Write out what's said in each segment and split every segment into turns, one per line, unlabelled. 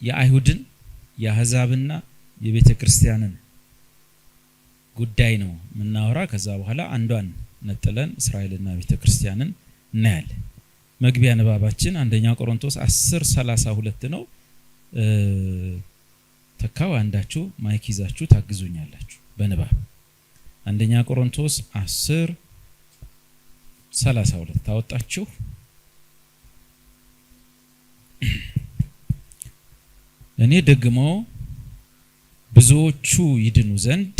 የአይሁድን የአሕዛብና የቤተ ክርስቲያንን ጉዳይ ነው ምናወራ። ከዛ በኋላ አንዷን ነጥለን እስራኤልና ቤተ ክርስቲያንን እናያለን። መግቢያ ንባባችን አንደኛ ቆሮንቶስ 10:32 ነው። ተካው አንዳችሁ ማይክ ይዛችሁ ታግዙኛላችሁ በንባብ አንደኛ ቆሮንቶስ 10:32 ታወጣችሁ። እኔ ደግሞ ብዙዎቹ ይድኑ ዘንድ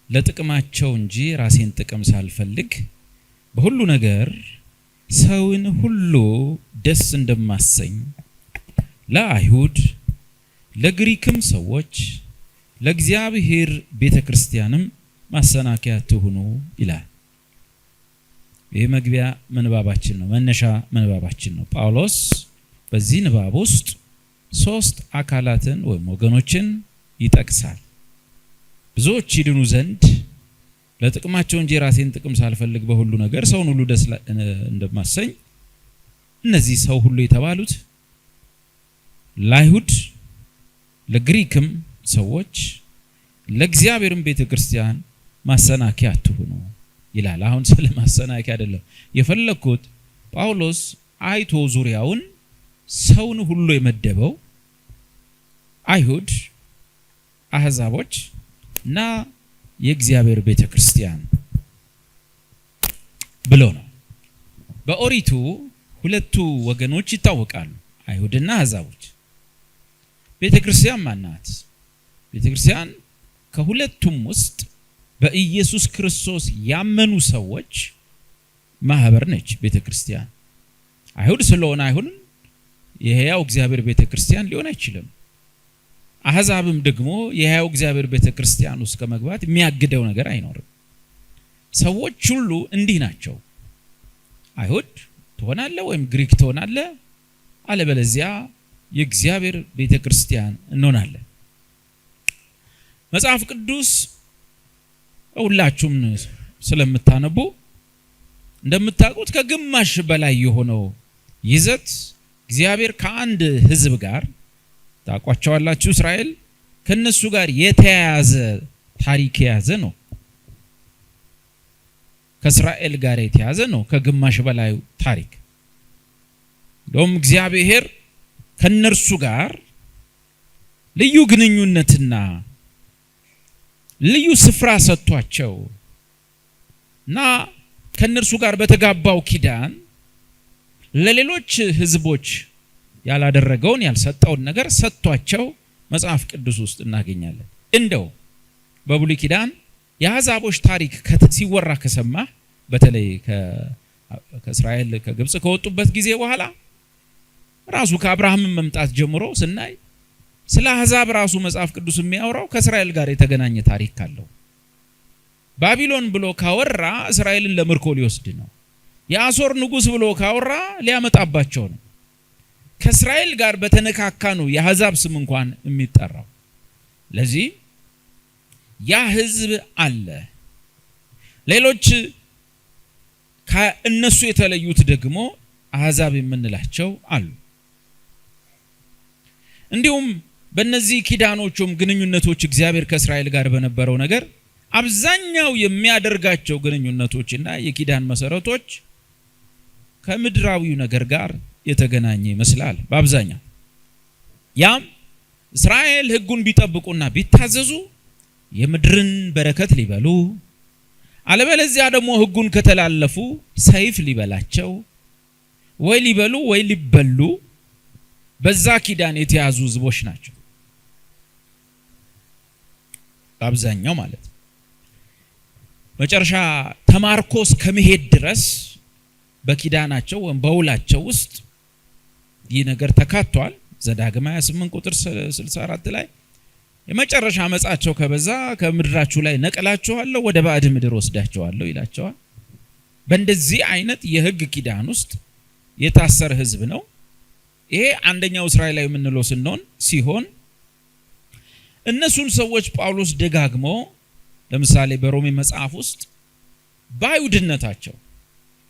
ለጥቅማቸው እንጂ ራሴን ጥቅም ሳልፈልግ በሁሉ ነገር ሰውን ሁሉ ደስ እንደማሰኝ ለአይሁድ ለግሪክም ሰዎች ለእግዚአብሔር ቤተክርስቲያንም ማሰናከያ ትሁኑ ይላል። ይህ መግቢያ ምንባባችን ነው፣ መነሻ ምንባባችን ነው። ጳውሎስ በዚህ ንባብ ውስጥ 3 አካላትን ወይም ወገኖችን ይጠቅሳል። ብዙዎች ይድኑ ዘንድ ለጥቅማቸው እንጂ ራሴን ጥቅም ሳልፈልግ በሁሉ ነገር ሰውን ሁሉ ደስ እንደማሰኝ። እነዚህ ሰው ሁሉ የተባሉት ለአይሁድ ለግሪክም ሰዎች ለእግዚአብሔርም ቤተክርስቲያን ማሰናከያ አትሁኑ ይላል። አሁን ስለ ማሰናከያ አይደለም የፈለኩት። ጳውሎስ አይቶ ዙሪያውን ሰውን ሁሉ የመደበው አይሁድ፣ አሕዛቦች እና የእግዚአብሔር ቤተክርስቲያን ብሎ ነው። በኦሪቱ ሁለቱ ወገኖች ይታወቃሉ፣ አይሁድና አሕዛቦች። ቤተክርስቲያን ማናት? ቤተክርስቲያን ከሁለቱም ውስጥ በኢየሱስ ክርስቶስ ያመኑ ሰዎች ማህበር ነች። ቤተክርስቲያን አይሁድ ስለሆነ አይሁን የሕያው እግዚአብሔር ቤተክርስቲያን ሊሆን አይችልም። አሕዛብም ደግሞ የሕያው እግዚአብሔር ቤተክርስቲያን ውስጥ ከመግባት የሚያግደው ነገር አይኖርም። ሰዎች ሁሉ እንዲህ ናቸው። አይሁድ ትሆናለህ ወይም ግሪክ ትሆናለህ፣ አለበለዚያ የእግዚአብሔር ቤተክርስቲያን እንሆናለን። መጽሐፍ ቅዱስ ሁላችሁም ስለምታነቡ እንደምታውቁት ከግማሽ በላይ የሆነው ይዘት እግዚአብሔር ከአንድ ሕዝብ ጋር ታቋቸዋላችሁ። እስራኤል ከነሱ ጋር የተያያዘ ታሪክ የያዘ ነው። ከእስራኤል ጋር የተያያዘ ነው ከግማሽ በላይ ታሪክ። እንደውም እግዚአብሔር ከነርሱ ጋር ልዩ ግንኙነትና ልዩ ስፍራ ሰጥቷቸው እና ከነርሱ ጋር በተጋባው ኪዳን ለሌሎች ህዝቦች ያላደረገውን ያልሰጠውን ነገር ሰጥቷቸው መጽሐፍ ቅዱስ ውስጥ እናገኛለን። እንደው በብሉይ ኪዳን የአሕዛቦች ታሪክ ሲወራ ከሰማ በተለይ ከእስራኤል ከግብጽ ከወጡበት ጊዜ በኋላ ራሱ ከአብርሃም መምጣት ጀምሮ ስናይ ስለ አሕዛብ ራሱ መጽሐፍ ቅዱስ የሚያወራው ከእስራኤል ጋር የተገናኘ ታሪክ አለው። ባቢሎን ብሎ ካወራ እስራኤልን ለምርኮ ሊወስድ ነው። የአሦር ንጉስ ብሎ ካወራ ሊያመጣባቸው ነው። ከእስራኤል ጋር በተነካካ ነው የአሕዛብ ስም እንኳን የሚጠራው። ለዚህ ያ ህዝብ አለ። ሌሎች ከእነሱ የተለዩት ደግሞ አሕዛብ የምንላቸው አሉ። እንዲሁም በእነዚህ ኪዳኖቹም ግንኙነቶች እግዚአብሔር ከእስራኤል ጋር በነበረው ነገር አብዛኛው የሚያደርጋቸው ግንኙነቶችና የኪዳን መሰረቶች ከምድራዊው ነገር ጋር የተገናኘ ይመስላል በአብዛኛው። ያም እስራኤል ሕጉን ቢጠብቁና ቢታዘዙ የምድርን በረከት ሊበሉ፣ አለበለዚያ ደግሞ ሕጉን ከተላለፉ ሰይፍ ሊበላቸው ወይ ሊበሉ ወይ ሊበሉ በዛ ኪዳን የተያዙ ህዝቦች ናቸው በአብዛኛው ማለት ነው። መጨረሻ ተማርኮስ ከመሄድ ድረስ በኪዳናቸው ወይም በውላቸው ውስጥ ይህ ነገር ተካቷል። ዘዳግም 28 ቁጥር 64 ላይ የመጨረሻ አመጻቸው ከበዛ ከምድራችሁ ላይ ነቅላችኋለሁ፣ ወደ ባዕድ ምድር ወስዳችኋለሁ ይላቸዋል። በእንደዚህ አይነት የህግ ኪዳን ውስጥ የታሰረ ህዝብ ነው። ይሄ አንደኛው እስራኤላዊ የምንለው ሲሆን እነሱን ሰዎች ጳውሎስ ደጋግሞ ለምሳሌ በሮሜ መጽሐፍ ውስጥ በአይሁድነታቸው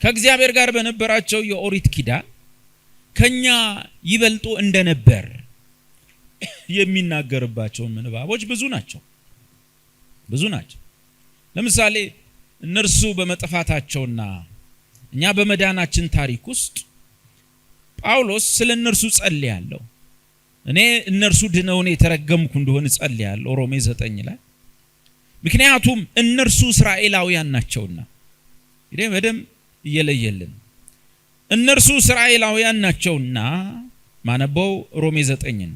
ከእግዚአብሔር ጋር በነበራቸው የኦሪት ኪዳን ከኛ ይበልጡ እንደነበር የሚናገርባቸው ምንባቦች ብዙ ናቸው። ለምሳሌ እነርሱ በመጥፋታቸውና እኛ በመዳናችን ታሪክ ውስጥ ጳውሎስ ስለ እነርሱ ጸልያለሁ፣ እኔ እነርሱ ድነው እኔ የተረገምኩ እንደሆነ ጸልያለሁ ሮሜ 9 ላይ። ምክንያቱም እነርሱ እስራኤላውያን ናቸውና። እንግዲህ በደም እየለየልን እነርሱ እስራኤላውያን ናቸውና ማነበው ሮሜ 9።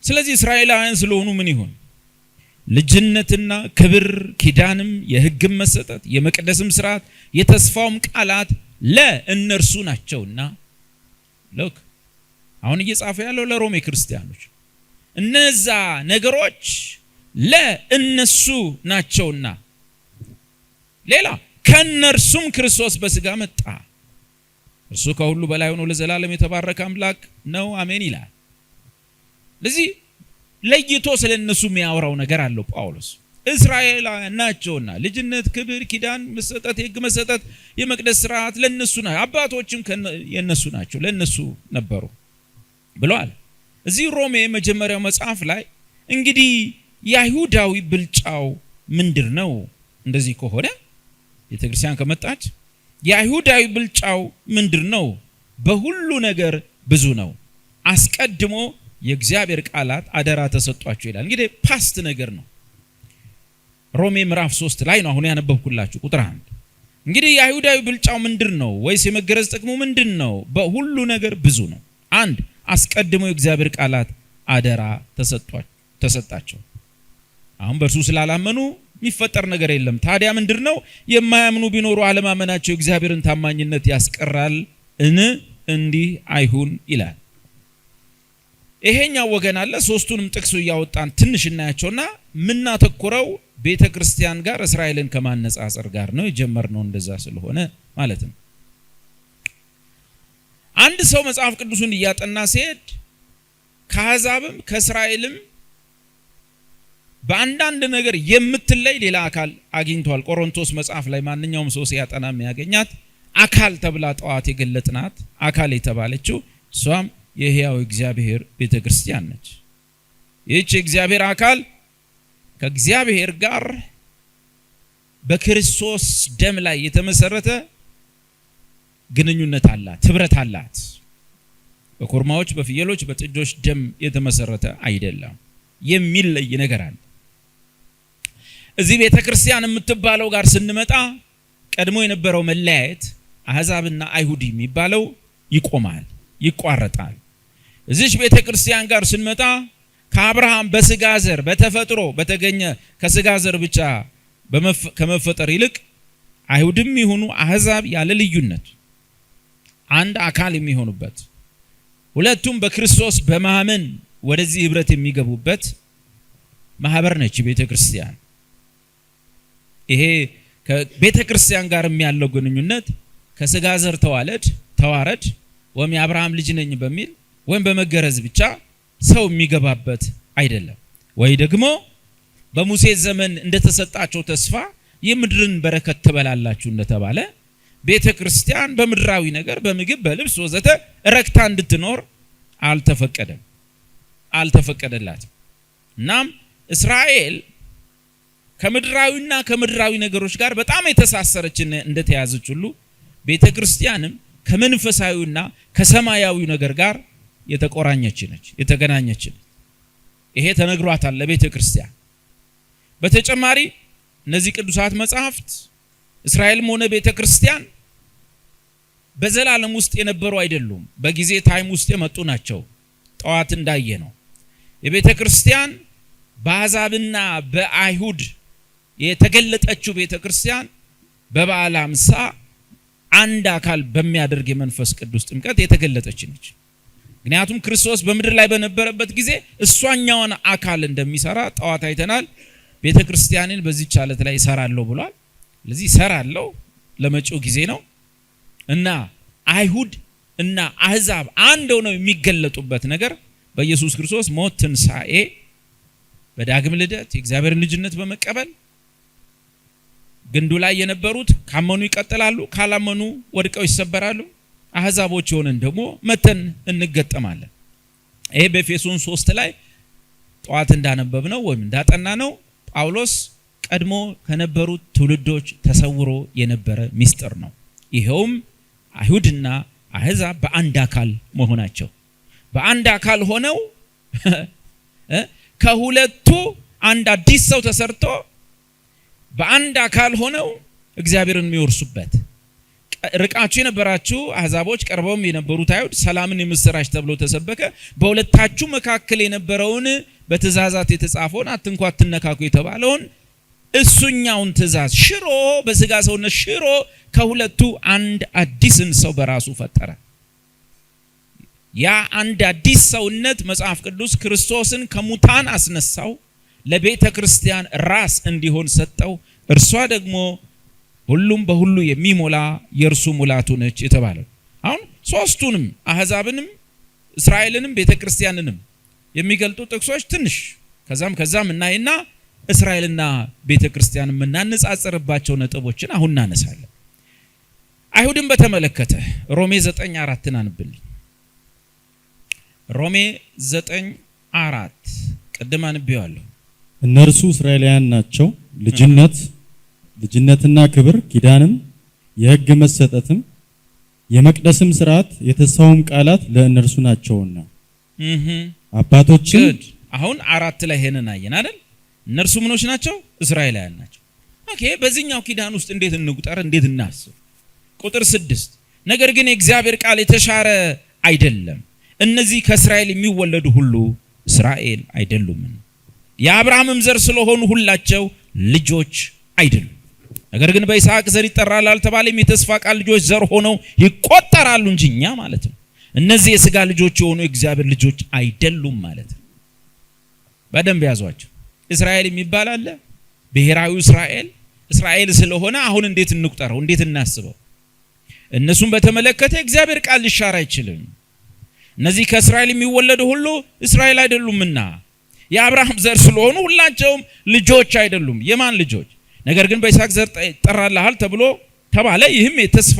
ስለዚህ እስራኤላውያን ስለሆኑ ምን ይሁን? ልጅነትና ክብር፣ ኪዳንም፣ የሕግም መሰጠት፣ የመቅደስም ሥርዓት፣ የተስፋውም ቃላት ለእነርሱ ናቸውና። ሎክ አሁን እየጻፈ ያለው ለሮሜ ክርስቲያኖች እነዛ ነገሮች ለእነሱ ናቸውና። ሌላ ከነርሱም ክርስቶስ በሥጋ መጣ፣ እርሱ ከሁሉ በላይ ሆኖ ለዘላለም የተባረከ አምላክ ነው፣ አሜን ይላል። ለዚህ ለይቶ ስለነሱ የሚያወራው ነገር አለው ጳውሎስ። እስራኤላውያን ናቸውና ልጅነት፣ ክብር፣ ኪዳን መሰጠት፣ የሕግ መሰጠት፣ የመቅደስ ሥርዓት ለነሱ ናቸው፣ አባቶችም የነሱ ናቸው፣ ለነሱ ነበሩ ብለዋል። እዚህ ሮሜ መጀመሪያው መጽሐፍ ላይ እንግዲህ የአይሁዳዊ ብልጫው ምንድን ነው? እንደዚህ ከሆነ ቤተክርስቲያን ከመጣች የአይሁዳዊ ብልጫው ምንድን ነው? በሁሉ ነገር ብዙ ነው፣ አስቀድሞ የእግዚአብሔር ቃላት አደራ ተሰጧቸው ይላል። እንግዲህ ፓስት ነገር ነው። ሮሜ ምዕራፍ 3 ላይ ነው አሁን ያነበብኩላችሁ ቁጥር 1። እንግዲህ የአይሁዳዊ ብልጫው ምንድን ነው? ወይስ የመገረዝ ጥቅሙ ምንድን ነው? በሁሉ ነገር ብዙ ነው። 1 አስቀድሞ የእግዚአብሔር ቃላት አደራ ተሰጣቸው። አሁን በእርሱ ስላላመኑ የሚፈጠር ነገር የለም። ታዲያ ምንድን ነው? የማያምኑ ቢኖሩ አለማመናቸው የእግዚአብሔርን ታማኝነት ያስቀራል? እንዲህ አይሁን ይላል። ይሄኛው ወገን አለ። ሶስቱንም ጥቅሱ እያወጣን ትንሽ እናያቸውና ምናተኩረው ቤተክርስቲያን ጋር እስራኤልን ከማነጻጸር ጋር ነው የጀመርነው። እንደዛ ስለሆነ ማለት ነው። አንድ ሰው መጽሐፍ ቅዱስን እያጠና ሲሄድ ከአሕዛብም ከእስራኤልም በአንዳንድ ነገር የምትለይ ሌላ አካል አግኝቷል። ቆሮንቶስ መጽሐፍ ላይ ማንኛውም ሰው ሲያጠና የሚያገኛት አካል ተብላ ጠዋት የገለጥናት አካል የተባለችው እሷም የሕያው እግዚአብሔር ቤተክርስቲያን ነች። ይህች የእግዚአብሔር አካል ከእግዚአብሔር ጋር በክርስቶስ ደም ላይ የተመሰረተ ግንኙነት አላት፣ ህብረት አላት። በኮርማዎች፣ በፍየሎች፣ በጥጆች ደም የተመሰረተ አይደለም። የሚለይ ነገር አለ። እዚህ ቤተክርስቲያን የምትባለው ጋር ስንመጣ ቀድሞ የነበረው መለያየት አሕዛብና አይሁድ የሚባለው ይቆማል፣ ይቋረጣል። እዚህ ቤተክርስቲያን ጋር ስንመጣ ከአብርሃም በስጋ ዘር በተፈጥሮ በተገኘ ከስጋ ዘር ብቻ ከመፈጠር ይልቅ አይሁድም ይሁኑ አሕዛብ ያለ ልዩነት አንድ አካል የሚሆኑበት፣ ሁለቱም በክርስቶስ በማመን ወደዚህ ህብረት የሚገቡበት ማህበር ነች ቤተክርስቲያን። ይሄ ከቤተክርስቲያን ጋር ያለው ግንኙነት ከስጋ ዘር ተዋረድ ወይም የአብርሃም ልጅ ነኝ በሚል ወይም በመገረዝ ብቻ ሰው የሚገባበት አይደለም። ወይ ደግሞ በሙሴ ዘመን እንደተሰጣቸው ተስፋ የምድርን በረከት ትበላላችሁ እንደተባለ ቤተክርስቲያን በምድራዊ ነገር በምግብ በልብስ ወዘተ ረክታ እንድትኖር አልተፈቀደላትም። እናም እስራኤል ከምድራዊ ነገሮች ጋር በጣም የተሳሰረች እንደተያዘች ሁሉ ቤተክርስቲያንም ከመንፈሳዊና ከሰማያዊ ነገር ጋር የተቆራኘች ነች፣ የተገናኘች ነች። ይሄ ተነግሯታል ለቤተክርስቲያን። በተጨማሪ እነዚህ ቅዱሳት መጻሕፍት እስራኤልም ሆነ ቤተክርስቲያን በዘላለም ውስጥ የነበሩ አይደሉም፣ በጊዜ ታይም ውስጥ የመጡ ናቸው። ጠዋት እንዳየ ነው የቤተክርስቲያን በአሕዛብና በአይሁድ የተገለጠችው ቤተክርስቲያን በበዓለ ሃምሳ አንድ አካል በሚያደርግ የመንፈስ ቅዱስ ጥምቀት የተገለጠች ነች። ምክንያቱም ክርስቶስ በምድር ላይ በነበረበት ጊዜ እሷኛውን አካል እንደሚሰራ ጠዋት አይተናል። ቤተክርስቲያንን በዚህ ቻለት ላይ ይሰራለሁ ብሏል። ስለዚህ ይሰራለሁ ለመጪው ጊዜ ነው እና አይሁድ እና አሕዛብ አንድ ሆነው የሚገለጡበት ነገር በኢየሱስ ክርስቶስ ሞት፣ ትንሣኤ፣ በዳግም ልደት የእግዚአብሔር ልጅነት በመቀበል ግንዱ ላይ የነበሩት ካመኑ ይቀጥላሉ፣ ካላመኑ ወድቀው ይሰበራሉ። አህዛቦች ሆነን ደግሞ መተን እንገጠማለን። ይሄ በኤፌሶን 3 ላይ ጧት እንዳነበብነው ወይም እንዳጠናነው ጳውሎስ ቀድሞ ከነበሩት ትውልዶች ተሰውሮ የነበረ ሚስጥር ነው። ይሄውም አይሁድና አህዛብ በአንድ አካል መሆናቸው። በአንድ አካል ሆነው ከሁለቱ አንድ አዲስ ሰው ተሰርቶ በአንድ አካል ሆነው እግዚአብሔርን የሚወርሱበት። ርቃችሁ የነበራችሁ አህዛቦች ቀርበውም የነበሩት አይሁድ ሰላምን የምስራች ተብሎ ተሰበከ። በሁለታችሁ መካከል የነበረውን በትእዛዛት የተጻፈውን አትንኳ አትነካኩ የተባለውን እሱኛውን ትእዛዝ ሽሮ በስጋ ሰውነት ሽሮ ከሁለቱ አንድ አዲስን ሰው በራሱ ፈጠረ። ያ አንድ አዲስ ሰውነት መጽሐፍ ቅዱስ ክርስቶስን ከሙታን አስነሳው፣ ለቤተ ክርስቲያን ራስ እንዲሆን ሰጠው። እርሷ ደግሞ ሁሉም በሁሉ የሚሞላ የእርሱ ሙላቱ ነች የተባለው። አሁን ሶስቱንም አህዛብንም እስራኤልንም ቤተ ክርስቲያንንም የሚገልጡ ጥቅሶች ትንሽ ከዛም እናይና እስራኤልና ቤተ ክርስቲያን የምናነጻጽርባቸው ነጥቦችን አሁን እናነሳለን። አይሁድን በተመለከተ ሮሜ 9:4 አንብልኝ። ሮሜ 9:4 ቅድም አንብየዋለሁ።
እነርሱ እስራኤላውያን ናቸው፣ ልጅነትና ክብር፣ ኪዳንም፣ የሕግ መሰጠትም፣ የመቅደስም ሥርዓት፣ የተስፋውም ቃላት ለእነርሱ ናቸውና አባቶችን።
አሁን 4 ላይ ሄነን አየን አይደል? እነርሱ ምኖች ናቸው? እስራኤላውያን ናቸው። ኦኬ፣ በዚህኛው ኪዳን ውስጥ እንዴት እንቁጠር? እንዴት እናስብ? ቁጥር 6 ነገር ግን የእግዚአብሔር ቃል የተሻረ አይደለም፣ እነዚህ ከእስራኤል የሚወለዱ ሁሉ እስራኤል አይደሉም፣ የአብርሃምም ዘር ስለሆኑ ሁላቸው ልጆች አይደሉም። ነገር ግን በይስሐቅ ዘር ይጠራል አልተባለም? የተስፋ ቃል ልጆች ዘር ሆነው ይቆጠራሉ እንጂ እኛ ማለት ነው እነዚህ የሥጋ ልጆች የሆኑ የእግዚአብሔር ልጆች አይደሉም ማለት ነው። በደንብ ያዟቸው። እስራኤል የሚባል አለ፣ ብሔራዊ እስራኤል ስለሆነ አሁን እንዴት እንቁጠረው? እንዴት እናስበው? እነሱን በተመለከተ እግዚአብሔር ቃል ሊሻር አይችልም። እነዚህ ከእስራኤል የሚወለዱ ሁሉ እስራኤል አይደሉምና የአብርሃም ዘር ስለሆኑ ሁላቸውም ልጆች አይደሉም። የማን ልጆች? ነገር ግን በይስሐቅ ዘር ይጠራልሃል ተብሎ ተባለ። ይህም የተስፋ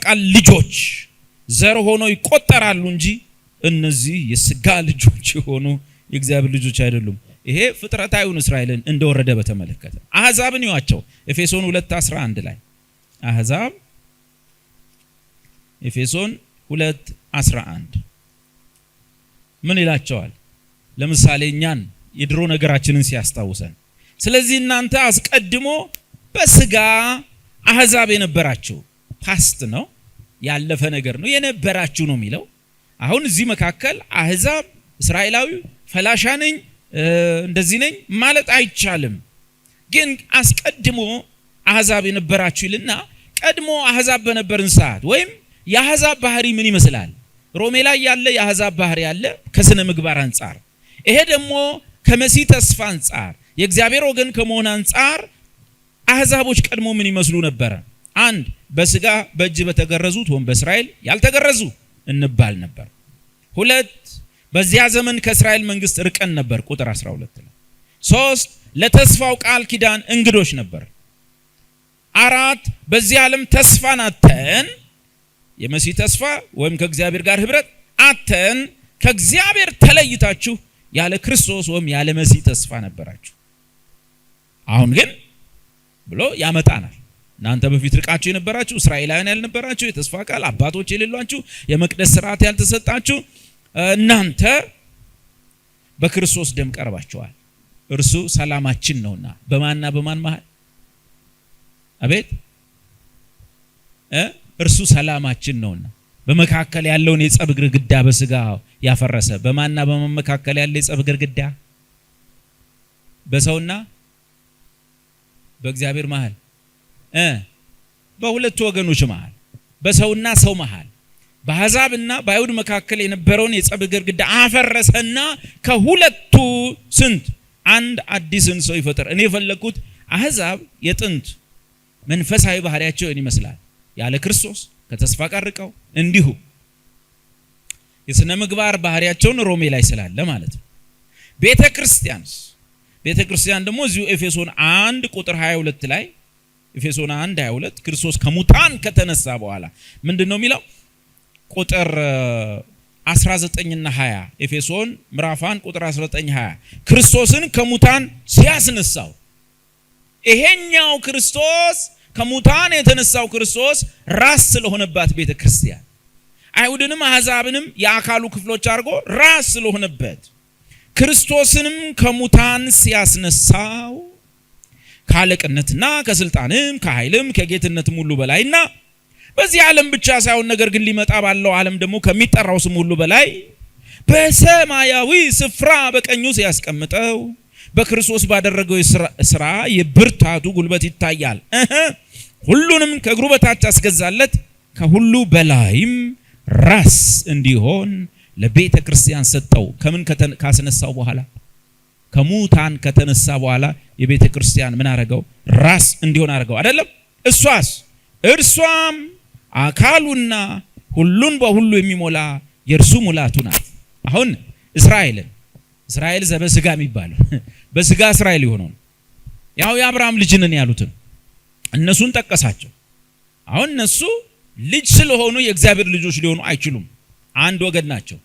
ቃል ልጆች ዘር ሆነው ይቆጠራሉ እንጂ እነዚህ የሥጋ ልጆች የሆኑ የእግዚአብሔር ልጆች አይደሉም። ይሄ ፍጥረታዊውን እስራኤልን እንደወረደ በተመለከተ አህዛብን ይዋቸው። ኤፌሶን 2:11 ላይ አህዛብ ኤፌሶን 2:11 ምን ይላቸዋል? ለምሳሌ እኛን የድሮ ነገራችንን ሲያስታውሰን፣ ስለዚህ እናንተ አስቀድሞ በሥጋ አህዛብ የነበራችሁ፣ ፓስት ነው ያለፈ ነገር ነው፣ የነበራችሁ ነው የሚለው። አሁን እዚህ መካከል አህዛብ እስራኤላዊ ፈላሻ ነኝ እንደዚህ ነኝ ማለት አይቻልም። ግን አስቀድሞ አህዛብ የነበራችሁ ይልና ቀድሞ አህዛብ በነበርን ሰዓት ወይም የአህዛብ ባህሪ ምን ይመስላል? ሮሜ ላይ ያለ የአህዛብ ባህሪ ያለ ከስነ ምግባር አንጻር፣ ይሄ ደግሞ ከመሲህ ተስፋ አንጻር የእግዚአብሔር ወገን ከመሆን አንጻር አህዛቦች ቀድሞ ምን ይመስሉ ነበረ? አንድ በስጋ በእጅ በተገረዙት ወይም በእስራኤል ያልተገረዙ እንባል ነበር። 2 በዚያ ዘመን ከእስራኤል መንግስት ርቀን ነበር። ቁጥር 12 ላይ 3 ለተስፋው ቃል ኪዳን እንግዶች ነበር። 4 በዚህ ዓለም ተስፋን አተን የመሲህ ተስፋ ወይም ከእግዚአብሔር ጋር ህብረት አተን ከእግዚአብሔር ተለይታችሁ ያለ ክርስቶስ ወይም ያለ መሲህ ተስፋ ነበራችሁ። አሁን ግን ብሎ ያመጣናል። እናንተ በፊት ርቃችሁ የነበራችሁ እስራኤላውያን ያልነበራችሁ የተስፋ ቃል አባቶች የሌሏችሁ የመቅደስ ሥርዓት ያልተሰጣችሁ እናንተ በክርስቶስ ደም ቀርባችኋል። እርሱ ሰላማችን ነውና በማንና በማን መሃል? አቤት እርሱ ሰላማችን ነውና በመካከል ያለውን የጸብ ግድግዳ በስጋ ያፈረሰ። በማንና በማን መካከል ያለ የጸብ ግድግዳ? በሰውና በእግዚአብሔር መሃል፣ በሁለቱ ወገኖች መሃል፣ በሰውና ሰው መሃል፣ በአሕዛብና በአይሁድ መካከል የነበረውን የጸብ ግድግዳ አፈረሰና ከሁለቱ አንድ አዲስን ሰው ይፈጠር። እኔ የፈለኩት አሕዛብ የጥንት መንፈሳዊ ባህሪያቸው ይመስላል ያለ ክርስቶስ ከተስፋ ጋር ርቀው እንዲሁ የስነ ምግባር ባህሪያቸውን ሮሜ ላይ ስላለ ማለት ነው። ቤተክርስቲያን ደግሞ እዚሁ ኤፌሶን 1 ቁጥር 22 ላይ ኤፌሶን 1:22 ክርስቶስ ከሙታን ከተነሳ በኋላ ምንድነው የሚለው? ቁጥር 19ና 20 ኤፌሶን ምዕራፍ 1 ቁጥር 19-20 ክርስቶስን ከሙታን ሲያስነሳው፣ ይሄኛው ክርስቶስ ከሙታን የተነሳው ክርስቶስ ራስ ስለሆነባት ቤተክርስቲያን አይሁድንም አሕዛብንም የአካሉ ክፍሎች አድርጎ ራስ ስለሆነበት ክርስቶስንም ከሙታን ሲያስነሳው ካለቅነትና ከስልጣንም ከኃይልም ከጌትነትም ሁሉ በላይና በዚህ ዓለም ብቻ ሳይሆን ነገር ግን ሊመጣ ባለው ዓለም ደግሞ ከሚጠራው ስም ሁሉ በላይ በሰማያዊ ስፍራ በቀኙ ሲያስቀምጠው በክርስቶስ ባደረገው ሥራ የብርታቱ ጉልበት ይታያል። ሁሉንም ከእግሩ በታች አስገዛለት፣ ከሁሉ በላይም ራስ እንዲሆን ለቤተ ክርስቲያን ሰጠው። ከምን ካስነሳው በኋላ? ከሙታን ከተነሳ በኋላ የቤተ ክርስቲያን ምን አረገው? ራስ እንዲሆን አረገው አይደለም? እርሷም አካሉና ሁሉን በሁሉ የሚሞላ የእርሱ ሙላቱ ናት። አሁን እስራኤል ዘበስጋ የሚባለው በስጋ እስራኤል የሆነው ያው የአብርሃም ልጅ ነን ያሉትን እነሱን ጠቀሳቸው። አሁን እነሱ ልጅ ስለሆኑ የእግዚአብሔር ልጆች ሊሆኑ አይችሉም። አንድ ወገን ናቸው።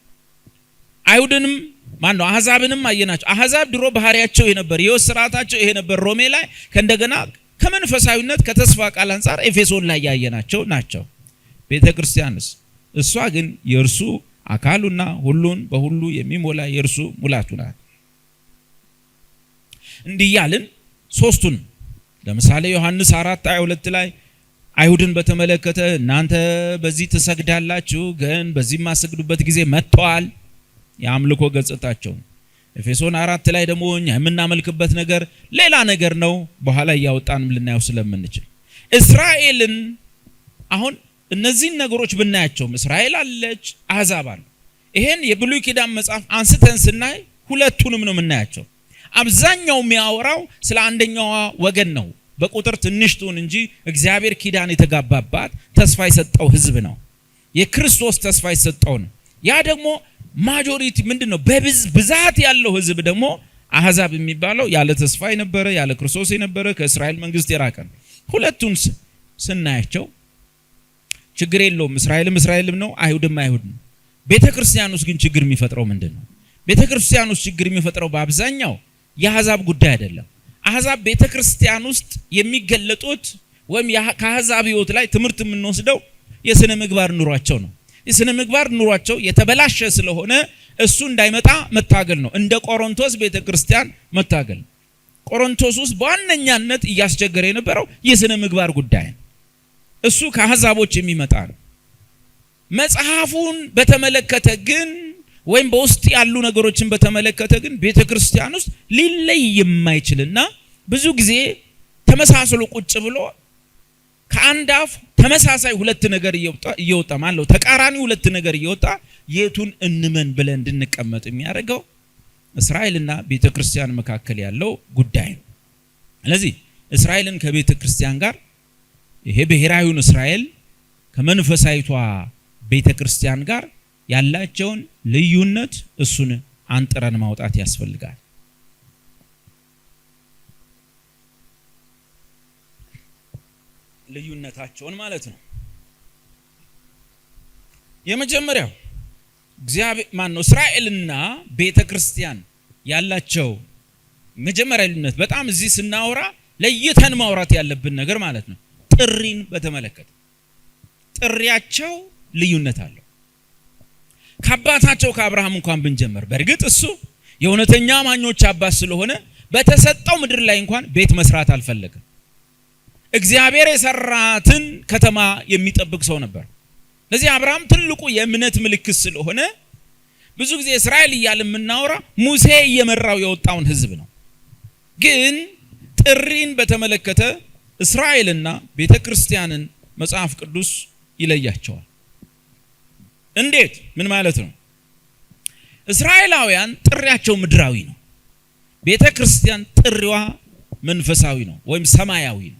አይሁድንም ማነው አሕዛብንም አየናቸው። አሕዛብ ድሮ ባህሪያቸው የነበር የሕይወት ሥርዓታቸው ይሄ ነበር። ሮሜ ላይ ከእንደገና ከመንፈሳዊነት ከተስፋ ቃል አንፃር ኤፌሶን ላይ ያየናቸው ናቸው። ቤተ ክርስቲያንስ እሷ ግን የእርሱ አካሉና ሁሉን በሁሉ የሚሞላ የእርሱ ሙላቱ ናት። እንዲህ ያልን ሶስቱን ለምሳሌ ዮሐንስ 4:22 ላይ አይሁድን በተመለከተ እናንተ በዚህ ትሰግዳላችሁ፣ ግን በዚህ ማሰግዱበት ጊዜ መጥቷል የአምልኮ ገጽታቸው። ኤፌሶን 4 ላይ ደግሞ እኛ የምናመልክበት ነገር ሌላ ነገር ነው። በኋላ እያወጣንም ልናየው ስለምንችል እስራኤልን አሁን እነዚህን ነገሮች ብናያቸውም እስራኤል አለች፣ አሕዛብ አሉ። ይሄን የብሉይ ኪዳን መጽሐፍ አንስተን ስናይ ሁለቱንም ነው የምናያቸው። አብዛኛው የሚያወራው ስለ አንደኛዋ ወገን ነው። በቁጥር ትንሽ ትሁን እንጂ እግዚአብሔር ኪዳን የተጋባባት ተስፋ የሰጠው ሕዝብ ነው። የክርስቶስ ተስፋ የሰጠው ነው። ያ ደግሞ ማጆሪቲ ምንድነው? በብዛት ያለው ሕዝብ ደግሞ አሕዛብ የሚባለው ያለ ተስፋ የነበረ ያለ ክርስቶስ የነበረ ከእስራኤል መንግስት የራቀ ነው። ሁለቱን ስናያቸው ችግር የለውም። እስራኤልም ነው፣ አይሁድም አይሁድ ነው። ቤተክርስቲያን ውስጥ ግን ችግር የሚፈጥረው ምንድነው? ቤተክርስቲያን ውስጥ ችግር የሚፈጥረው በአብዛኛው የአሕዛብ ጉዳይ አይደለም። አሕዛብ ቤተክርስቲያን ውስጥ የሚገለጡት ወይም ከአሕዛብ ህይወት ላይ ትምህርት የምንወስደው የሥነ ምግባር ኑሯቸው ነው። የሥነ ምግባር ኑሯቸው የተበላሸ ስለሆነ እሱ እንዳይመጣ መታገል ነው። እንደ ቆሮንቶስ ቤተክርስቲያን መታገል። ቆሮንቶስ ውስጥ በዋነኛነት እያስቸገረ የነበረው የሥነ ምግባር ጉዳይ ነው። እሱ ከአሕዛቦች የሚመጣ ነው። መጽሐፉን በተመለከተ ግን ወይም በውስጥ ያሉ ነገሮችን በተመለከተ ግን ቤተክርስቲያን ውስጥ ሊለይ የማይችልና ብዙ ጊዜ ተመሳስሎ ቁጭ ብሎ ከአንድ አፍ ተመሳሳይ ሁለት ነገር እየወጣ ማለት ተቃራኒ ሁለት ነገር እየወጣ የቱን እንመን ብለን እንድንቀመጥ የሚያደርገው እስራኤልና ቤተክርስቲያን መካከል ያለው ጉዳይ ነው። ስለዚህ እስራኤልን ከቤተክርስቲያን ጋር ይሄ ብሔራዊውን እስራኤል ከመንፈሳዊቷ ቤተክርስቲያን ጋር ያላቸውን ልዩነት እሱን አንጥረን ማውጣት ያስፈልጋል። ልዩነታቸውን ማለት ነው። የመጀመሪያው እስራኤልና ቤተክርስቲያን ያላቸው መጀመሪያ ልዩነት በጣም እዚህ ስናወራ ለይተን ማውራት ያለብን ነገር ማለት ነው። ጥሪን በተመለከተ ጥሪያቸው ልዩነት አለው። ከአባታቸው ከአብርሃም እንኳን ብንጀምር በእርግጥ እሱ የእውነተኛ አማኞች አባት ስለሆነ በተሰጠው ምድር ላይ እንኳን ቤት መስራት አልፈለገም። እግዚአብሔር የሰራትን ከተማ የሚጠብቅ ሰው ነበር። ለዚህ አብርሃም ትልቁ የእምነት ምልክት ስለሆነ ብዙ ጊዜ እስራኤል እያለ የምናወራ ሙሴ እየመራው የወጣውን ሕዝብ ነው። ግን ጥሪን በተመለከተ እስራኤልና ቤተክርስቲያንን መጽሐፍ ቅዱስ ይለያቸዋል። እንዴት? ምን ማለት ነው? እስራኤላውያን ጥሪያቸው ምድራዊ ነው። ቤተክርስቲያን ጥሪዋ መንፈሳዊ ነው ወይም ሰማያዊ ነው።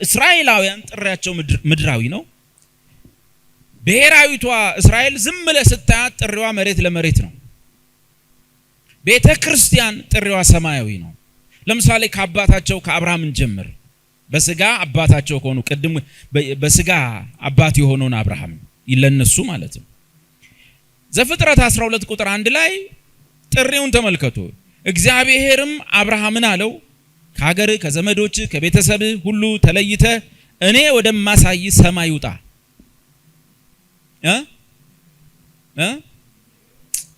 እስራኤላውያን ጥሪያቸው ምድራዊ ነው። ብሔራዊቷ እስራኤል ዝም ብለህ ስታያት ጥሪዋ መሬት ለመሬት ነው። ቤተክርስቲያን ጥሪዋ ሰማያዊ ነው። ለምሳሌ ከአባታቸው ከአብርሃም እንጀምር። በስጋ አባታቸው ከሆኑ ቅድም በስጋ አባት የሆነውን አብርሃም ይለነሱ ማለት ነው። ዘፍጥረት 12 ቁጥር 1 ላይ ጥሪውን ተመልከቱ። እግዚአብሔርም አብርሃምን አለው ከሀገር ከዘመዶች ከቤተሰብ ሁሉ ተለይተ እኔ ወደማሳይ ሰማይ ውጣ።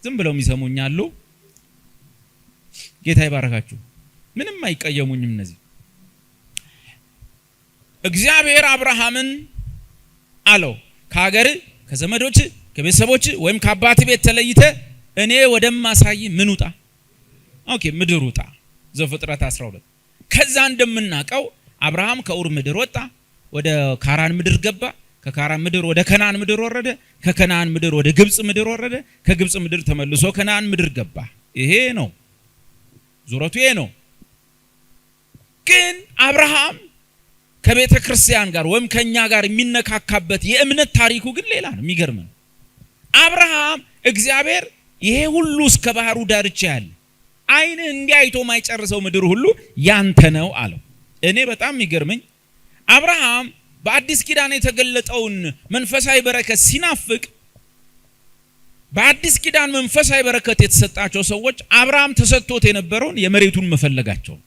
ዝም ብለው የሚሰሙኛሉ። ጌታ ይባረካችሁ። ምንም አይቀየሙኝም እነዚህ። እግዚአብሔር አብርሃምን አለው ከሀገር ከዘመዶች ከቤተሰቦች ወይም ከአባት ቤት ተለይተ እኔ ወደማሳይ ምን ውጣ? ኦኬ ምድር ውጣ። ዘፍጥረት 12 ከዛ እንደምናቀው አብርሃም ከኡር ምድር ወጣ፣ ወደ ካራን ምድር ገባ። ከካራን ምድር ወደ ከነዓን ምድር ወረደ። ከከነዓን ምድር ወደ ግብጽ ምድር ወረደ። ከግብጽ ምድር ተመልሶ ከነዓን ምድር ገባ። ይሄ ነው ዙረቱ፣ ይሄ ነው። ግን አብርሃም ከቤተ ክርስቲያን ጋር ወይም ከኛ ጋር የሚነካካበት የእምነት ታሪኩ ግን ሌላ ነው። የሚገርም ነው። አብርሃም እግዚአብሔር ይሄ ሁሉ እስከ ባህሩ ዳርቻ ያለ አይን እንዲያይቶ ማይጨርሰው ምድር ሁሉ ያንተ ነው አለው። እኔ በጣም የሚገርመኝ አብርሃም በአዲስ ኪዳን የተገለጠውን መንፈሳዊ በረከት ሲናፍቅ በአዲስ ኪዳን መንፈሳዊ በረከት የተሰጣቸው ሰዎች አብርሃም ተሰጥቶት የነበረውን የመሬቱን መፈለጋቸው።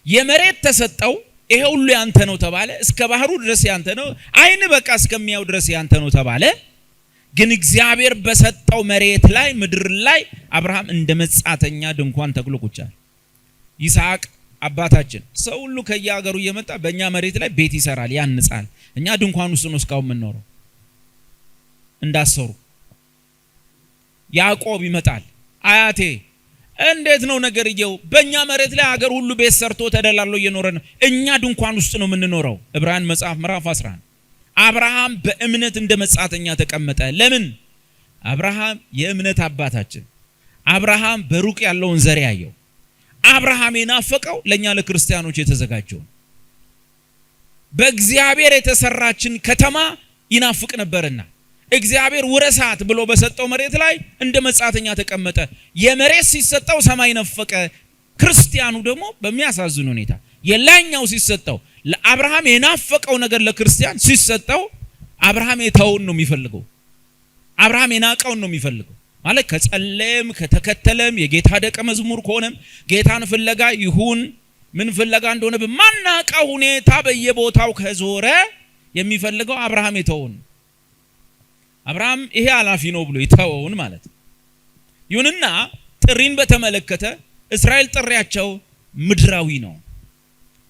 የመሬት ተሰጠው፣ ይሄ ሁሉ ያንተ ነው ተባለ። እስከ ባህሩ ድረስ ያንተ ነው፣ አይን በቃ እስከሚያው ድረስ ያንተ ነው ተባለ። ግን እግዚአብሔር በሰጠው መሬት ላይ ምድር ላይ አብርሃም እንደ መጻተኛ ድንኳን ተክሎ ቁጭ አለ። ይስሐቅ አባታችን ሰው ሁሉ ከየሀገሩ እየመጣ በእኛ መሬት ላይ ቤት ይሰራል፣ ያንጻል። እኛ ድንኳን ውስጥ ነው እስካሁን የምንኖረው እንዳሰሩ። ያዕቆብ ይመጣል፣ አያቴ እንዴት ነው ነገርየው? በእኛ መሬት ላይ ሀገር ሁሉ ቤት ሰርቶ ተደላሎ እየኖረ ነው፣ እኛ ድንኳን ውስጥ ነው የምንኖረው። ዕብራውያን መጽሐፍ ምዕራፍ 11 አብርሃም በእምነት እንደ መጻተኛ ተቀመጠ። ለምን? አብርሃም የእምነት አባታችን፣ አብርሃም በሩቅ ያለውን ዘር ያየው፣ አብርሃም የናፈቀው ለኛ ለክርስቲያኖች የተዘጋጀው በእግዚአብሔር የተሰራችን ከተማ ይናፍቅ ነበርና እግዚአብሔር ውረሳት ብሎ በሰጠው መሬት ላይ እንደ መጻተኛ ተቀመጠ። የመሬት ሲሰጠው ሰማይ ነፈቀ። ክርስቲያኑ ደግሞ በሚያሳዝን ሁኔታ የላኛው ሲሰጠው ለአብርሃም የናፈቀው ነገር ለክርስቲያን ሲሰጠው አብርሃም የተውን ነው የሚፈልገው። አብርሃም የናቀውን ነው የሚፈልገው። ማለት ከጸለየም ከተከተለም የጌታ ደቀ መዝሙር ከሆነም ጌታን ፍለጋ ይሁን ምን ፍለጋ እንደሆነ በማናውቀው ሁኔታ በየቦታው ከዞረ የሚፈልገው አብርሃም የተውን። አብርሃም ይሄ ኃላፊ ነው ብሎ የተውን ማለት ነው። ይሁንና ጥሪን በተመለከተ እስራኤል ጥሪያቸው ምድራዊ ነው።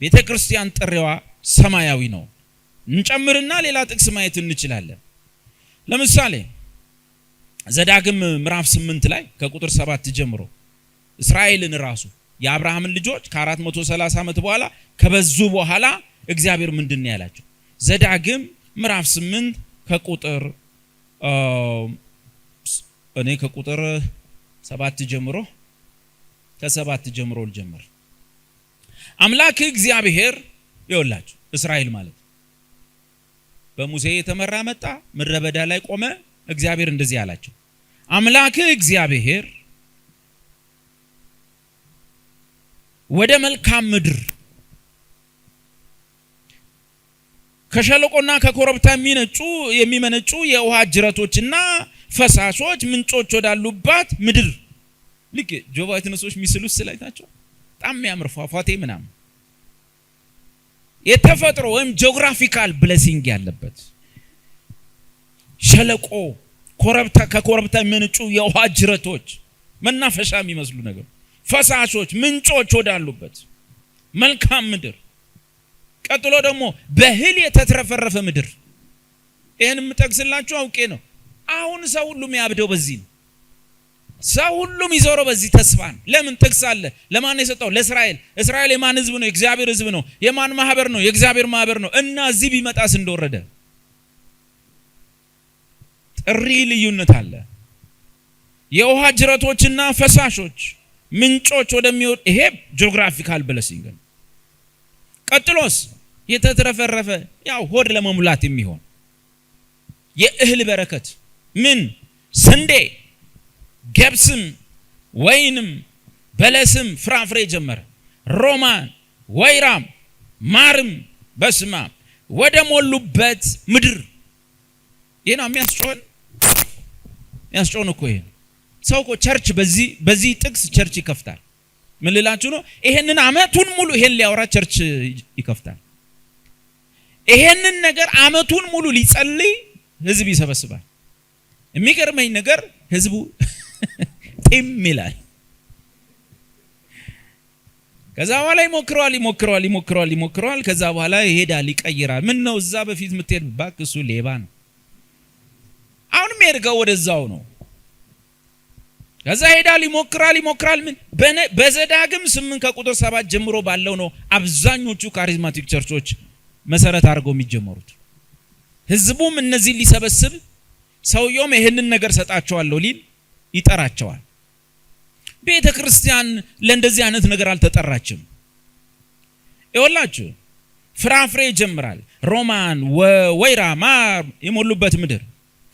ቤተ ክርስቲያን ጥሪዋ ሰማያዊ ነው። እንጨምርና ሌላ ጥቅስ ማየት እንችላለን። ለምሳሌ ዘዳግም ምዕራፍ 8 ላይ ከቁጥር 7 ጀምሮ እስራኤልን ራሱ የአብርሃምን ልጆች ከ430 ዓመት በኋላ ከበዙ በኋላ እግዚአብሔር ምንድነው ያላቸው? ዘዳግም ምዕራፍ 8 ከቁጥር 7 ጀምሮ ከ7 ጀምሮ ልጀምር። አምላክ እግዚአብሔር ይወላችሁ እስራኤል ማለት በሙሴ የተመራ መጣ፣ ምድረ በዳ ላይ ቆመ። እግዚአብሔር እንደዚህ ያላቸው አምላክ እግዚአብሔር ወደ መልካም ምድር ከሸለቆና ከኮረብታ የሚመነጩ የውሃ ጅረቶችና ፈሳሾች ምንጮች ወዳሉባት ምድር ልክ ጆቫ ትነሶች ሚስሉስ ስላይታቸው በጣም የሚያምር ፏፏቴ ምናምን የተፈጥሮ ወይም ጂኦግራፊካል ብሌሲንግ ያለበት ሸለቆ፣ ኮረብታ፣ ከኮረብታ የሚመነጩ የውሃ ጅረቶች፣ መናፈሻ የሚመስሉ ነገር፣ ፈሳሾች፣ ምንጮች ወዳሉበት መልካም ምድር። ቀጥሎ ደግሞ በእህል የተትረፈረፈ ምድር። ይሄን የምጠቅስላችሁ አውቄ ነው። አሁን ሰው ሁሉ የሚያብደው በዚህ ነው። ሰው ሁሉ የሚዞረው በዚህ ተስፋ ነው። ለምን? ጥቅስ አለ። ለማን የሰጠው? ለእስራኤል። እስራኤል የማን ህዝብ ነው? የእግዚአብሔር ህዝብ ነው። የማን ማህበር ነው? የእግዚአብሔር ማህበር ነው። እና እዚህ ቢመጣስ እንደወረደ ጥሪ ልዩነት አለ። የውሃ ጅረቶችና ፈሳሾች ምንጮች ወደሚወድ ይሄ ጂኦግራፊካል ብሌሲንግ ነው። ቀጥሎስ የተትረፈረፈ ያው ሆድ ለመሙላት የሚሆን የእህል በረከት ምን? ስንዴ፣ ገብስም፣ ወይንም፣ በለስም፣ ፍራፍሬ ጀመረ። ሮማን፣ ወይራም፣ ማርም በስማ ወደ ሞሉበት ምድር። ይሄ ነው የሚያስጮን እኮ ይሄ ሰው እኮ ቸርች በዚህ ጥቅስ ቸርች ይከፍታል። ምን ልላችሁ ነው? ይሄንን አመቱን ሙሉ ይሄን ሊያወራ ቸርች ይከፍታል። ይሄንን ነገር አመቱን ሙሉ ሊጸልይ ህዝብ ይሰበስባል። የሚገርመኝ ነገር ህዝቡ ጢም ይላል። ከዛ በኋላ ይሞክረዋል። ከዛ በኋላ ይሄዳል፣ ይቀይራል። ምን ነው እዛ በፊት የምትሄድ እባክህ እሱ ሌባ ነው። አሁንም የሄድከው ወደዛው ነው። ከዛ ይሄዳል፣ ይሞክራል። ምን በዘዳግም 8 ከቁጥር 7 ጀምሮ ባለው ነው አብዛኞቹ ካሪዝማቲክ ቸርቾች መሰረት አድርገው የሚጀመሩት። ህዝቡም እነዚህ ሊሰበስብ ሰውየውም ይሄንን ነገር ሰጣቸዋለሁ ሊል ይጠራቸዋል። ቤተ ክርስቲያን ለእንደዚህ አይነት ነገር አልተጠራችም። ይኸውላችሁ ፍራፍሬ ይጀምራል። ሮማን፣ ወይራ፣ ማር የሞሉበት ምድር።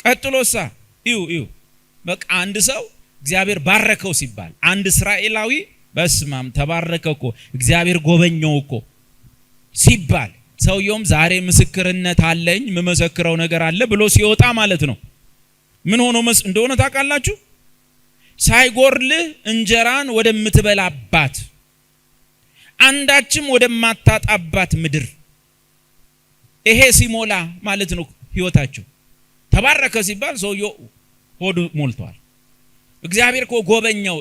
ቀጥሎሳ እዩ በቃ አንድ ሰው እግዚአብሔር ባረከው ሲባል አንድ እስራኤላዊ በስማም ተባረከ እኮ እግዚአብሔር ጎበኘው እኮ ሲባል ሰውየውም ዛሬ ምስክርነት አለኝ የምመሰክረው ነገር አለ ብሎ ሲወጣ ማለት ነው። ምን ሆኖ እንደሆነ ታውቃላችሁ? ሳይጎርልህ እንጀራን ወደምትበላባት አንዳችም ወደማታጣባት ምድር። ይሄ ሲሞላ ማለት ነው ህይወታቸው። ተባረከ ሲባል ሰውየው ሆዱ ሞልቷል። እግዚአብሔር እኮ ጎበኘው።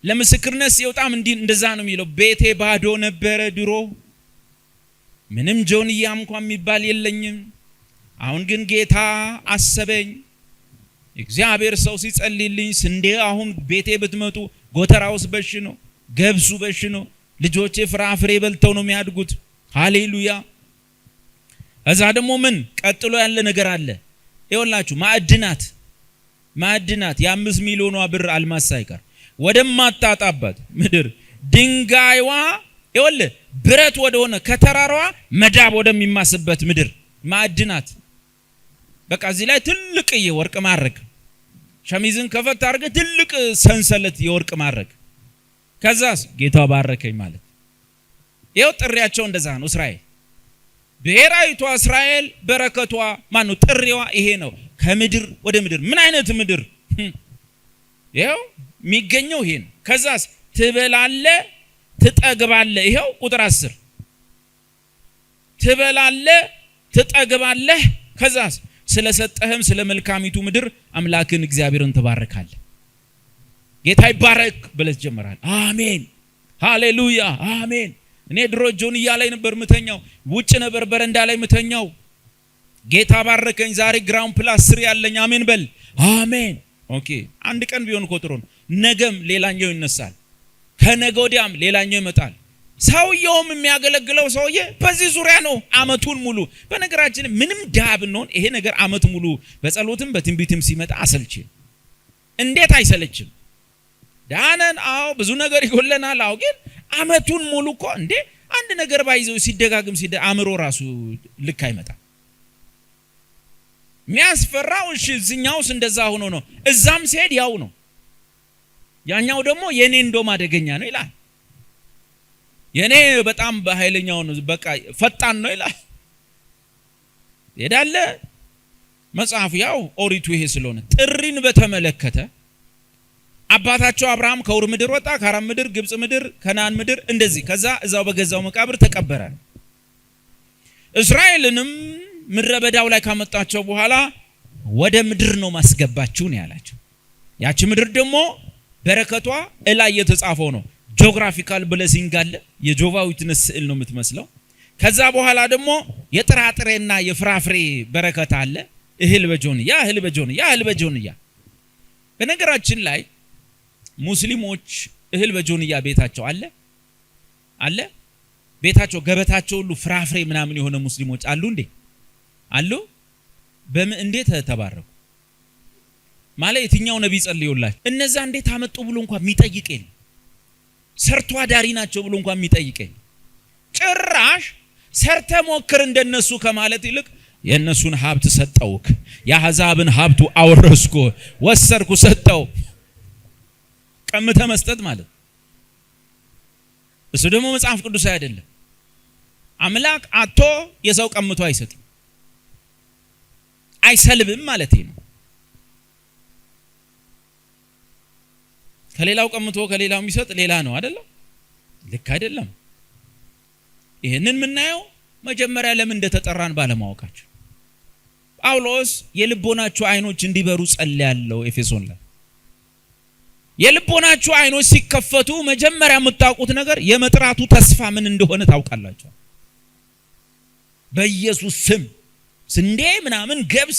ለምስክርነት ሲወጣም እንደዛ ነው የሚለው። ቤቴ ባዶ ነበረ ድሮ፣ ምንም ጆንያ እንኳን የሚባል የለኝም። አሁን ግን ጌታ አሰበኝ። እግዚአብሔር ሰው ሲጸልይልኝ ስንዴ አሁን ቤቴ ብትመጡ ጎተራውስ በሽ ነው፣ ገብሱ በሽ ነው፣ ልጆቼ ፍራፍሬ በልተው ነው የሚያድጉት። ሃሌሉያ። እዛ ደግሞ ምን ቀጥሎ ያለ ነገር አለ። ይኸውላችሁ ማዕድናት የ5 ሚሊዮን ብር አልማዝ ሳይቀር ወደማታጣባት ምድር ድንጋይዋ ይኸውልህ ብረት ወደሆነ ከተራራዋ መዳብ ወደሚማስበት ምድር ማዕድናት። በቃ እዚህ ላይ ትልቅ የወርቅ ማረግ፣ ሸሚዝን ከፈት አድርገህ ትልቅ ሰንሰለት የወርቅ ማረግ። ከዛስ ጌታ ባረከኝ ማለት። ይኸው ጥሪያቸው እንደዛ ነው። እስራኤል ብሔራዊቷ እስራኤል በረከቷ ማን ነው? ጥሪዋ ይሄ ነው። ከምድር ወደ ምድር። ምን አይነት ምድር? ይኸው የሚገኘው ይሄ ነው። ከዛስ ትበላለህ፣ ትጠግባለህ። ይኸው ቁጥር 10 ትበላለህ፣ ትጠግባለህ። ከዛስ ስለሰጠህም ስለ መልካሚቱ ምድር አምላክን እግዚአብሔርን ትባርካለህ። ጌታ ይባረክ ብለህ ጀምራል። አሜን ሃሌሉያ አሜን። እኔ ድሮ ጆንያ ላይ ነበር ምተኛው፣ ውጭ ነበር በረንዳ ላይ ምተኛው። ጌታ ባረከኝ። ዛሬ ግራውንድ ፕላስ 3 ያለኝ። አሜን በል። አሜን ኦኬ። አንድ ቀን ቢሆን ቆጥሮን ነገም ሌላኛው ይነሳል፣ ከነገ ወዲያም ሌላኛው ይመጣል። ሰውየውም የሚያገለግለው ሰውዬ በዚህ ዙሪያ ነው አመቱን ሙሉ። በነገራችን ምንም ድሃ ብንሆን ይሄ ነገር አመት ሙሉ በጸሎትም በትንቢትም ሲመጣ አሰልችም። እንዴት አይሰለችም? ዳነን አዎ፣ ብዙ ነገር ይጎለናል አዎ። ግን አመቱን ሙሉ እኮ እንዴ አንድ ነገር ባይዘው ሲደጋግም አእምሮ ራሱ ልክ አይመጣም። የሚያስፈራው እሺ እዚህኛውስ እንደዛ ሆኖ ነው፣ እዛም ሲሄድ ያው ነው። ያኛው ደግሞ የኔ እንደውም አደገኛ ነው ይላል። የኔ በጣም በኃይለኛው ነው በቃ ፈጣን ነው ይላል። ሄዳለ መጽሐፍ ያው ኦሪቱ ይሄ ስለሆነ ጥሪን በተመለከተ አባታቸው አብርሃም ከኡር ምድር ወጣ፣ ከአራም ምድር፣ ግብጽ ምድር፣ ከነዓን ምድር እንደዚህ። ከዛ እዛው በገዛው መቃብር ተቀበረ። እስራኤልንም ምድረ በዳው ላይ ካመጣቸው በኋላ ወደ ምድር ነው ማስገባችሁ ነው ያላቸው። ያቺ ምድር ደግሞ በረከቷ እላይ የተጻፈው ነው። ጂኦግራፊካል ብሌሲንግ አለ። የጆቫ ዊትነስ ስዕል ነው የምትመስለው። ከዛ በኋላ ደግሞ የጥራጥሬና የፍራፍሬ በረከት አለ። እህል በጆንያ። በነገራችን ላይ ሙስሊሞች እህል በጆንያ ቤታቸው አለ ቤታቸው ገበታቸው ሁሉ ፍራፍሬ ምናምን የሆነ ሙስሊሞች አሉ እንዴ? አሉ። በምን እንዴት ተባረኩ ማለት የትኛው ነብይ ጸልዮላችሁ እነዛ እንዴት አመጡ ብሎ እንኳን የሚጠይቅ የለም። ሰርቶ አዳሪ ናቸው ብሎ እንኳን የሚጠይቅ የለም። ጭራሽ ሰርተ ሞክር እንደነሱ ከማለት ይልቅ የነሱን ሀብት ሰጠውክ፣ የአሕዛብን ሀብቱ አወረስኩ፣ ወሰርኩ፣ ሰጠው። ቀምተ መስጠት ማለት እሱ ደግሞ መጽሐፍ ቅዱስ አይደለም። አምላክ አቶ የሰው ቀምቶ አይሰጥም፣ አይሰልብም ማለት ነው። ከሌላው ቀምቶ ከሌላው የሚሰጥ ሌላ ነው አይደል? ልክ አይደለም። ይሄንን ምናየው መጀመሪያ ለምን እንደተጠራን ባለማወቃችን። ጳውሎስ የልቦናችሁ አይኖች እንዲበሩ ጸልያለሁ ኤፌሶን ላይ። የልቦናችሁ አይኖች ሲከፈቱ መጀመሪያ የምታውቁት ነገር የመጥራቱ ተስፋ ምን እንደሆነ ታውቃላችሁ። በኢየሱስ ስም ስንዴ ምናምን ገብስ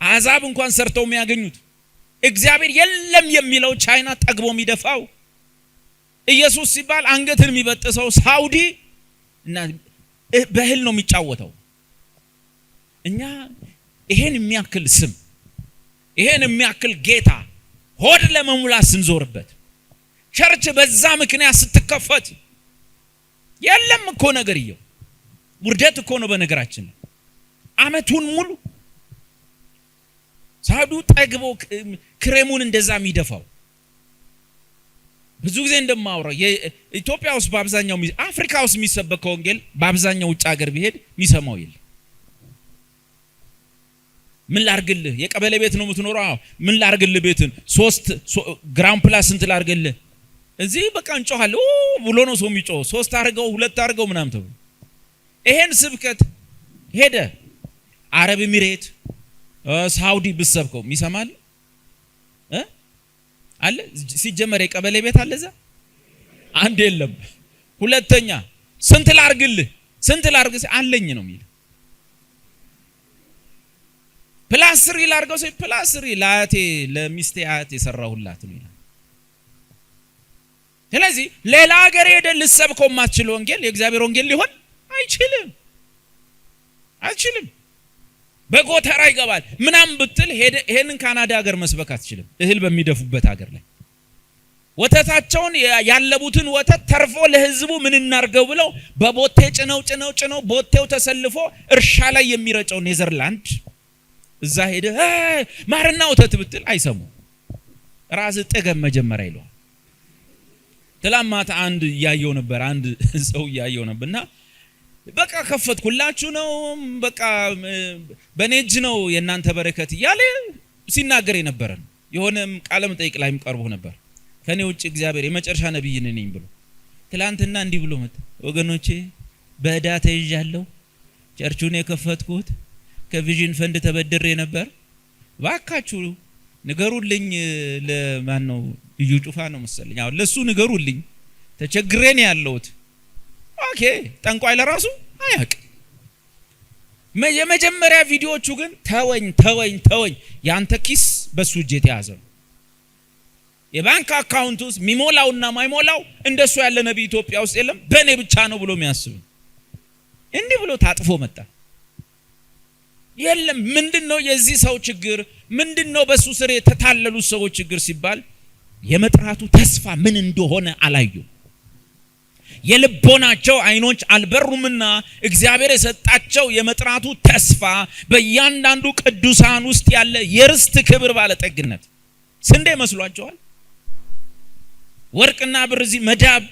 አሕዛብ እንኳን ሰርተው የሚያገኙት እግዚአብሔር የለም የሚለው ቻይና ጠግቦ የሚደፋው ኢየሱስ ሲባል አንገትን የሚበጥሰው ሳውዲ እና በእህል ነው የሚጫወተው። እኛ ይሄን የሚያክል ስም ይሄን የሚያክል ጌታ ሆድ ለመሙላት ስንዞርበት ቸርች በዛ ምክንያት ስትከፈት የለም እኮ ነገርየው ውርደት እኮ ነው። በነገራችን አመቱን ሙሉ ሳዱ ጠግቦ ክሬሙን እንደዛ የሚደፋው ብዙ ጊዜ እንደማወራው የኢትዮጵያ ውስጥ በአብዛኛው አፍሪካ ውስጥ የሚሰበከው ወንጌል በአብዛኛው ውጭ ሀገር ቢሄድ የሚሰማው የለም። ምን ላርግልህ? የቀበሌ ቤት ነው የምትኖረው? ምን ላርግልህ? ቤትን 3 ግራም ፕላስ እንት ላርግልህ? እዚህ በቃ እንጮሃለ ብሎ ነው ሰው የሚጮህ። 3 አርገው 2 አርገው ምናምን ተብሎ ይሄን ስብከት ሄደ አረብ ኤሚሬት ሳውዲ ብሰብከው የሚሰማል አለ? ሲጀመር የቀበሌ ቤት አለ እዛ? አንድ የለም። ሁለተኛ ስንት ላርግልህ? ስንት ላርግልህ አለኝ ነው የሚል። ፕላስ 3 ላርገው ሲል ፕላስ 3 ለአያቴ ለሚስቴ አያቴ የሰራሁላት ነው ይላል። ስለዚህ ሌላ ሀገር ሄደህ ልትሰብከው የማትችል ወንጌል የእግዚአብሔር ወንጌል ሊሆን አይችልም። በጎተራ ይገባል ምናምን ብትል ይሄንን ካናዳ ሀገር መስበክ አትችልም። እህል በሚደፉበት ሀገር ላይ ወተታቸውን ያለቡትን ወተት ተርፎ ለህዝቡ ምን እናርገው ብለው በቦቴ ጭነው ቦቴው ተሰልፎ እርሻ ላይ የሚረጨው ኔዘርላንድ እዛ ሄደ ማርና ወተት ብትል አይሰሙ። ራስ ጥገም መጀመሪያ ይሏል። ትላማታ አንድ ያየው ነበር፣ አንድ ሰው ያየው ነበርና በቃ ከፈትኩላችሁ ነው በቃ በኔጅ ነው የናንተ በረከት እያለ ሲናገር የነበረ ነው። የሆነም ቃለ መጠይቅ ላይም ቀርቦ ነበር። ከኔ ውጭ እግዚአብሔር የመጨረሻ ነብይ ነኝ ብሎ ትላንትና እንዲህ ብሎ መጣ። ወገኖቼ በዕዳ ተይዣለሁ፣ ቸርቹን የከፈትኩት ከቪዥን ፈንድ ተበድሬ ነበር፣ ባካችሁ ንገሩልኝ። ለማን ነው? ልዩ ጩፋ ነው መሰለኝ። አሁን ለሱ ንገሩልኝ፣ ተቸግሬ ነው ያለሁት። ኦኬ ጠንቋይ ለራሱ አያቅ። የመጀመሪያ ቪዲዮቹ ግን ተወኝ ያንተ ኪስ በሱ እጅ የተያዘ ነው። የባንክ አካውንት ውስጥ ሚሞላውና ማይሞላው እንደሱ ያለ ነብይ ኢትዮጵያ ውስጥ የለም፣ በእኔ ብቻ ነው ብሎ የሚያስብ እንዲህ ብሎ ታጥፎ መጣ። የለም ምንድነው የዚህ ሰው ችግር? ምንድነው በሱ ስር የተታለሉ ሰዎች ችግር ሲባል የመጥራቱ ተስፋ ምን እንደሆነ አላዩ። የልቦናቸው አይኖች አልበሩምና እግዚአብሔር የሰጣቸው የመጥራቱ ተስፋ በእያንዳንዱ ቅዱሳን ውስጥ ያለ የርስት ክብር ባለጠግነት ስንዴ መስሏቸዋል። ወርቅና ብር እዚህ መዳብ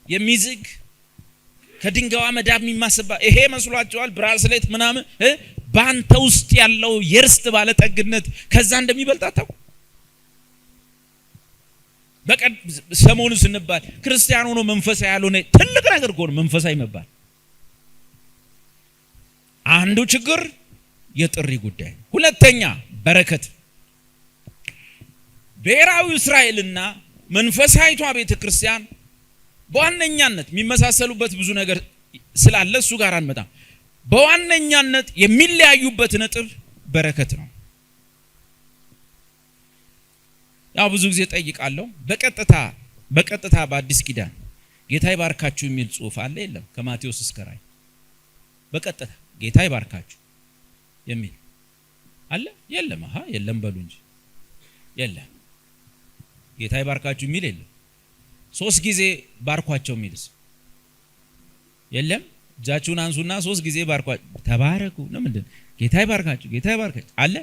የሚዝግ ከድንጋዋ መዳብ የሚማስባ ይሄ መስሏቸዋል። ብራስሌት ምናምን ባንተ ውስጥ ያለው የርስት ባለጠግነት ከዛ እንደሚበልጣታው በቀን ሰሞኑን ስንባል ክርስቲያን ሆኖ መንፈሳዊ ያልሆነ ትልቅ ነገር እኮ ነው መንፈሳዊ መባል። አንዱ ችግር የጥሪ ጉዳይ፣ ሁለተኛ በረከት። ብሔራዊ እስራኤልና መንፈሳዊቷ ቤተክርስቲያን በዋነኛነት የሚመሳሰሉበት ብዙ ነገር ስላለ እሱ ጋር አንመጣም። በዋነኛነት የሚለያዩበት ነጥብ በረከት ነው። ያው ብዙ ጊዜ ጠይቃለሁ፣ በቀጥታ በአዲስ ኪዳን ጌታ ይባርካችሁ የሚል ጽሑፍ አለ የለም? ከማቴዎስ እስከ ራዕይ በቀጥታ ጌታ ይባርካችሁ የሚል አለ የለም? የለም በሉ እንጂ የለም። ጌታ ይባርካችሁ የሚል የለም። 3 ጊዜ ባርኳቸው የሚልስ የለም? እጃችሁን አንሱና 3 ጊዜ ባርኳቸው ተባረኩ ነው ምንድን? ጌታ ይባርካችሁ አለ?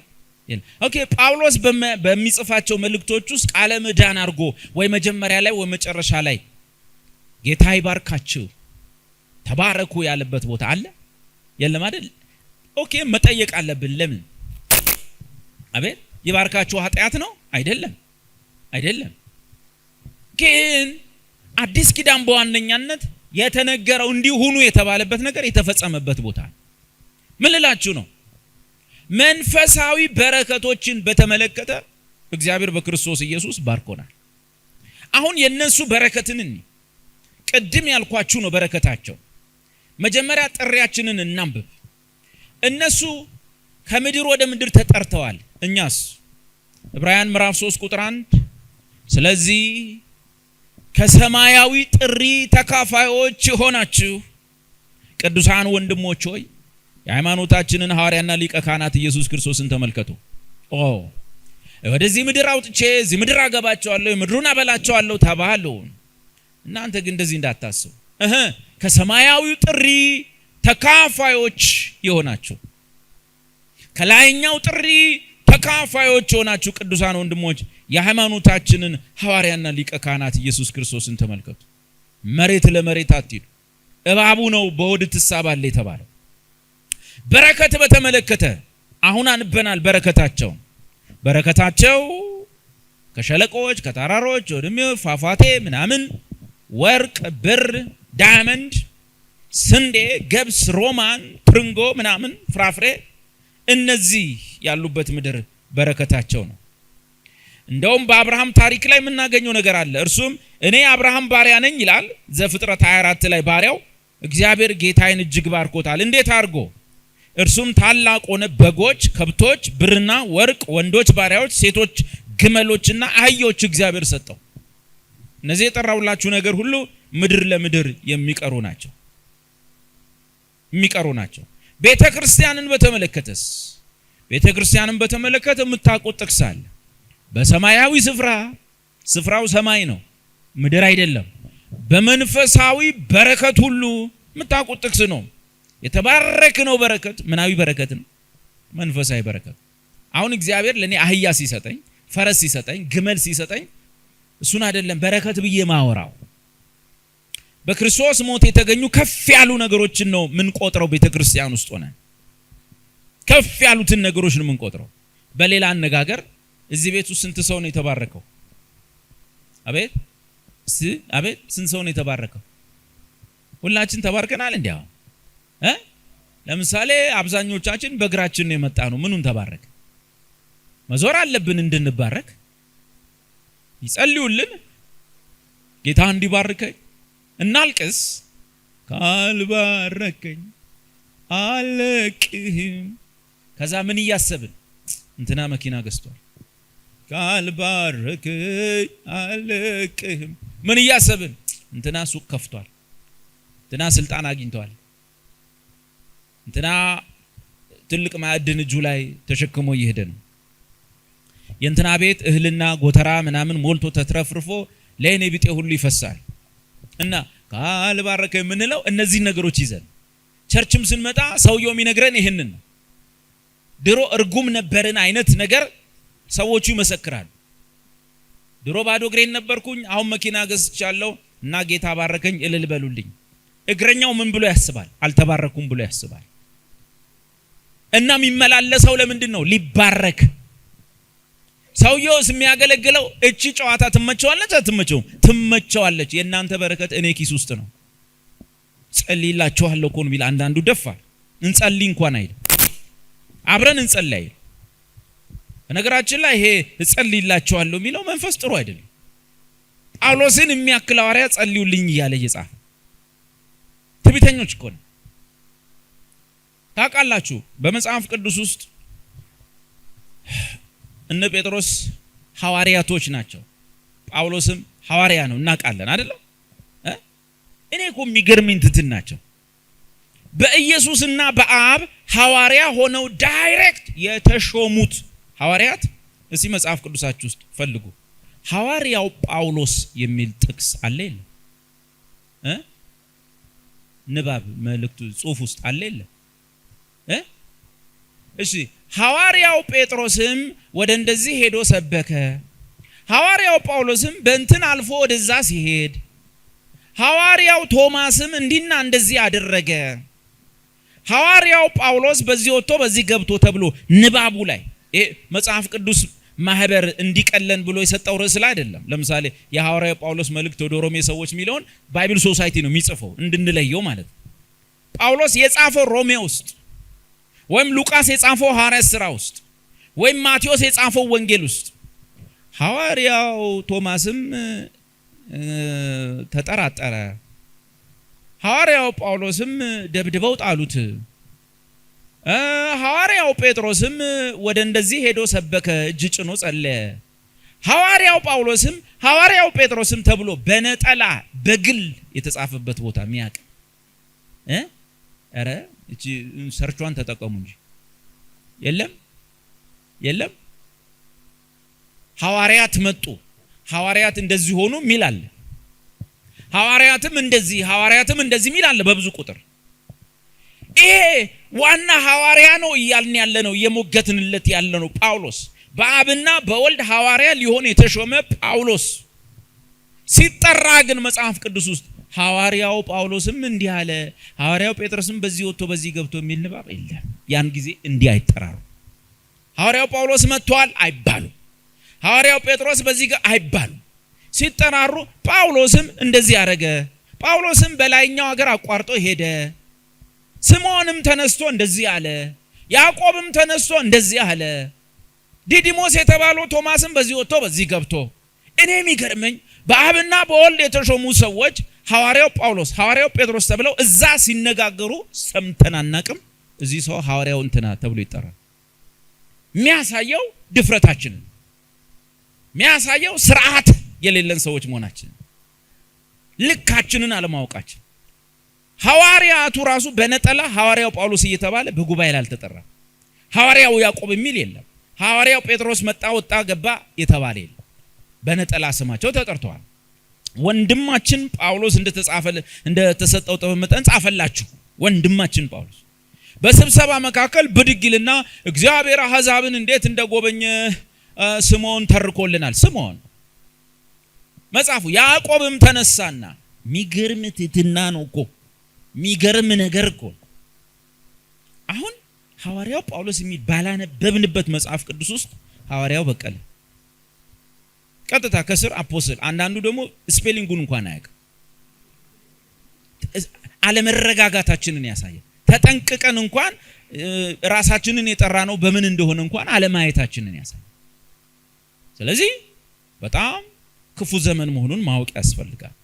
ኦኬ። ጳውሎስ በሚጽፋቸው መልእክቶች ውስጥ ቃለ ምዕዳን አድርጎ ወይ መጀመሪያ ላይ ወይ መጨረሻ ላይ ጌታ ይባርካችሁ ተባረኩ ያለበት ቦታ አለ የለም አይደል? ኦኬ መጠየቅ አለብን። ለምን አቤት ይባርካችሁ ኃጢአት ነው አይደለም? አይደለም። ግን አዲስ ኪዳን በዋነኛነት የተነገረው እንዲሁኑ የተባለበት ነገር የተፈጸመበት ቦታ ምን ልላችሁ ነው? መንፈሳዊ በረከቶችን በተመለከተ እግዚአብሔር በክርስቶስ ኢየሱስ ባርኮናል። አሁን የነሱ በረከትን ቅድም ያልኳችሁ ነው በረከታቸው። መጀመሪያ ጥሪያችንን እናንብብ። እነሱ ከምድር ወደ ምድር ተጠርተዋል። እኛስ ዕብራውያን ምዕራፍ 3 ቁጥር 1 ስለዚህ ከሰማያዊ ጥሪ ተካፋዮች ሆናችሁ ቅዱሳን ወንድሞች ሆይ የሃይማኖታችንን ሐዋርያና ሊቀ ካህናት ኢየሱስ ክርስቶስን ተመልከቱ። ወደዚህ ምድር አውጥቼ እዚህ ምድር አገባቸዋለሁ ምድሩን አበላቸዋለሁ ተባሉ። እናንተ ግን እንደዚህ እንዳታስቡ። ከሰማያዊ ጥሪ ተካፋዮች የሆናችሁ ከላይኛው ጥሪ ተካፋዮች ሆናችሁ ቅዱሳን ወንድሞች የሃይማኖታችንን ሐዋርያና ሊቀ ካህናት ኢየሱስ ክርስቶስን ተመልከቱ። መሬት ለመሬት አትሂዱ፣ እባቡ ነው በሆድ ትሳባለ የተባለው። በረከት በተመለከተ አሁን አንበናል። በረከታቸው ከሸለቆች ከተራሮች ወደም ፏፏቴ ምናምን ወርቅ ብር ዳይመንድ ስንዴ ገብስ ሮማን ትርንጎ ምናምን ፍራፍሬ እነዚህ ያሉበት ምድር በረከታቸው ነው። እንደውም በአብርሃም ታሪክ ላይ የምናገኘው ነገር አለ። እርሱም እኔ አብርሃም ባሪያ ነኝ ይላል ዘፍጥረት 24 ላይ ባሪያው እግዚአብሔር ጌታዬን እጅግ ባርኮታል። እንዴት አድርጎ? እርሱም ታላቅ ሆነ በጎች ከብቶች ብርና ወርቅ ወንዶች ባሪያዎች ሴቶች ግመሎችና አህዮች እግዚአብሔር ሰጠው። እነዚህ የጠራውላችሁ ነገር ሁሉ ምድር ለምድር የሚቀሩ ናቸው። ቤተክርስቲያንን በተመለከተ የምታውቁት ጥቅስ አለ። በሰማያዊ ስፍራው ሰማይ ነው ምድር አይደለም። በመንፈሳዊ በረከት ሁሉ የምታውቁት ጥቅስ ነው። የተባረክነው በረከት ምናዊ በረከት ነው? መንፈሳዊ በረከት። አሁን እግዚአብሔር ለኔ አህያ ሲሰጠኝ ፈረስ ሲሰጠኝ ግመል ሲሰጠኝ እሱን አይደለም በረከት ብዬ ማወራው። በክርስቶስ ሞት የተገኙ ከፍ ያሉ ነገሮችን ነው ምን ቆጥረው። ቤተክርስቲያን ውስጥ ሆነን ከፍ ያሉትን ነገሮች ነው ምን ቆጥረው። በሌላ አነጋገር እዚህ ቤት ውስጥ ስንት ሰው ነው የተባረከው? አቤት ስንት ሰው ነው የተባረከው? ሁላችን ተባርከናል። እንዲያው ለምሳሌ አብዛኞቻችን በእግራችን ነው የመጣ ነው። ምኑን ተባረክ? መዞር አለብን እንድንባረክ። ይጸልዩልን ጌታ እንዲባርከኝ እናልቅስ። ካልባረከኝ አለቅህም። ከዛ ምን እያሰብን እንትና መኪና ገዝቷል፣ ካልባረከኝ አለቅህም። ምን እያሰብን እንትና ሱቅ ከፍቷል፣ እንትና ስልጣን አግኝቷል፣ እንትና ትልቅ ማዕድን እጁ ላይ ተሸክሞ እየሄደ ነው፣ የእንትና ቤት እህልና ጎተራ ምናምን ሞልቶ ተትረፍርፎ ለኔ ቢጤ ሁሉ ይፈሳል። እና ካልባረከ የምንለው እነዚህ ነገሮች ይዘን ቸርችም ስንመጣ ሰውየው የሚነግረን ይሄንን ነው። ድሮ እርጉም ነበርን አይነት ነገር ሰዎቹ ይመሰክራሉ። ድሮ ባዶ እግሬን ነበርኩኝ አሁን መኪና ገዝቻለሁ እና ጌታ ባረከኝ እልል በሉልኝ። እግረኛው ምን ብሎ ያስባል? አልተባረኩም ብሎ ያስባል። እና የሚመላለሰው ለምንድን ነው? ሊባረክ። ሰውየውስ የሚያገለግለው እቺ ጨዋታ ትመቸዋለች አትመቸውም? ትመቸዋለች። የእናንተ በረከት እኔ ኪስ ውስጥ ነው። ጸልይላችኋለሁ እኮ ነው ቢል አንዳንዱ ደፋር እንጸልይ እንኳን አይደል፣ አብረን እንጸልይ። በነገራችን ላይ ይሄ እጸልይላችኋለሁ የሚለው መንፈስ ጥሩ አይደለም። ጳውሎስን የሚያክል ሐዋርያ ጸልዩልኝ እያለ እየጻፈ ትዕቢተኞች እኮ ነው። ታውቃላችሁ በመጽሐፍ ቅዱስ ውስጥ እነ ጴጥሮስ ሐዋርያቶች ናቸው፣ ጳውሎስም ሐዋርያ ነው እናውቃለን አይደል? እኔ እኮ የሚገርመኝ ትትን ናቸው። በኢየሱስና በአብ ሐዋርያ ሆነው ዳይሬክት የተሾሙት ሐዋርያት እስቲ መጽሐፍ ቅዱሳችሁ ውስጥ ፈልጉ። ሐዋርያው ጳውሎስ የሚል ጥቅስ አለ የለ? ንባብ መልእክቱ ጽሑፍ ውስጥ አለ የለ? እሺ ሐዋርያው ጴጥሮስም ወደ እንደዚህ ሄዶ ሰበከ። ሐዋርያው ጳውሎስም በእንትን አልፎ ወደዛ ሲሄድ ሐዋርያው ቶማስም እንዲና እንደዚህ አደረገ፣ ሐዋርያው ጳውሎስ በዚህ ወጥቶ በዚህ ገብቶ ተብሎ ንባቡ ላይ መጽሐፍ ቅዱስ ማህበር እንዲቀለን ብሎ የሰጠው ርዕስ ላይ አይደለም። ለምሳሌ የሐዋርያው ጳውሎስ መልእክት ወደ ሮሜ ሰዎች ሚለውን ባይብል ሶሳይቲ ነው የሚጽፈው እንድንለየው ማለት ነው። ጳውሎስ የጻፈው ሮሜ ውስጥ ወይም ሉቃስ የጻፈው ሐዋርያት ሥራ ውስጥ ወይም ማቴዎስ የጻፈው ወንጌል ውስጥ፣ ሐዋርያው ቶማስም ተጠራጠረ፣ ሐዋርያው ጳውሎስም ደብድበው ጣሉት፣ ሐዋርያው ጴጥሮስም ወደ እንደዚህ ሄዶ ሰበከ፣ እጅ ጭኖ ጸለየ፣ ሐዋርያው ጳውሎስም ሐዋርያው ጴጥሮስም ተብሎ በነጠላ በግል የተጻፈበት ቦታ ሚያቅ አረ እቺ ሰርቿን ተጠቀሙ እንጂ የለም። ሐዋርያት መጡ፣ ሐዋርያት እንደዚህ ሆኑ ሚላል፣ ሐዋርያትም እንደዚህ ሚላል በብዙ ቁጥር። ይሄ ዋና ሐዋርያ ነው እያልን ያለ ነው፣ የሞገትንለት ያለ ነው። ጳውሎስ በአብና በወልድ ሐዋርያ ሊሆን የተሾመ ጳውሎስ ሲጠራ ግን መጽሐፍ ቅዱስ ውስጥ ሐዋርያው ጳውሎስም እንዲህ አለ፣ ሐዋርያው ጴጥሮስም በዚህ ወጥቶ በዚህ ገብቶ የሚል ንባብ የለም። ያን ጊዜ እንዲህ አይጠራሩ። ሐዋርያው ጳውሎስ መጥቷል አይባሉ፣ ሐዋርያው ጴጥሮስ በዚህ ጋር አይባሉ። ሲጠራሩ ጳውሎስም እንደዚህ አረገ፣ ጳውሎስም በላይኛው ሀገር አቋርጦ ሄደ፣ ስምዖንም ተነስቶ እንደዚህ አለ፣ ያዕቆብም ተነስቶ እንደዚህ አለ፣ ዲዲሞስ የተባለው ቶማስም በዚህ ወጥቶ በዚህ ገብቶ። እኔ የሚገርመኝ በአብና በወልድ የተሾሙ ሰዎች ሐዋርያው ጳውሎስ ሐዋርያው ጴጥሮስ ተብለው እዛ ሲነጋገሩ ሰምተን አናቅም። እዚህ ሰው ሐዋርያው እንትና ተብሎ ይጠራል። የሚያሳየው ድፍረታችንን፣ የሚያሳየው ስርዓት የሌለን ሰዎች መሆናችን፣ ልካችንን አለማወቃችን። ሐዋርያቱ ራሱ በነጠላ ሐዋርያው ጳውሎስ እየተባለ በጉባኤ ላይ አልተጠራም። ሐዋርያው ያዕቆብ የሚል የለም። ሐዋርያው ጴጥሮስ መጣ ወጣ ገባ የተባለ የለም። በነጠላ ስማቸው ተጠርተዋል። ወንድማችን ጳውሎስ እንደተሰጠው ጥበብ መጠን ጻፈላችሁ። ወንድማችን ጳውሎስ በስብሰባ መካከል ብድግልና እግዚአብሔር አሕዛብን እንዴት እንደጎበኘ ስምዖን ተርኮልናል። ስምዖን መጽሐፉ ያዕቆብም ተነሳና ሚገርም ትሕትና ነው እኮ ሚገርም ነገር እኮ። አሁን ሐዋርያው ጳውሎስ የሚል ባላነበብንበት መጽሐፍ ቅዱስ ውስጥ ሐዋርያው በቀለ ቀጥታ ከስር አፖስትል፣ አንዳንዱ ደግሞ ስፔሊንጉን እንኳን አያውቅም። አለመረጋጋታችንን ያሳያል። ተጠንቅቀን እንኳን ራሳችንን የጠራ ነው በምን እንደሆነ እንኳን አለማየታችንን ያሳያል። ስለዚህ በጣም ክፉ ዘመን መሆኑን ማወቅ ያስፈልጋል።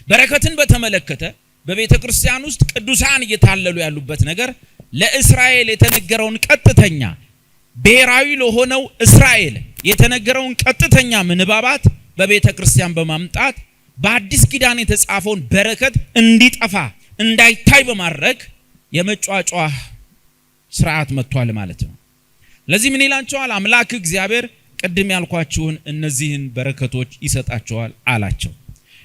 በረከትን በተመለከተ በቤተ ክርስቲያን ውስጥ ቅዱሳን እየታለሉ ያሉበት ነገር ለእስራኤል የተነገረውን ቀጥተኛ ብሔራዊ ለሆነው እስራኤል የተነገረውን ቀጥተኛ ምንባባት በቤተ ክርስቲያን በማምጣት በአዲስ ኪዳን የተጻፈውን በረከት እንዲጠፋ እንዳይታይ በማድረግ የመጫጫ ስርዓት መጥቷል ማለት ነው። ለዚህ ምን ይላቸዋል? አምላክ እግዚአብሔር ቅድም ያልኳችሁን እነዚህን በረከቶች ይሰጣቸዋል አላቸው።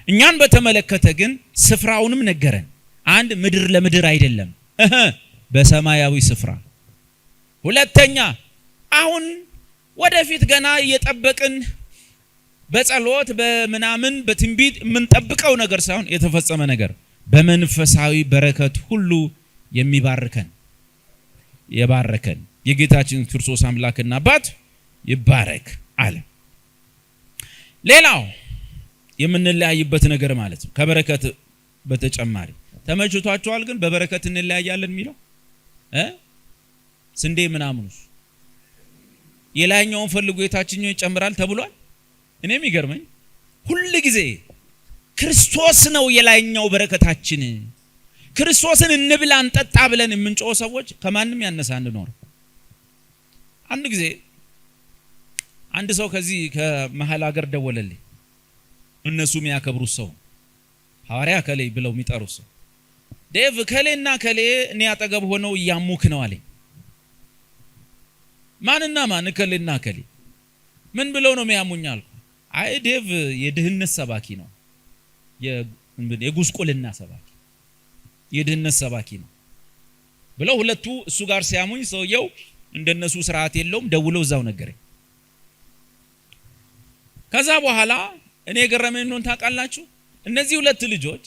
እኛን በተመለከተ ግን ስፍራውንም ነገረን። አንድ ምድር ለምድር አይደለም፣ በሰማያዊ ስፍራ። ሁለተኛ አሁን ወደፊት ገና እየጠበቅን በጸሎት በምናምን በትንቢት የምንጠብቀው ነገር ሳይሆን የተፈጸመ ነገር በመንፈሳዊ በረከት ሁሉ የሚባርከን የባረከን የጌታችን ክርስቶስ አምላክና አባት ይባረክ አለ። ሌላው የምንለያይበት ነገር ማለት ነው ከበረከት በተጨማሪ ተመችቷቸዋል። ግን በበረከት እንለያያለን የሚለው ስንዴ ምናምኑስ የላይኛውን ፈልጎ የታችኛው ይጨምራል ተብሏል። እኔም ይገርመኝ ሁሉ ጊዜ ክርስቶስ ነው የላይኛው በረከታችን፣ ክርስቶስን እንብላ እንጠጣ ብለን የምንጮህ ሰዎች ከማንም ያነሳ እንኖር። አንድ ጊዜ አንድ ሰው ከዚህ ከመሃል ሀገር ደወለልኝ። እነሱ የሚያከብሩት ሰው ሐዋርያ ከሌ ብለው የሚጠሩት ሰው ዴቭ ከሌና ከሌ እኔ አጠገብ ሆነው እያሙክ ነው አለኝ። ማንና ማን? ከሌና ከሌ። ምን ብለው ነው የሚያሙኝ አልኩ። አይ ዴቭ የድህነት ሰባኪ ነው፣ የጉስቁልና ሰባኪ፣ የድህነት ሰባኪ ነው ብለው ሁለቱ እሱ ጋር ሲያሙኝ ሰውየው እንደነሱ ስርዓት የለውም ደውለው እዛው ነገረኝ። ከዛ በኋላ እኔ ገረመኝ ነው ታውቃላችሁ። እነዚህ ሁለት ልጆች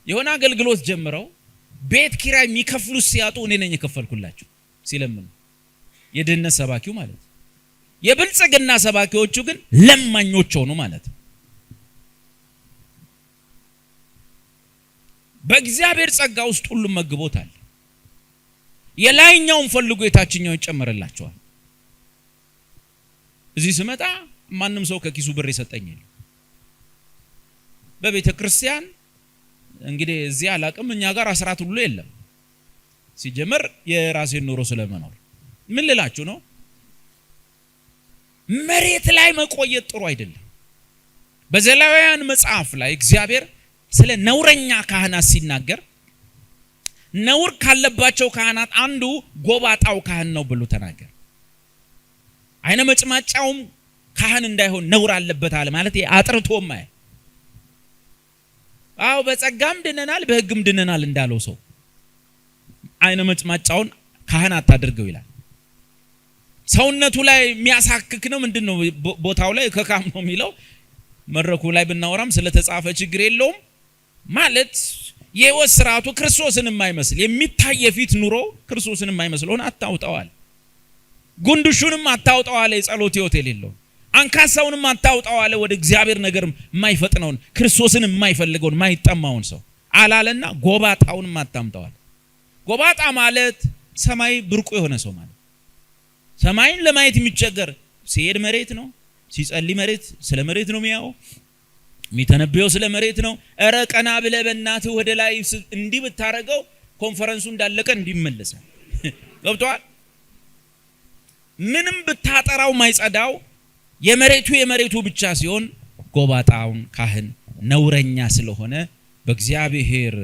የሆነ አገልግሎት ጀምረው ቤት ኪራይ የሚከፍሉ ሲያጡ እኔ ነኝ የከፈልኩላችሁ ሲለምኑ፣ የድህነት ሰባኪው ማለት ነው። የብልጽግና ሰባኪዎቹ ግን ለማኞች ሆኑ ማለት ነው። በእግዚአብሔር ጸጋ ውስጥ ሁሉም መግቦታል። የላይኛውን ፈልጎ የታችኛው ይጨመርላቸዋል። እዚህ ስመጣ ማንም ሰው ከኪሱ ብር ይሰጠኝ የለም። በቤተ ክርስቲያን እንግዲህ እዚህ አላቅም፣ እኛ ጋር አስራት ሁሉ የለም። ሲጀመር የራሴን ኑሮ ስለመኖር ምን ልላችሁ ነው? መሬት ላይ መቆየት ጥሩ አይደለም። በዘሌዋውያን መጽሐፍ ላይ እግዚአብሔር ስለ ነውረኛ ካህናት ሲናገር ነውር ካለባቸው ካህናት አንዱ ጎባጣው ካህን ነው ብሎ ተናገር። አይነ መጭማጫውም ካህን እንዳይሆን ነውር አለበት አለ። ማለት አጥርቶም አይ አው በጸጋም ድነናል በሕግም ድነናል እንዳለው ሰው አይነ መጭማጫውን ካህን አታድርገው ይላል። ሰውነቱ ላይ የሚያሳክክ ነው ምንድነው? ቦታው ላይ ከካም ነው የሚለው መድረኩ ላይ ብናወራም ስለተጻፈ ችግር የለውም። ማለት የሕይወት ስርዓቱ ክርስቶስን የማይመስል የሚታይ የፊት ኑሮ ክርስቶስን የማይመስል ሆነ አታውጣዋል። ጉንዱሹንም አታውጣዋል። የጸሎት ሕይወት የሌለው አንካሳውንም አታውጣዋል። ወደ እግዚአብሔር ነገር የማይፈጥነውን ክርስቶስን የማይፈልገውን የማይጠማውን ሰው አላለና ጎባጣውንም አታምጣዋል። ጎባጣ ማለት ሰማይ ብርቁ የሆነ ሰው ማለት ሰማይን ለማየት የሚቸገር ሲሄድ መሬት ነው፣ ሲጸልይ መሬት ስለ መሬት ነው የሚያው የሚተነበየው ስለ መሬት ነው። እረ ቀና ብለህ በእናትህ ወደ ላይ እንዲህ ብታረገው ኮንፈረንሱ እንዳለቀ እንዲመለሳል። ገብቷል? ምንም ብታጠራው ማይጸዳው የመሬቱ ብቻ ሲሆን ጎባጣውን ካህን ነውረኛ ስለሆነ በእግዚአብሔር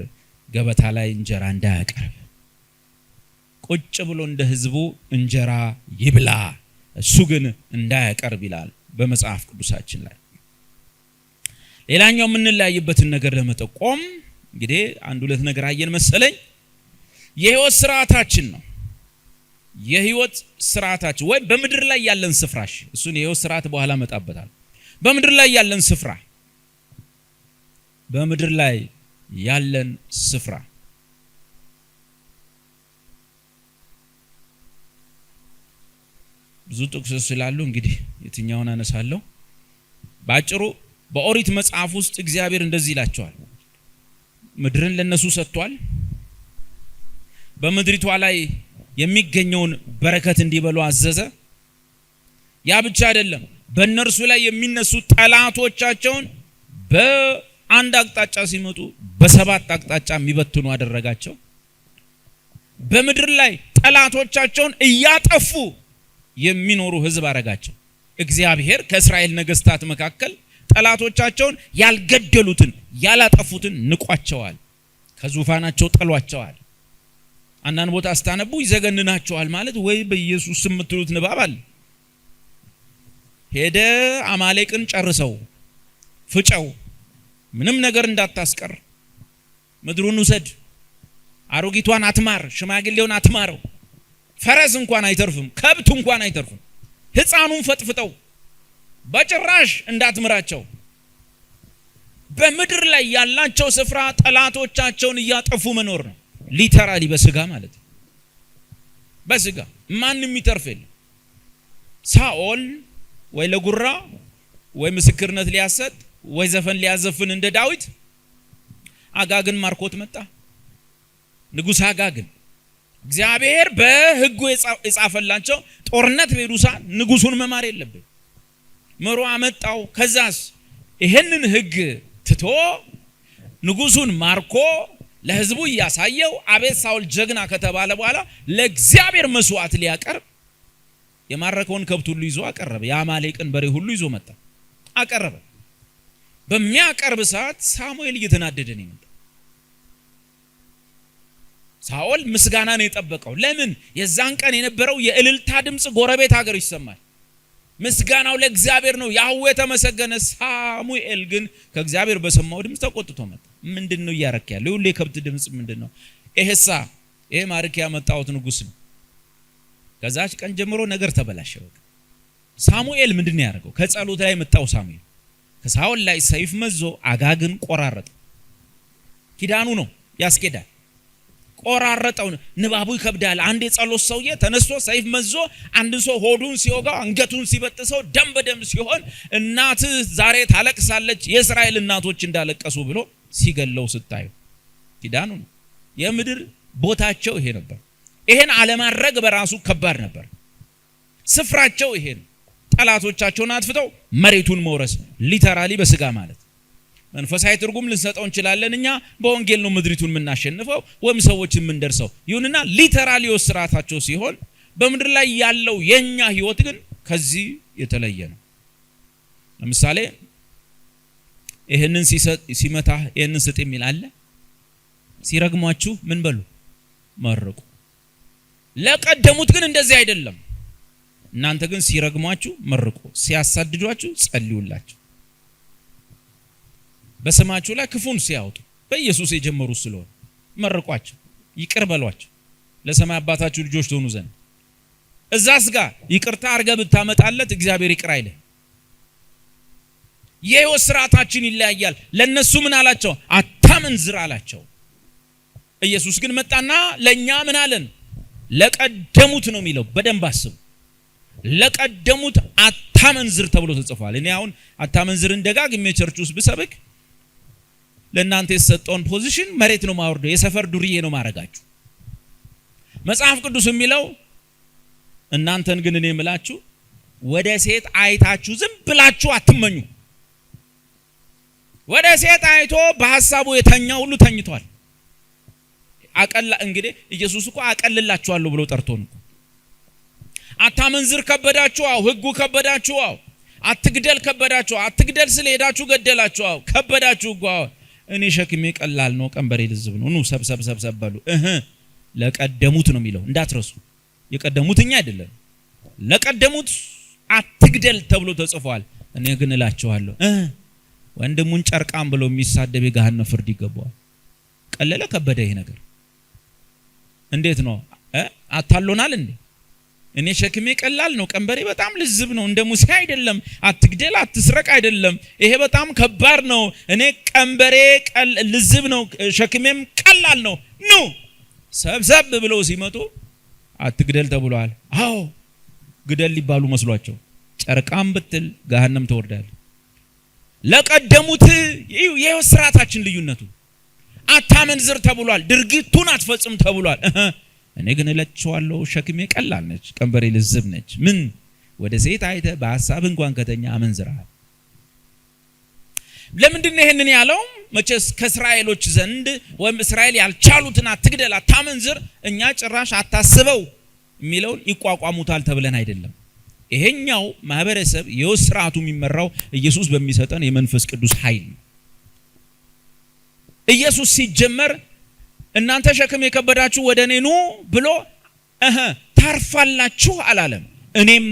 ገበታ ላይ እንጀራ እንዳያቀርብ ቁጭ ብሎ እንደ ህዝቡ እንጀራ ይብላ እሱ ግን እንዳያቀርብ ይላል በመጽሐፍ ቅዱሳችን ላይ። ሌላኛው የምንለያይበትን ነገር ለመጠቆም እንግዲህ አንድ ሁለት ነገር አየን መሰለኝ። የሕይወት ስርዓታችን ነው። የሕይወት ስርዓታችን ወይ በምድር ላይ ያለን ስፍራሽ እሱን የሕይወት ስርዓት በኋላ መጣበታል። በምድር ላይ ያለን ስፍራ በምድር ላይ ያለን ስፍራ ብዙ ጥቅሶች ስላሉ እንግዲህ የትኛውን አነሳለሁ? ባጭሩ በኦሪት መጽሐፍ ውስጥ እግዚአብሔር እንደዚህ ይላቸዋል። ምድርን ለነሱ ሰጥቷል። በምድሪቷ ላይ የሚገኘውን በረከት እንዲበሉ አዘዘ። ያ ብቻ አይደለም፣ በእነርሱ ላይ የሚነሱ ጠላቶቻቸውን በአንድ አቅጣጫ ሲመጡ በሰባት አቅጣጫ የሚበትኑ አደረጋቸው። በምድር ላይ ጠላቶቻቸውን እያጠፉ የሚኖሩ ህዝብ አረጋቸው። እግዚአብሔር ከእስራኤል ነገስታት መካከል ጠላቶቻቸውን ያልገደሉትን ያላጠፉትን ንቋቸዋል፣ ከዙፋናቸው ጥሏቸዋል። አንዳንድ ቦታ አስታነቡ ይዘገንናቸዋል ማለት ወይ በኢየሱስ ስም የምትሉት ንባብ አለ። ሄደ አማሌቅን ጨርሰው ፍጨው ምንም ነገር እንዳታስቀር ምድሩን ውሰድ፣ አሮጊቷን አትማር፣ ሽማግሌውን አትማረው፣ ፈረስ እንኳን አይተርፍም፣ ከብት እንኳን አይተርፍም፣ ህፃኑን ፈጥፍጠው በጭራሽ እንዳትምራቸው። በምድር ላይ ያላቸው ስፍራ ጠላቶቻቸውን እያጠፉ መኖር ነው። ሊተራሊ በስጋ ማለት ነው። በስጋ ማንም ይተርፍ የለም። ሳኦል ወይ ለጉራ ወይ ምስክርነት ሊያሰጥ ወይ ዘፈን ሊያዘፍን እንደ ዳዊት አጋግን ማርኮት መጣ። ንጉሥ አጋግን እግዚአብሔር በሕጉ የጻፈላቸው ጦርነት በሄዱሳ ንጉሱን መማር የለብን ምሮ አመጣው። ከዛስ ይሄንን ሕግ ትቶ ንጉሱን ማርኮ ለህዝቡ ያሳየው። አቤት ሳኦል ጀግና ከተባለ በኋላ ለእግዚአብሔር መስዋዕት ሊያቀርብ የማረከውን ከብት ሁሉ ይዞ አቀረበ። የአማሌቅን በሬ ሁሉ ይዞ መጣ አቀረበ። በሚያቀርብ ሰዓት ሳሙኤል እየተናደደ ነው የመጣው። ሳኦል ምስጋና ነው የጠበቀው። ለምን? የዛን ቀን የነበረው የእልልታ ድምጽ ጎረቤት ሀገር ይሰማል። ምስጋናው ለእግዚአብሔር ነው፣ ያህዌ ተመሰገነ። ሳሙኤል ግን ከእግዚአብሔር በሰማው ድምጽ ተቆጥቶ መጣ። ምንድነው እያረክ ያለው? ሁሉ የከብት ድምጽ ምንድነው? ይሄ ማርክ ያመጣውት ንጉስ ነው። ከዛች ቀን ጀምሮ ነገር ተበላሸ። ሳሙኤል ምንድነው ያደረገው? ከጸሎት ላይ መጣው ሳሙኤል ከሳውል ላይ ሰይፍ መዞ አጋግን ቆራረጠ። ኪዳኑ ነው ያስኬዳል። ቆራረጠው። ንባቡ ይከብዳል። አንድ የጸሎት ሰውዬ ተነስቶ ሰይፍ መዞ አንድ ሰው ሆዱን ሲወጋ አንገቱን ሲበጥሰው ደም በደም ሲሆን እናት ዛሬ ታለቅሳለች የእስራኤል እናቶች እንዳለቀሱ ብሎ ሲገለው ስታዩ ኪዳኑ ነው። የምድር ቦታቸው ይሄ ነበር። ይሄን አለማድረግ በራሱ ከባድ ነበር። ስፍራቸው ይሄ ነው። ጠላቶቻቸውን አጥፍተው መሬቱን መውረስ ሊተራሊ በስጋ ማለት መንፈሳዊ ትርጉም ልንሰጠው እንችላለን። እኛ በወንጌል ነው ምድሪቱን የምናሸንፈው ወይም ሰዎችን የምንደርሰው። ይሁንና ሊተራሊ ወስራታቸው ሲሆን በምድር ላይ ያለው የኛ ህይወት ግን ከዚህ የተለየ ነው። ለምሳሌ ይሄንን ሲመታ ይሄንን ስጥ የሚል አለ። ሲረግሟችሁ ምን በሉ? መርቁ። ለቀደሙት ግን እንደዚህ አይደለም። እናንተ ግን ሲረግሟችሁ መርቁ፣ ሲያሳድዷችሁ ጸልዩላችሁ። በስማችሁ ላይ ክፉን ሲያወጡ በኢየሱስ የጀመሩ ስለሆነ መርቋቸው፣ ይቅር በሏቸው ለሰማይ አባታችሁ ልጆች ትሆኑ ዘንድ። እዛስ ጋር ይቅርታ አርገህ ብታመጣለት እግዚአብሔር ይቅር አይልህ። የህይወት ስርዓታችን ይለያያል። ለነሱ ምን አላቸው? አታመንዝር አላቸው። ኢየሱስ ግን መጣና ለኛ ምን አለን? ለቀደሙት ነው የሚለው። በደንብ አስቡ። ለቀደሙት አታመንዝር ተብሎ ተጽፏል። እኔ አሁን አታመንዝርን ደጋግሜ ቸርች ውስጥ ብሰብክ ለእናንተ የተሰጠውን ፖዚሽን መሬት ነው ማወርደው፣ የሰፈር ዱርዬ ነው ማረጋችሁ። መጽሐፍ ቅዱስ የሚለው እናንተን ግን እኔ የምላችሁ ወደ ሴት አይታችሁ ዝም ብላችሁ አትመኙ። ወደ ሴት አይቶ በሐሳቡ የተኛ ሁሉ ተኝቷል። እንግዲህ ኢየሱስ እኮ አቀልላችኋለሁ ብሎ ጠርቶን እኮ አታመንዝር ከበዳችሁ፣ ህጉ ከበዳችሁ፣ አትግደል ከበዳችሁ፣ አትግደል ስለሄዳችሁ ገደላችሁ፣ ከበዳችሁ። እኔ ሸክሜ ቀላል ነው ቀንበሬ ልዝብ ነው። ኑ ሰብሰብ በሉ። ለቀደሙት ነው የሚለው እንዳትረሱ። የቀደሙት እኛ አይደለም። ለቀደሙት አትግደል ተብሎ ተጽፏል። እኔ ግን እላችኋለሁ ወንድሙን ጨርቃም ብሎ የሚሳደብ የገሃነም ፍርድ ይገባዋል። ቀለለ ከበደ ይሄ ነገር እንዴት ነው? አታሎናል እንዴ? እኔ ሸክሜ ቀላል ነው ቀንበሬ በጣም ልዝብ ነው። እንደ ሙሴ አይደለም። አትግደል አትስረቅ አይደለም። ይሄ በጣም ከባድ ነው። እኔ ቀንበሬ ልዝብ ነው ሸክሜም ቀላል ነው። ኑ ሰብሰብ ብለው ሲመጡ አትግደል ተብሏል። አዎ ግደል ሊባሉ መስሏቸው ጨርቃም ብትል ገሃነም ተወርዳል። ለቀደሙት የህይወት ስርዓታችን ልዩነቱ አታመንዝር ተብሏል። ድርጊቱን አትፈጽም ተብሏል። እኔ ግን እላችኋለሁ ሸክሜ ቀላል ነች ቀንበሬ ልዝብ ነች። ምን ወደ ሴት አይተህ በሐሳብ እንኳን ከተኛ አመንዝረሃል። ለምንድን ነው ይሄንን ያለው? መቼስ ከእስራኤሎች ዘንድ ወይም እስራኤል ያልቻሉትን አትግደል አታመንዝር እኛ ጭራሽ አታስበው የሚለውን ይቋቋሙታል ተብለን አይደለም። ይሄኛው ማህበረሰብ የህይወት ስርዓቱ የሚመራው ኢየሱስ በሚሰጠን የመንፈስ ቅዱስ ኃይል ነው። ኢየሱስ ሲጀመር እናንተ ሸክም የከበዳችሁ ወደ እኔ ኑ ብሎ ታርፋላችሁ አላለም። እኔም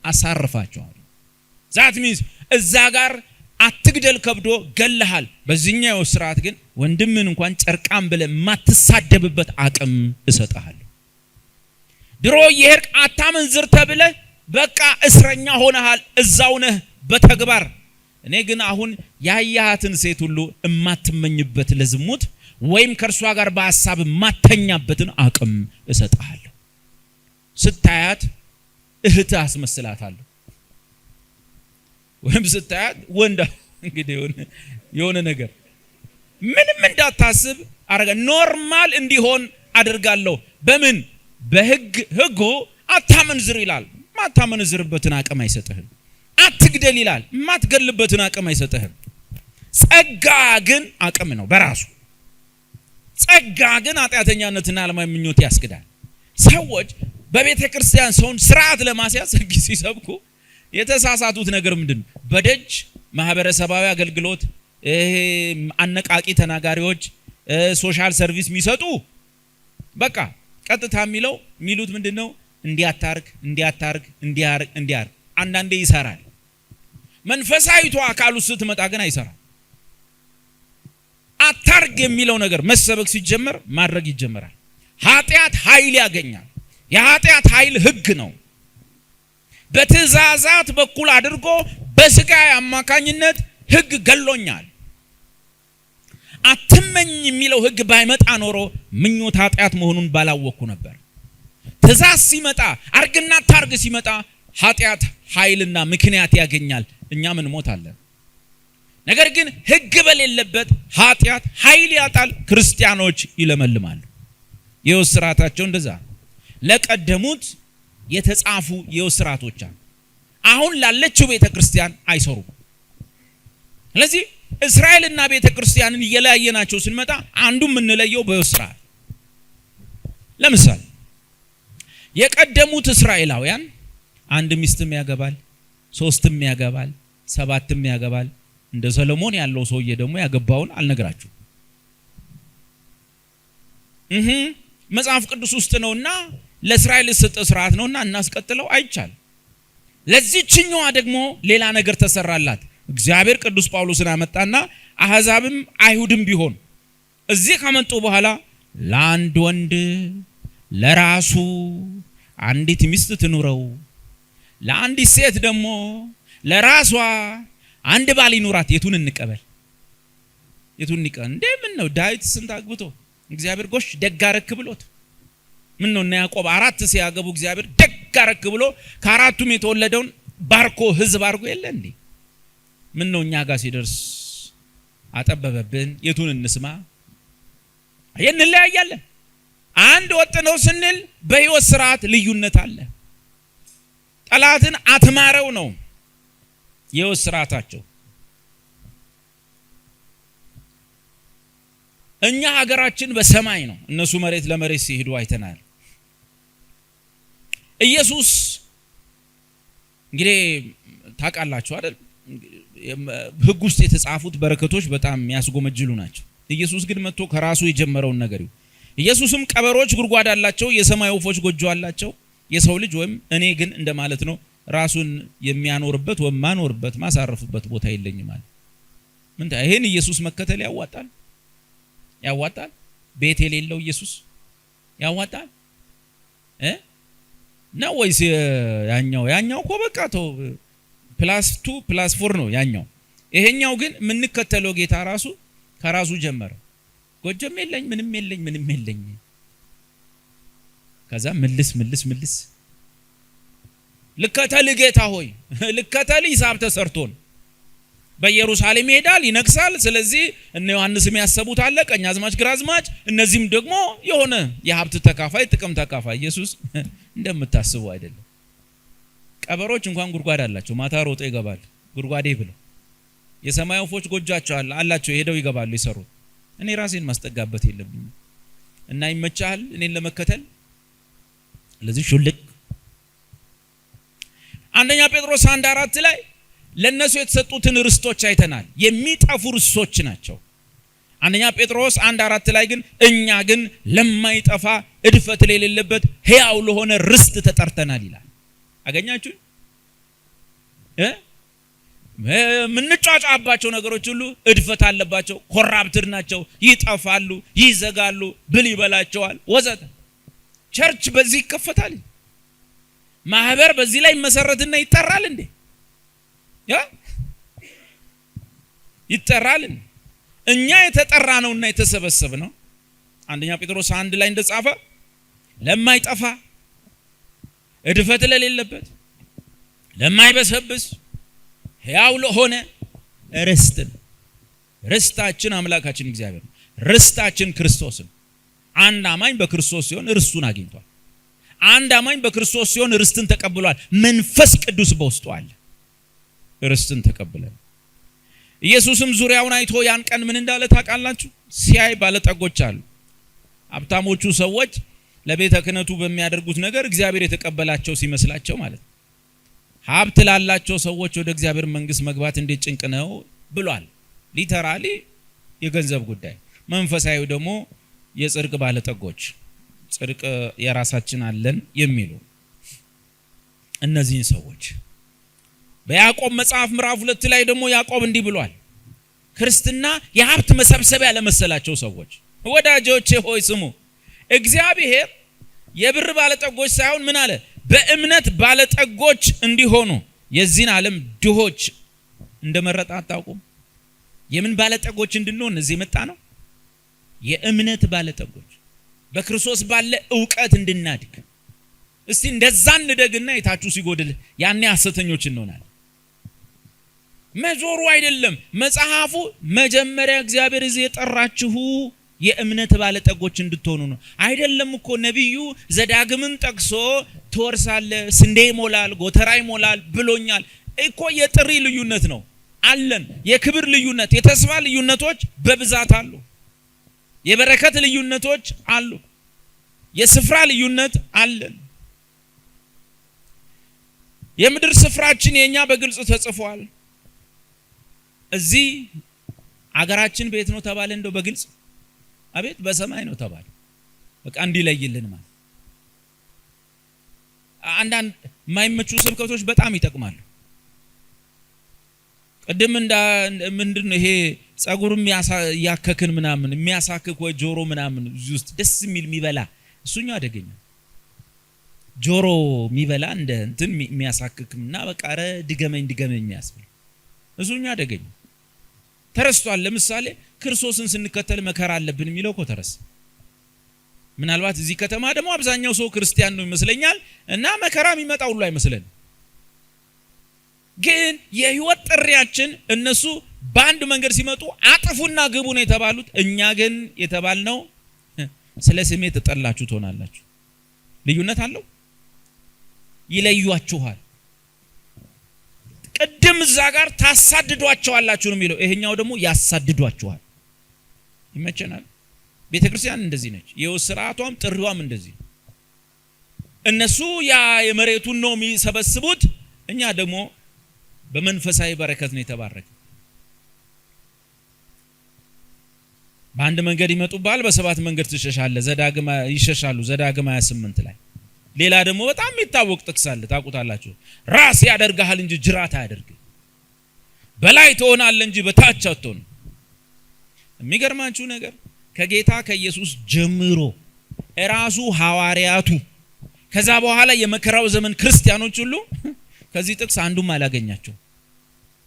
አሳርፋችኋለሁ። ዛት ሚንስ እዛ ጋር አትግደል ከብዶ ገለሃል። በዚህኛው ስርዓት ግን ወንድምን እንኳን ጨርቃም ብለ ማትሳደብበት አቅም እሰጣለሁ። ድሮ የሄድክ አታመንዝር ተብለ በቃ እስረኛ ሆነሃል። እዛው ነህ በተግባር። እኔ ግን አሁን ያያሃትን ሴት ሁሉ እማትመኝበት ለዝሙት ወይም ከርሷ ጋር በሐሳብ ማተኛበትን አቅም እሰጣለሁ። ስታያት እህት አስመስላታለሁ ወይም ስታያት ወንዳ እንግዲህ የሆነ ነገር ምንም እንዳታስብ አረጋ ኖርማል እንዲሆን አደርጋለሁ። በምን በህጉ አታመንዝር ይላል። ማታመንዝርበትን አቅም አይሰጥህም። አትግደል ይላል። ማትገልበትን አቅም አይሰጥህም። ጸጋ ግን አቅም ነው በራሱ። ጸጋ ግን ኃጢአተኛነትና ዓለማዊ ምኞት ያስክዳል። ሰዎች በቤተ ክርስቲያን ሰውን ስርዓት ለማስያዝ ህግ ሲሰብኩ የተሳሳቱት ነገር ምንድነው? በደጅ ማህበረሰባዊ አገልግሎት አነቃቂ ተናጋሪዎች ሶሻል ሰርቪስ የሚሰጡ በቃ ቀጥታ የሚሉት ምንድነው? እንዲያታርግ አንዳንዴ ይሰራል። መንፈሳዊቷ አካሉ ስትመጣ ግን አይሰራም። አታርግ የሚለው ነገር መሰበክ ሲጀመር ማድረግ ይጀመራል። ኃጢአት ኃይል ያገኛል። የኃጢአት ኃይል ህግ ነው። በትእዛዛት በኩል አድርጎ በስጋ አማካኝነት ሕግ ገሎኛል። አትመኝ የሚለው ሕግ ባይመጣ ኖሮ ምኞት ኃጢአት መሆኑን ባላወቅኩ ነበር። ትእዛዝ ሲመጣ አርግና ታርግ ሲመጣ ኃጢአት ኃይልና ምክንያት ያገኛል፣ እኛም እንሞታለን። ነገር ግን ሕግ በሌለበት ኃጢአት ኃይል ያጣል፣ ክርስቲያኖች ይለመልማሉ። የሕይወት ሥርዓታቸው እንደዛ ለቀደሙት የተጻፉ የሕይወት ሥርዓቶች አሁን ላለችው ቤተክርስቲያን አይሰሩም። ስለዚህ እስራኤልና ቤተክርስቲያንን እየለያየናቸው ስንመጣ አንዱ የምንለየው በሕይወት ሥርዓት። ለምሳሌ የቀደሙት እስራኤላውያን አንድ ሚስትም ያገባል፣ ሶስትም ያገባል፣ ሰባትም ያገባል። እንደ ሰሎሞን ያለው ሰውዬ ደግሞ ያገባውን አልነግራችሁ መጽሐፍ ቅዱስ ውስጥ ነውና ለእስራኤል የሰጠ ሥርዓት ነውና እናስቀጥለው አይቻል። ለዚህኛዋ ደግሞ ሌላ ነገር ተሰራላት። እግዚአብሔር ቅዱስ ጳውሎስን አመጣና አሕዛብም አይሁድም ቢሆን እዚህ ከመጡ በኋላ ለአንድ ወንድ ለራሱ አንዲት ሚስት ትኑረው፣ ለአንዲት ሴት ደግሞ ለራሷ አንድ ባል ይኑራት። የቱን እንቀበል? የቱን እንቀበል? እንደምን ነው ዳዊት ስንት አግብቶ እግዚአብሔር ጎሽ ደግ አረክ ብሎት? ምን ነው እና ያዕቆብ 4 ሲያገቡ እግዚአብሔር ደግ አረክ ብሎ ከአራቱም የተወለደውን ባርኮ ሕዝብ አድርጎ የለ እንዴ? ምን ነው እኛ ጋር ሲደርስ አጠበበብን? የቱን እንስማ? እንለያያለን። አንድ ወጥ ነው ስንል በሕይወት ሥርዓት ልዩነት አለ። ጠላትን አትማረው ነው የሕይወት ሥርዓታቸው። እኛ ሀገራችን በሰማይ ነው፣ እነሱ መሬት ለመሬት ሲሄዱ አይተናል። ኢየሱስ እንግዲህ ታውቃላችሁ አይደል? ሕግ ውስጥ የተጻፉት በረከቶች በጣም ያስጎመጅሉ ናቸው። ኢየሱስ ግን መጥቶ ከራሱ የጀመረውን ነገር ይሁን። ኢየሱስም ቀበሮች ጉድጓድ አላቸው፣ የሰማይ ወፎች ጎጆ አላቸው፣ የሰው ልጅ ወይም እኔ ግን እንደማለት ነው ራሱን የሚያኖርበት ወይም ማኖርበት ማሳረፍበት ቦታ የለኝም ማለት ምን? ይሄን ኢየሱስ መከተል ያዋጣል? ያዋጣል? ቤት የሌለው ኢየሱስ ያዋጣል ነው ወይስ ያኛው እኮ በቃ ተው +2+4 ነው ያኛው። ይሄኛው ግን የምንከተለው ጌታ ራሱ ከራሱ ጀመረ። ጎጆም የለኝ ምንም የለኝ ከዛ ምልስ ልከተል ጌታ ሆይ ልከተል። ሂሳብ ተሰርቶን በኢየሩሳሌም ይሄዳል ይነግሳል። ስለዚህ እነ ዮሐንስ የሚያሰቡት አለ ቀኛዝማች ግራዝማች፣ እነዚህም ደግሞ የሆነ የሀብት ተካፋይ ጥቅም ተካፋይ። ኢየሱስ እንደምታስቡ አይደለም። ቀበሮች እንኳን ጉድጓድ አላቸው፣ ማታ ሮጦ ይገባል ጉድጓዴ ብለው። የሰማይ ወፎች ጎጆአቸው አላቸው፣ ሄደው ይገባሉ ይሰሩት። እኔ ራሴን ማስጠጋበት የለብኝም እና ይመቻል እኔን ለመከተል። ለዚህ ሹልክ አንደኛ ጴጥሮስ 1:4 ላይ ለነሱ የተሰጡትን ርስቶች አይተናል። የሚጠፉ ርስቶች ናቸው። አንደኛ ጴጥሮስ 1:4 ላይ ግን እኛ ግን ለማይጠፋ እድፈት የሌለበት ሕያው ለሆነ ርስት ተጠርተናል ይላል። አገኛችሁ? ምንጫጫባቸው ነገሮች ሁሉ እድፈት አለባቸው፣ ኮራፕትድ ናቸው፣ ይጠፋሉ፣ ይዘጋሉ፣ ብል ይበላቸዋል ወዘተ። ቸርች በዚህ ይከፈታል። ማህበር በዚህ ላይ መሰረትና ይጠራል እንዴ? ይጠራል። እኛ የተጠራ ነውና የተሰበሰብ ነው። አንደኛ ጴጥሮስ 1 ላይ እንደጻፈ ለማይጠፋ እድፈት ለሌለበት ለማይበሰብስ ሕያው ለሆነ ርስት። ርስታችን አምላካችን እግዚአብሔር ነው። ርስታችን ክርስቶስ ነው። አንድ አማኝ በክርስቶስ ሲሆን ርስቱን አግኝቷል። አንድ አማኝ በክርስቶስ ሲሆን ርስትን ተቀብሏል። መንፈስ ቅዱስ በውስጡ አለ። ርስትን ተቀብለን ኢየሱስም ዙሪያውን አይቶ ያን ቀን ምን እንዳለ ታውቃላችሁ? ሲያይ ባለጠጎች አሉ። ሀብታሞቹ ሰዎች ለቤተ ክህነቱ በሚያደርጉት ነገር እግዚአብሔር የተቀበላቸው ሲመስላቸው ማለት ነው። ሀብት ላላቸው ሰዎች ወደ እግዚአብሔር መንግስት መግባት እንዴት ጭንቅ ነው ብሏል። ሊተራሊ የገንዘብ ጉዳይ፣ መንፈሳዊ ደግሞ የጽድቅ ባለጠጎች፣ ጽድቅ የራሳችን አለን የሚሉ እነዚህን ሰዎች በያዕቆብ መጽሐፍ ምዕራፍ 2 ላይ ደግሞ ያዕቆብ እንዲህ ብሏል። ክርስትና የሀብት መሰብሰቢያ ለመሰላቸው ሰዎች ወዳጆቼ ሆይ ስሙ፣ እግዚአብሔር የብር ባለጠጎች ሳይሆን ምን አለ? በእምነት ባለጠጎች እንዲሆኑ የዚህን ዓለም ድሆች እንደመረጠ አታውቁም? የምን ባለጠጎች እንድንሆን እዚህ መጣ ነው? የእምነት ባለጠጎች በክርስቶስ ባለ ዕውቀት እንድናድግ። እስቲ እንደዛ እንደግና የታችሁ ሲጎድል ያኔ ሐሰተኞች እንሆናለን። መዞሩ አይደለም መጽሐፉ መጀመሪያ እግዚአብሔር እዚህ የጠራችሁ የእምነት ባለጠጎች እንድትሆኑ ነው። አይደለም እኮ ነብዩ ዘዳግምን ጠቅሶ ትወርሳለህ፣ ስንዴ ይሞላል፣ ጎተራ ይሞላል ብሎኛል እኮ። የጥሪ ልዩነት ነው አለን። የክብር ልዩነት፣ የተስፋ ልዩነቶች በብዛት አሉ። የበረከት ልዩነቶች አሉ። የስፍራ ልዩነት አለን። የምድር ስፍራችን የኛ በግልጽ ተጽፏል። እዚህ አገራችን ቤት ነው ተባለ እንደው በግልጽ አቤት በሰማይ ነው ተባለ። በቃ እንዲለይልን ማለት አንዳንድ የማይመቹ ስብከቶች በጣም ይጠቅማሉ። ቅድም ምንድነው ይሄ ጸጉርም ያከክን ምናምን የሚያሳክክ ወይ ጆሮ ምናምን እዚህ ውስጥ ደስ የሚል የሚበላ እሱኛው አደገኛ። ጆሮ የሚበላ እንደ እንትን የሚያሳክክምና በቃ ኧረ ድገመኝ የሚያስብል እሱኛው አደገኛ ተረስቷል። ለምሳሌ ክርስቶስን ስንከተል መከራ አለብን የሚለው እኮ ተረስ። ምናልባት እዚህ ከተማ ደግሞ አብዛኛው ሰው ክርስቲያን ነው ይመስለኛል እና መከራ የሚመጣ ሁሉ አይመስለን። ግን የህይወት ጥሪያችን እነሱ በአንድ መንገድ ሲመጡ አጥፉና ግቡ ነው የተባሉት። እኛ ግን የተባልነው ስለ ስሜ ተጠላችሁ ትሆናላችሁ። ልዩነት አለው። ይለዩአችኋል። ቅድም እዛ ጋር ታሳድዷቸዋላችሁ ነው የሚለው። ይሄኛው ደግሞ ያሳድዷችኋል። ይመቸናል። ቤተክርስቲያን እንደዚህ ነች። የስርዓቷም ጥሪዋም እንደዚህ። እነሱ ያ የመሬቱን ነው የሚሰበስቡት፣ እኛ ደግሞ በመንፈሳዊ በረከት ነው የተባረከ። በአንድ መንገድ ይመጡባል፣ በሰባት መንገድ ትሸሻለህ። ይሸሻሉ። ዘዳግም 28 ላይ ሌላ ደግሞ በጣም የሚታወቅ ጥቅስ አለ፣ ታውቁታላችሁ። ራስ ያደርጋል እንጂ ጅራት አያደርግም። በላይ ትሆናለህ እንጂ በታች አትሆንም። የሚገርማችሁ ነገር ከጌታ ከኢየሱስ ጀምሮ እራሱ ሐዋርያቱ ከዛ በኋላ የመከራው ዘመን ክርስቲያኖች ሁሉ ከዚህ ጥቅስ አንዱም አላገኛቸው።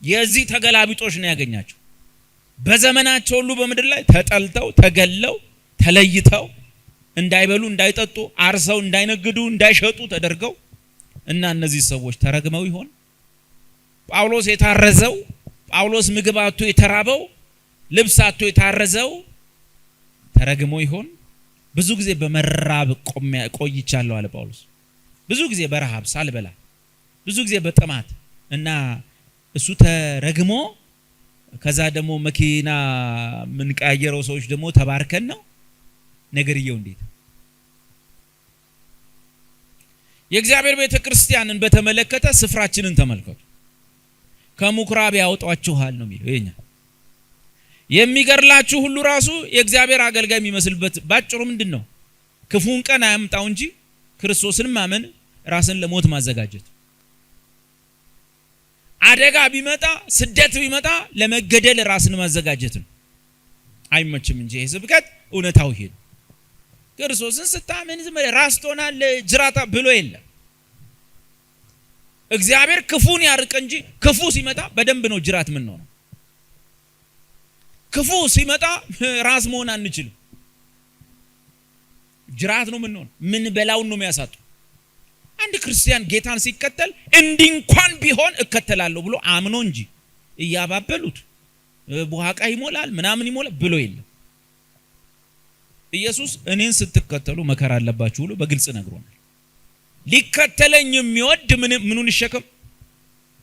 የዚህ ተገላቢጦሽ ነው ያገኛቸው። በዘመናቸው ሁሉ በምድር ላይ ተጠልተው ተገለው ተለይተው እንዳይበሉ እንዳይጠጡ አርሰው እንዳይነግዱ እንዳይሸጡ ተደርገው እና እነዚህ ሰዎች ተረግመው ይሆን? ጳውሎስ የታረዘው፣ ጳውሎስ ምግብ አጥቶ የተራበው፣ ልብስ አጥቶ የታረዘው ተረግሞ ይሆን? ብዙ ጊዜ በመራብ ቆይቻለሁ አለ ጳውሎስ። ብዙ ጊዜ በረሃብ ሳልበላ፣ ብዙ ጊዜ በጥማት እና እሱ ተረግሞ ከዛ ደግሞ መኪና ምን ቀያየረው ሰዎች ደግሞ ተባርከን ነው ነገርየው። እንዴት የእግዚአብሔር ቤተክርስቲያንን በተመለከተ ስፍራችንን ተመልከቱ። ከምኩራብ ያወጣችኋል ነው የሚለው። የኛ የሚገርላችሁ ሁሉ ራሱ የእግዚአብሔር አገልጋይ የሚመስልበት ባጭሩ ምንድነው? ክፉን ቀን አያምጣው እንጂ ክርስቶስን ማመን ራስን ለሞት ማዘጋጀት። አደጋ ቢመጣ ስደት ቢመጣ ለመገደል ራስን ማዘጋጀት ነው። አይመችም እንጂ ይሄ ስብከት እውነታው ይሄ ነው። ክርስቶስን ስታመን ዝም ብለህ ራስ ትሆናለህ ጅራታ ብሎ የለም። እግዚአብሔር ክፉን ያርቅ እንጂ ክፉ ሲመጣ በደንብ ነው ጅራት ምን ነው። ክፉ ሲመጣ ራስ መሆን አንችልም። ጅራት ነው ምን ነው ምን በላውን ነው የሚያሳጡ። አንድ ክርስቲያን ጌታን ሲከተል እንዲህ እንኳን ቢሆን እከተላለሁ ብሎ አምኖ እንጂ እያባበሉት ቡሃቃ ይሞላል ምናምን ይሞላል ብሎ የለም። ኢየሱስ እኔን ስትከተሉ መከራ አለባችሁ ብሎ በግልጽ ነግሮናል። ሊከተለኝ የሚወድ ምኑን ይሸከም?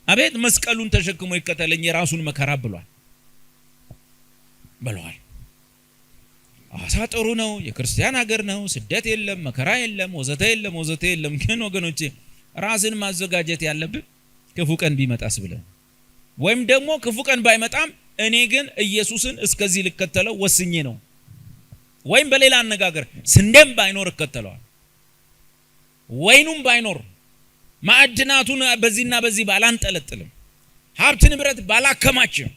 አቤት መስቀሉን ተሸክሞ ይከተለኝ የራሱን መከራ ብሏል። አሳ ጥሩ ነው፣ የክርስቲያን ሀገር ነው፣ ስደት የለም፣ መከራ የለም፣ ወዘተ የለም። ግን ወገኖቼ ራስን ማዘጋጀት ያለብን ክፉ ቀን ቢመጣስ ብለን ወይም ደግሞ ክፉ ቀን ባይመጣም እኔ ግን ኢየሱስን እስከዚህ ልከተለው ወስኜ ነው። ወይም በሌላ አነጋገር ስንዴም ባይኖር እከተለዋል፣ ወይኑም ባይኖር ማዕድናቱን በዚህና በዚህ ባላንጠለጥልም፣ ሀብት ንብረት ባላከማችም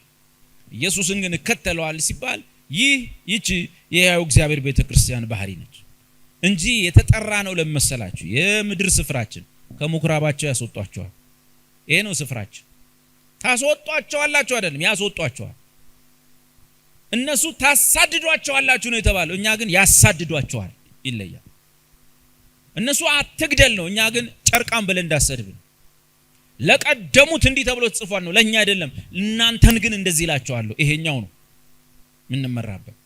ኢየሱስን ግን እከተለዋል ሲባል ይህች የሕያው እግዚአብሔር ቤተክርስቲያን ባህሪ ነች እንጂ የተጠራ ነው ለመሰላችሁ። የምድር ስፍራችን ከምኩራባቸው እነሱ ታሳድዷቸዋላችሁ ነው የተባለው፣ እኛ ግን ያሳድዷቸዋል። ይለያል። እነሱ አትግደል ነው፣ እኛ ግን ጨርቃም ብለን እንዳሰድብ ነው። ለቀደሙት እንዲህ ተብሎ ተጽፏል ነው፣ ለኛ አይደለም። እናንተን ግን እንደዚህ ይላቸዋለሁ። ይሄኛው ነው ምንመራበት።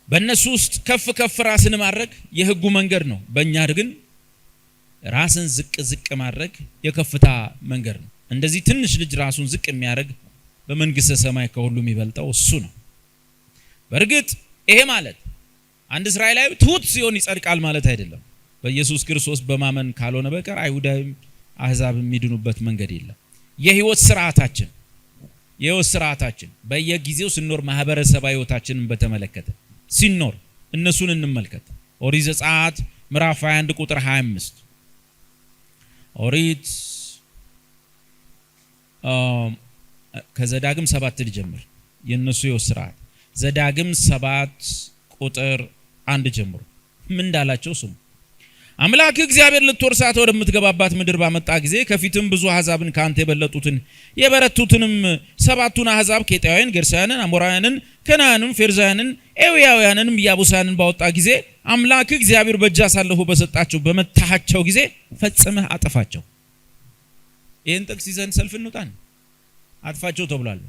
በእነሱ ውስጥ ከፍ ከፍ ራስን ማድረግ የህጉ መንገድ ነው። በእኛ ግን ራስን ዝቅ ዝቅ ማድረግ የከፍታ መንገድ ነው። እንደዚህ ትንሽ ልጅ ራሱን ዝቅ የሚያደርግ በመንግስተ ሰማይ ከሁሉም ይበልጣው እሱ ነው። በእርግጥ ይሄ ማለት አንድ እስራኤላዊ ትሁት ሲሆን ይጸድቃል ማለት አይደለም። በኢየሱስ ክርስቶስ በማመን ካልሆነ በቀር አይሁዳዊም አህዛብ የሚድኑበት መንገድ የለም። የህይወት ስርዓታችን በየጊዜው ስንኖር ማህበረሰባዊ ህይወታችንን በተመለከተ ሲኖር እነሱን እንመልከት። ኦሪት ዘጸአት ምዕራፍ 21 ቁጥር 25 ኦሪት ከዘዳግም 7 ልጀምር። የነሱ ህይወት ስርዓት ዘዳግም 7 ቁጥር 1 ጀምሮ ምን እንዳላቸው ስሙ። አምላክ እግዚአብሔር ልትወርሳት ወደምትገባባት ምድር ባመጣ ጊዜ ከፊትም ብዙ አህዛብን ካንተ የበለጡትን የበረቱትንም 7ቱን አህዛብ ኬጣውያን፣ ጌርሳውያንን፣ አሞራውያንን፣ ከነዓንን፣ ፌርዛውያንን፣ ኤዊያውያንንም ኢያቡሳውያንን ባወጣ ጊዜ አምላክ እግዚአብሔር በእጅ አሳልፎ በሰጣቸው በመታሃቸው ጊዜ ፈጽመህ አጥፋቸው። ይህን ጥቅስ ይዘን ሰልፍ እንውጣን። አጥፋቸው ተብሏል።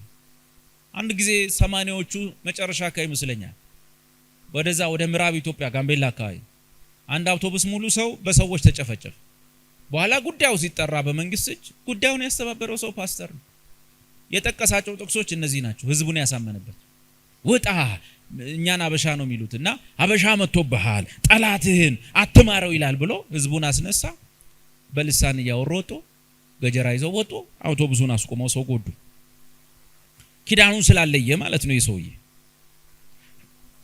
አንድ ጊዜ 80ዎቹ መጨረሻ አካባቢ ይመስለኛል ወደዛ ወደ ምዕራብ ኢትዮጵያ ጋምቤላ አካባቢ አንድ አውቶቡስ ሙሉ ሰው በሰዎች ተጨፈጨፈ። በኋላ ጉዳዩ ሲጠራ በመንግስት እጅ ጉዳዩን ያስተባበረው ሰው ፓስተር ነው። የጠቀሳቸው ጥቅሶች እነዚህ ናቸው። ህዝቡን ያሳመነበት ውጣ እኛን አበሻ ነው የሚሉትና አበሻ መጥቶብሃል ጠላትህን አትማረው ይላል ብሎ ህዝቡን አስነሳ። በልሳን እያወሩ ወጡ፣ ገጀራ ይዘው ወጡ። አውቶቡሱን አስቆመው ሰው ጎዱ። ኪዳኑን ስላለየ ማለት ነው የሰውዬ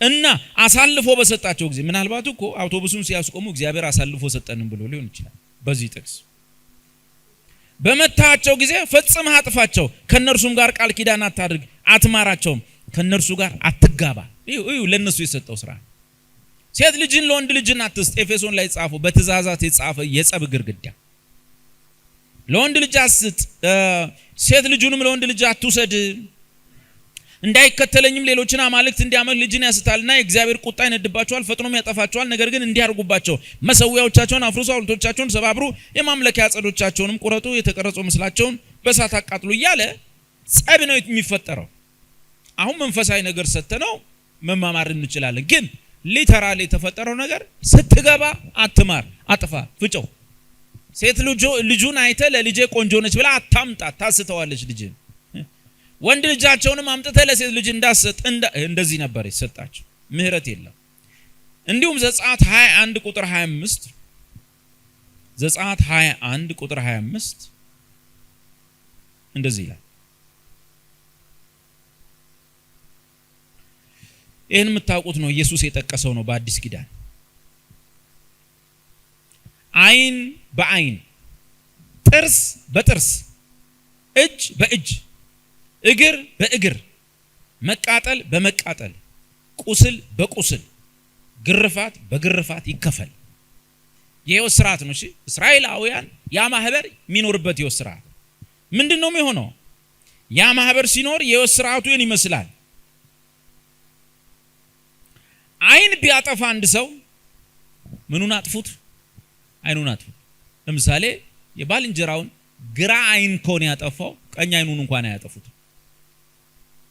እና አሳልፎ በሰጣቸው ጊዜ ምናልባት እኮ አውቶቡሱን ሲያስቆሙ እግዚአብሔር አሳልፎ ሰጠንም ብሎ ሊሆን ይችላል። በዚህ ጥቅስ በመታቸው ጊዜ ፈጽመህ አጥፋቸው፣ ከነርሱም ጋር ቃል ኪዳን አታድርግ፣ አትማራቸውም፣ ከነርሱ ጋር አትጋባ። እዩ ለነሱ የሰጠው ስራ። ሴት ልጅን ለወንድ ልጅን አትስጥ። ኤፌሶን ላይ ጻፈው በትእዛዛት የጻፈ የጸብ ግርግዳ። ለወንድ ልጅ አትስጥ፣ ሴት ልጁንም ለወንድ ልጅ አትውሰድ። እንዳይከተለኝም ሌሎችን አማልክት እንዲያመልክ ልጅን ያስታልና የእግዚአብሔር ቁጣ ይነድባቸዋል፣ ፈጥኖም ያጠፋቸዋል። ነገር ግን እንዲያርጉባቸው መሰዊያዎቻቸውን አፍርሱ፣ ሐውልቶቻቸውን ሰባብሩ፣ የማምለኪያ ዐፀዶቻቸውንም ቁረጡ፣ የተቀረጹ ምስላቸውን በእሳት አቃጥሉ እያለ ጸብ ነው የሚፈጠረው። አሁን መንፈሳዊ ነገር ሰተነው መማማር እንችላለን። ግን ሊተራሊ የተፈጠረው ነገር ስትገባ አትማር፣ አጥፋ፣ ፍጨው። ሴት ልጁን አይተ ለልጄ ቆንጆ ነች ብላ አታምጣ፣ ታስተዋለች ልጅን። ወንድ ልጃቸውንም አምጥተ ለሴት ልጅ እንዳሰጥ እንደዚህ ነበር የተሰጣቸው። ምህረት የለም። እንዲሁም ዘጸአት 21 ቁጥር 25 ዘጸአት 21 ቁጥር 25 እንደዚህ ይላል። ይህን የምታውቁት ነው፣ ኢየሱስ የጠቀሰው ነው በአዲስ ኪዳን። አይን በአይን፣ ጥርስ በጥርስ፣ እጅ በእጅ፣ እግር በእግር፣ መቃጠል በመቃጠል፣ ቁስል በቁስል፣ ግርፋት በግርፋት ይከፈል። የሕይወት ስርዓት ነው። እሺ እስራኤላውያን ያ ማህበር የሚኖርበት የሕይወት ስርዓት ምንድነው የሚሆነው? ያ ማህበር ሲኖር የሕይወት ስርዓቱ ይህን ይመስላል። አይን ቢያጠፋ አንድ ሰው ምኑን አጥፉት? አይኑን አጥፉት። ለምሳሌ የባልንጀራውን ግራ አይን ከሆነ ያጠፋው ቀኝ አይኑን እንኳን አያጠፉት።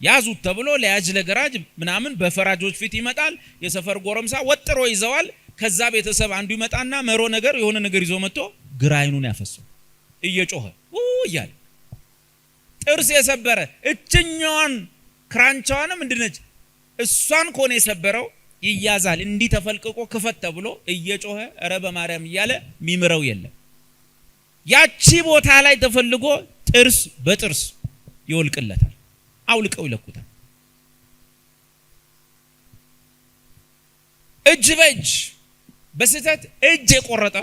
ያዙት ተብሎ ለያጅ ለገራጅ ምናምን በፈራጆች ፊት ይመጣል። የሰፈር ጎረምሳ ወጥሮ ይዘዋል። ከዛ ቤተሰብ አንዱ ይመጣና መሮ ነገር የሆነ ነገር ይዞ መጥቶ ግራ አይኑን ያፈሰው እየጮኸ እያለ ጥርስ የሰበረ እችኛዋን ክራንቻዋን ምንድነች እሷን ከሆነ የሰበረው ይያዛል። እንዲህ ተፈልቅቆ ክፈት ተብሎ እየጮኸ ኧረ በማርያም እያለ ሚምረው የለም። ያቺ ቦታ ላይ ተፈልጎ ጥርስ በጥርስ ይወልቅለታል። አውልቀው ይለኩታል። እጅ በእጅ በስህተት እጅ የቆረጠ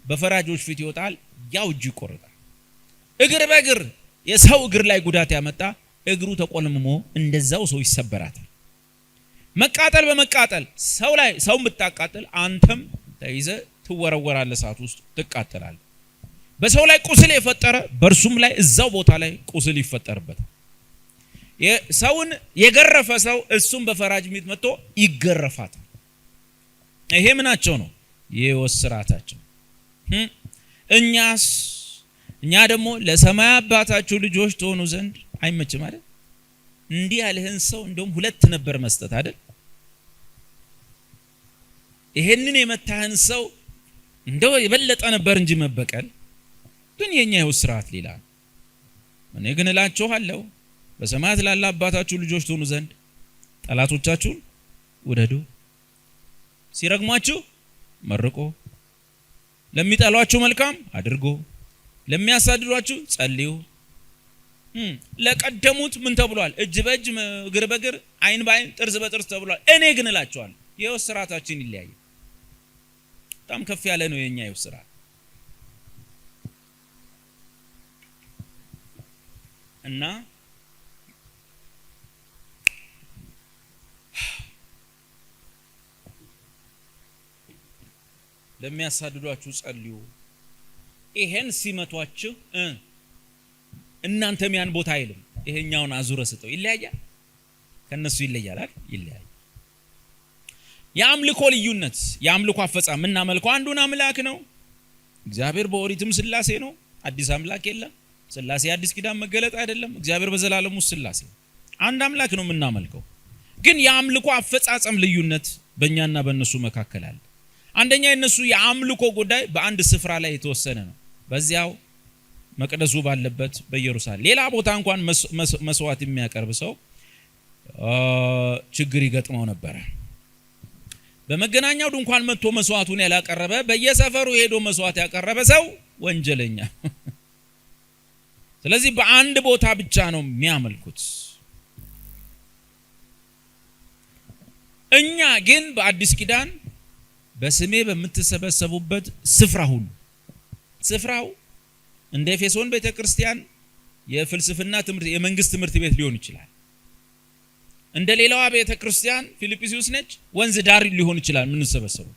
በፈራጆች ፊት ይወጣል፣ ያው እጁ ይቆረጣል። እግር በእግር የሰው እግር ላይ ጉዳት ያመጣ እግሩ ተቆልምሞ እንደዛው ሰው ይሰበራታል። መቃጠል በመቃጠል ሰው ላይ ሰው ብታቃጥል አንተም ተይዘ ትወረወራለህ፣ እሳት ውስጥ ትቃጠላለህ። በሰው ላይ ቁስል የፈጠረ በእርሱም ላይ እዛው ቦታ ላይ ቁስል ይፈጠርበታል። ሰውን የገረፈ ሰው እሱም በፈራጅ ሚት መጥቶ ይገረፋታል። ይሄ ምናቸው ነው? የሕይወት ስርዓታቸው። እኛ ደግሞ ለሰማይ አባታችሁ ልጆች ትሆኑ ዘንድ አይመችም አይደል? እንዲህ ያለህን ሰው እንደውም ሁለት ነበር መስጠት አይደል? ይሄንን የመታህን ሰው እንደው የበለጠ ነበር እንጂ መበቀል። ግን የኛ ሕይወት ስርዓት ሌላ ነው። እኔ ግን እላችኋለሁ በሰማያት ላለ አባታችሁ ልጆች ትሆኑ ዘንድ ጠላቶቻችሁን ውደዱ፣ ሲረግሟችሁ መርቁ፣ ለሚጠሏችሁ መልካም አድርጉ፣ ለሚያሳድዷችሁ ጸልዩ። ለቀደሙት ምን ተብሏል? እጅ በእጅ እግር በእግር ዓይን በዓይን ጥርስ በጥርስ ተብሏል። እኔ ግን እላችኋለሁ የሕይወት ስርዓታችን ይለያያል። በጣም ከፍ ያለ ነው የኛ ሕይወት ስርዓት እና ለሚያሳድዷችሁ ጸልዩ። ይሄን ሲመቷችሁ እናንተም ያን ቦታ አይልም፣ ይሄኛውን አዙረ ስጠው። ይለያያል፣ ከነሱ ይለያል አይደል? ይለያያል። የአምልኮ ልዩነት፣ የአምልኮ አፈጻም የምናመልከው አንዱን አምላክ ነው። እግዚአብሔር በኦሪትም ስላሴ ነው፣ አዲስ አምላክ የለም። ስላሴ አዲስ ኪዳን መገለጥ አይደለም። እግዚአብሔር በዘላለሙ ስላሴ አንድ አምላክ ነው የምናመልከው። ግን የአምልኮ አፈጻጸም ልዩነት በእኛና በእነሱ መካከል አለ። አንደኛ የነሱ የአምልኮ ጉዳይ በአንድ ስፍራ ላይ የተወሰነ ነው፣ በዚያው መቅደሱ ባለበት በኢየሩሳሌም። ሌላ ቦታ እንኳን መስዋዕት የሚያቀርብ ሰው ችግር ይገጥመው ነበር። በመገናኛው ድንኳን መጥቶ መስዋዕቱን ያላቀረበ በየሰፈሩ ሄዶ መስዋዕት ያቀረበ ሰው ወንጀለኛ። ስለዚህ በአንድ ቦታ ብቻ ነው የሚያመልኩት። እኛ ግን በአዲስ ኪዳን በስሜ በምትሰበሰቡበት ስፍራ ሁሉ፣ ስፍራው እንደ ኤፌሶን ቤተክርስቲያን የፍልስፍና ትምህርት የመንግስት ትምህርት ቤት ሊሆን ይችላል። እንደ ሌላዋ ቤተክርስቲያን ፊልጵስዩስ ነች፣ ወንዝ ዳር ሊሆን ይችላል የምንሰበሰበው።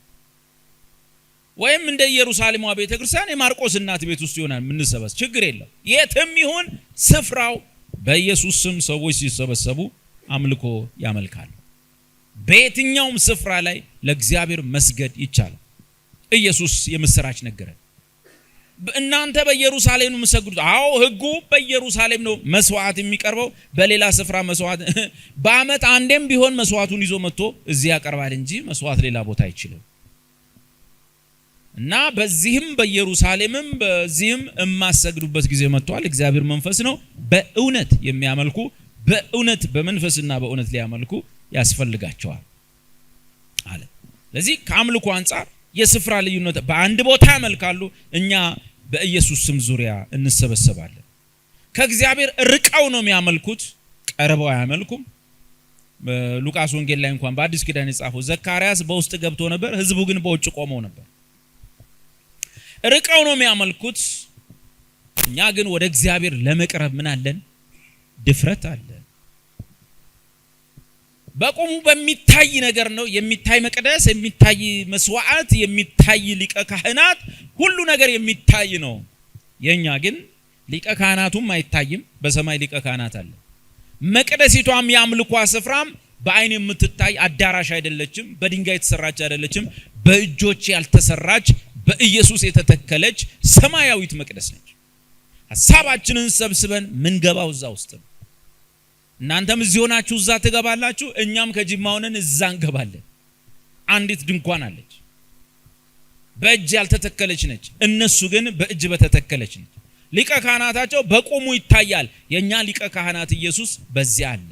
ወይም እንደ ኢየሩሳሌም ቤተክርስቲያን የማርቆስ እናት ቤት ውስጥ ይሆናል የምንሰበሰበው። ችግር የለም። የትም ይሁን ስፍራው በኢየሱስ ስም ሰዎች ሲሰበሰቡ አምልኮ ያመልካሉ። በየትኛውም ስፍራ ላይ ለእግዚአብሔር መስገድ ይቻላል። ኢየሱስ የምስራች ነገረን። እናንተ በኢየሩሳሌም ነው የምትሰግዱት። አዎ ሕጉ በኢየሩሳሌም ነው መስዋዕት የሚቀርበው። በሌላ ስፍራ መስዋዕት በአመት አንዴም ቢሆን መስዋዕቱን ይዞ መጥቶ እዚህ ያቀርባል እንጂ መስዋዕት ሌላ ቦታ አይችልም። እና በዚህም በኢየሩሳሌምም በዚህም የማሰግዱበት ጊዜ መጥቷል። እግዚአብሔር መንፈስ ነው። በእውነት የሚያመልኩ በእውነት በመንፈስና በእውነት ሊያመልኩ ያስፈልጋቸዋል አለ። ስለዚህ ከአምልኮ አንጻር የስፍራ ልዩነት፣ በአንድ ቦታ ያመልካሉ፣ እኛ በኢየሱስ ስም ዙሪያ እንሰበሰባለን። ከእግዚአብሔር ርቀው ነው የሚያመልኩት፣ ቀርበው አያመልኩም። ሉቃስ ወንጌል ላይ እንኳን በአዲስ ኪዳን የጻፈው ዘካርያስ በውስጥ ገብቶ ነበር፣ ህዝቡ ግን በውጭ ቆመው ነበር። ርቀው ነው የሚያመልኩት። እኛ ግን ወደ እግዚአብሔር ለመቅረብ ምን አለን? ድፍረት አለን። በቆሙ በሚታይ ነገር ነው፣ የሚታይ መቅደስ፣ የሚታይ መስዋዕት፣ የሚታይ ሊቀ ካህናት፣ ሁሉ ነገር የሚታይ ነው። የኛ ግን ሊቀ ካህናቱም አይታይም፣ በሰማይ ሊቀ ካህናት አለ። መቅደሲቷም የአምልኮ ስፍራም በአይን የምትታይ አዳራሽ አይደለችም፣ በድንጋይ የተሰራች አይደለችም፣ በእጆች ያልተሰራች በኢየሱስ የተተከለች ሰማያዊት መቅደስ ነች። ሐሳባችንን ሰብስበን ምን ገባው እዛ ውስጥ ነው። እናንተም እዚህ ሆናችሁ እዛ ትገባላችሁ፣ እኛም ከጅማ ሆነን እዛ እንገባለን። አንዲት ድንኳን አለች፣ በእጅ ያልተተከለች ነች። እነሱ ግን በእጅ በተተከለች ነች። ሊቀ ካህናታቸው በቆሙ ይታያል። የኛ ሊቀ ካህናት ኢየሱስ በዚያ አለ።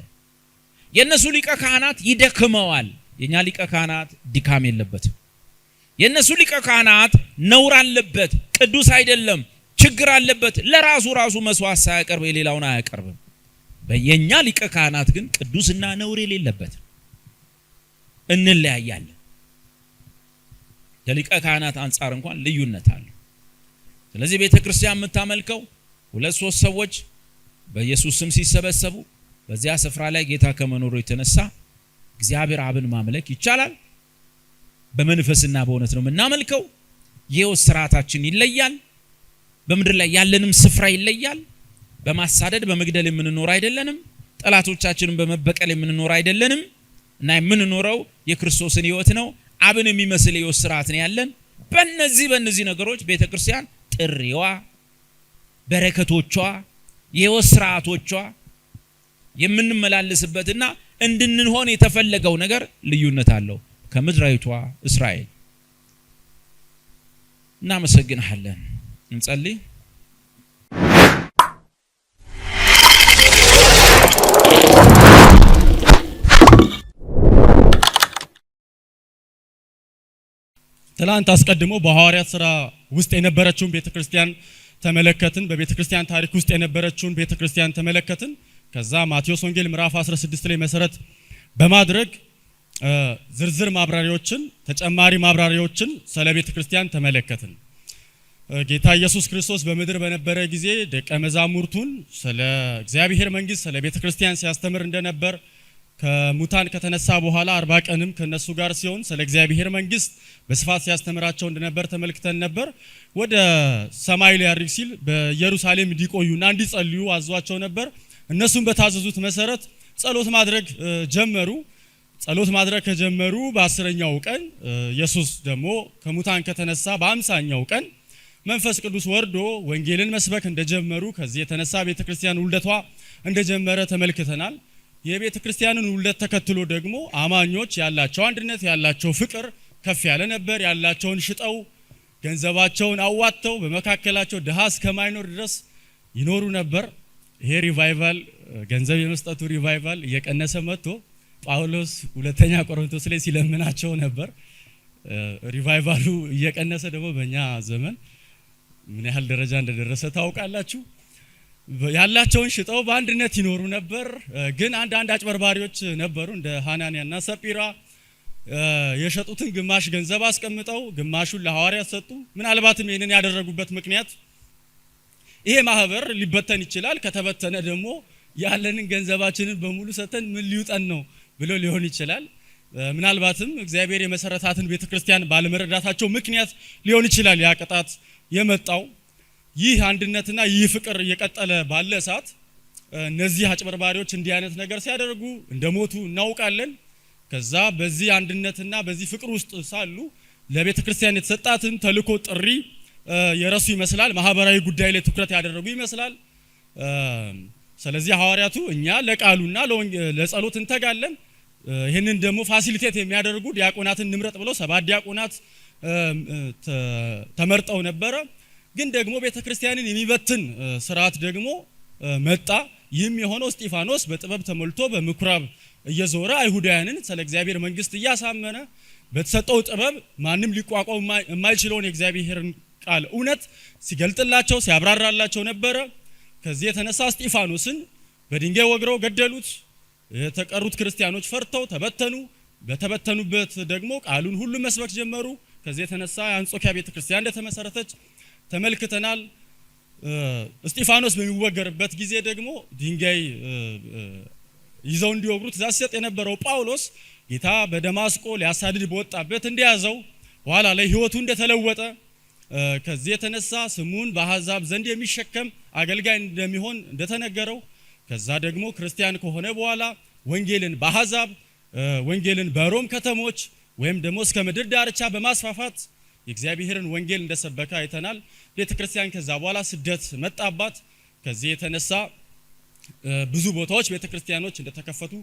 የነሱ ሊቀ ካህናት ይደክመዋል፣ የኛ ሊቀ ካህናት ድካም የለበትም። የነሱ ሊቀ ካህናት ነውር አለበት፣ ቅዱስ አይደለም፣ ችግር አለበት። ለራሱ መስዋዕት ሳያቀርብ የሌላውን አያቀርብም። በየኛ ሊቀ ካህናት ግን ቅዱስና ነውር የሌለበት። እንለያያለን። ከሊቀ ካህናት አንጻር እንኳን ልዩነት አለ። ስለዚህ ቤተክርስቲያን የምታመልከው 2-3 ሰዎች በኢየሱስ ስም ሲሰበሰቡ በዚያ ስፍራ ላይ ጌታ ከመኖሩ የተነሳ እግዚአብሔር አብን ማምለክ ይቻላል። በመንፈስና በእውነት ነው የምናመልከው። የሕይወት ስርዓታችን ይለያል። በምድር ላይ ያለንም ስፍራ ይለያል። በማሳደድ በመግደል የምንኖር አይደለንም። ጠላቶቻችንን በመበቀል የምንኖር አይደለንም። እና የምንኖረው የክርስቶስን ሕይወት ነው። አብን የሚመስል የሕይወት ስርዓት ነው ያለን። በእነዚህ ነገሮች ቤተክርስቲያን ጥሪዋ፣ በረከቶቿ፣ የሕይወት ስርዓቶቿ የምንመላለስበትና እንድንሆን የተፈለገው ነገር ልዩነት አለው ከምድራዊቷ እስራኤል። እናመሰግንሃለን። እንጸልይ።
ትላንት አስቀድሞ በሐዋርያት ሥራ ውስጥ የነበረችውን ቤተክርስቲያን ተመለከትን። በቤተክርስቲያን ታሪክ ውስጥ የነበረችውን ቤተክርስቲያን ተመለከትን። ከዛ ማቴዎስ ወንጌል ምዕራፍ 16 ላይ መሰረት በማድረግ ዝርዝር ማብራሪያዎችን፣ ተጨማሪ ማብራሪያዎችን ስለ ቤተክርስቲያን ተመለከትን። ጌታ ኢየሱስ ክርስቶስ በምድር በነበረ ጊዜ ደቀ መዛሙርቱን ስለ እግዚአብሔር መንግስት፣ ስለ ቤተክርስቲያን ሲያስተምር እንደነበር ከሙታን ከተነሳ በኋላ 40 ቀንም ከነሱ ጋር ሲሆን ስለ እግዚአብሔር መንግስት በስፋት ሲያስተምራቸው እንደነበር ተመልክተን ነበር። ወደ ሰማይ ሊያርግ ሲል በኢየሩሳሌም እንዲቆዩና እንዲጸልዩ አዟቸው ነበር። እነሱም በታዘዙት መሰረት ጸሎት ማድረግ ጀመሩ። ጸሎት ማድረግ ከጀመሩ በ10ኛው ቀን ኢየሱስ ደግሞ ከሙታን ከተነሳ በ50ኛው ቀን መንፈስ ቅዱስ ወርዶ ወንጌልን መስበክ እንደጀመሩ ከዚህ የተነሳ ቤተክርስቲያን ውልደቷ እንደጀመረ ተመልክተናል። የቤተ ክርስቲያንን ውልደት ተከትሎ ደግሞ አማኞች ያላቸው አንድነት፣ ያላቸው ፍቅር ከፍ ያለ ነበር። ያላቸውን ሽጠው ገንዘባቸውን አዋጥተው በመካከላቸው ድሃ እስከማይኖር ድረስ ይኖሩ ነበር። ይሄ ሪቫይቫል፣ ገንዘብ የመስጠቱ ሪቫይቫል እየቀነሰ መጥቶ ጳውሎስ ሁለተኛ ቆሮንቶስ ላይ ሲለምናቸው ነበር። ሪቫይቫሉ እየቀነሰ ደግሞ በእኛ ዘመን ምን ያህል ደረጃ እንደደረሰ ታውቃላችሁ። ያላቸውን ሽጠው በአንድነት ይኖሩ ነበር። ግን አንዳንድ አጭበርባሪዎች ነበሩ እንደ ሐናንያና ሰጲራ። የሸጡትን ግማሽ ገንዘብ አስቀምጠው ግማሹን ለሐዋርያት ሰጡ። ምናልባትም ይህንን ያደረጉበት ምክንያት ይሄ ማህበር ሊበተን ይችላል፣ ከተበተነ ደግሞ ያለንን ገንዘባችንን በሙሉ ሰተን ምን ሊውጠን ነው ብሎ ሊሆን ይችላል። ምናልባትም እግዚአብሔር የመሰረታትን ቤተክርስቲያን ባለመረዳታቸው ምክንያት ሊሆን ይችላል ያ ቅጣት የመጣው። ይህ አንድነትና ይህ ፍቅር እየቀጠለ ባለ ሰዓት እነዚህ አጭበርባሪዎች እንዲህ አይነት ነገር ሲያደርጉ እንደሞቱ እናውቃለን። ከዛ በዚህ አንድነትና በዚህ ፍቅር ውስጥ ሳሉ ለቤተ ክርስቲያን የተሰጣትን ተልእኮ ጥሪ የረሱ ይመስላል። ማህበራዊ ጉዳይ ላይ ትኩረት ያደረጉ ይመስላል። ስለዚህ ሐዋርያቱ እኛ ለቃሉና ለጸሎት እንተጋለን፣ ይህንን ደግሞ ፋሲሊቴት የሚያደርጉ ዲያቆናትን እንምረጥ ብለው 7 ዲያቆናት ተመርጠው ነበረ። ግን ደግሞ ቤተክርስቲያንን የሚበትን ስርዓት ደግሞ መጣ። ይህም የሆነው እስጢፋኖስ በጥበብ ተሞልቶ በምኩራብ እየዞረ አይሁዳውያንን ስለ እግዚአብሔር መንግስት እያሳመነ በተሰጠው ጥበብ ማንም ሊቋቋም የማይችለውን የእግዚአብሔርን ቃል እውነት ሲገልጥላቸው ሲያብራራላቸው ነበረ። ከዚህ የተነሳ እስጢፋኖስን በድንጋይ ወግረው ገደሉት። የተቀሩት ክርስቲያኖች ፈርተው ተበተኑ። በተበተኑበት ደግሞ ቃሉን ሁሉ መስበክ ጀመሩ። ከዚህ የተነሳ የአንጾኪያ ቤተክርስቲያን እንደተመሰረተች ተመልክተናል። እስጢፋኖስ በሚወገርበት ጊዜ ደግሞ ድንጋይ ይዘው እንዲወግሩ ትእዛዝ ሲሰጥ የነበረው ጳውሎስ ጌታ በደማስቆ ሊያሳድድ በወጣበት እንደያዘው በኋላ ላይ ህይወቱ እንደተለወጠ ከዚህ የተነሳ ስሙን በአሕዛብ ዘንድ የሚሸከም አገልጋይ እንደሚሆን እንደተነገረው ከዛ ደግሞ ክርስቲያን ከሆነ በኋላ ወንጌልን በአሕዛብ ወንጌልን በሮም ከተሞች ወይም ደግሞ እስከ ምድር ዳርቻ በማስፋፋት የእግዚአብሔርን ወንጌል እንደሰበከ አይተናል። ቤተክርስቲያን ከዛ በኋላ ስደት መጣባት። ከዚህ የተነሳ ብዙ ቦታዎች ቤተክርስቲያኖች እንደተከፈቱ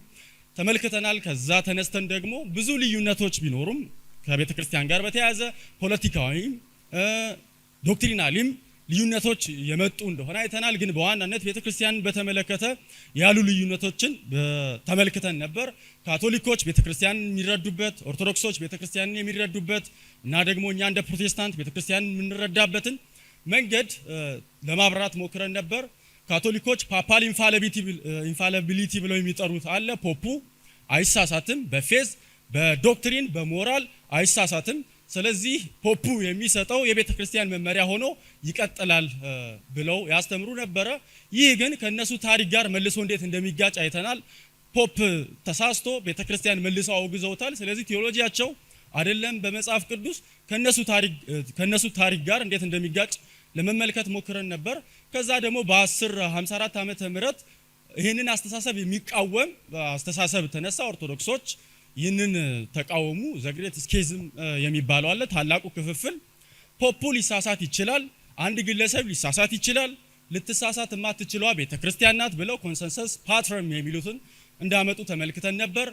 ተመልክተናል። ከዛ ተነስተን ደግሞ ብዙ ልዩነቶች ቢኖሩም ከቤተክርስቲያን ጋር በተያያዘ ፖለቲካዊም ዶክትሪናሊም ልዩነቶች የመጡ እንደሆነ አይተናል። ግን በዋናነት ቤተክርስቲያንን በተመለከተ ያሉ ልዩነቶችን ተመልክተን ነበር። ካቶሊኮች ቤተክርስቲያንን የሚረዱበት፣ ኦርቶዶክሶች ቤተክርስቲያንን የሚረዱበት እና ደግሞ እኛ እንደ ፕሮቴስታንት ቤተክርስቲያንን የምንረዳበትን መንገድ ለማብራራት ሞክረን ነበር። ካቶሊኮች ፓፓል ኢንፋሊቢሊቲ ብለው የሚጠሩት አለ። ፖፑ አይሳሳትም፣ በፌዝ በዶክትሪን በሞራል አይሳሳትም። ስለዚህ ፖፑ የሚሰጠው የቤተ ክርስቲያን መመሪያ ሆኖ ይቀጥላል ብለው ያስተምሩ ነበረ። ይህ ግን ከነሱ ታሪክ ጋር መልሶ እንዴት እንደሚጋጭ አይተናል። ፖፕ ተሳስቶ ቤተ ክርስቲያን መልሰው አውግዘውታል። ስለዚህ ቴዎሎጂያቸው አይደለም በመጽሐፍ ቅዱስ ከነሱ ታሪክ ጋር እንዴት እንደሚጋጭ ለመመልከት ሞክረን ነበር። ከዛ ደግሞ በ1054 ዓመተ ምህረት ይህንን አስተሳሰብ የሚቃወም አስተሳሰብ ተነሳ። ኦርቶዶክሶች ይህንን ተቃወሙ። ዘግሬት ስኬዝም የሚባለው አለ፣ ታላቁ ክፍፍል። ፖፑ ሊሳሳት ይችላል፣ አንድ ግለሰብ ሊሳሳት ይችላል፣ ልትሳሳት የማትችለዋ ቤተክርስቲያን ናት ብለው ኮንሰንሰስ ፓትረም የሚሉትን እንዳመጡ ተመልክተን ነበር።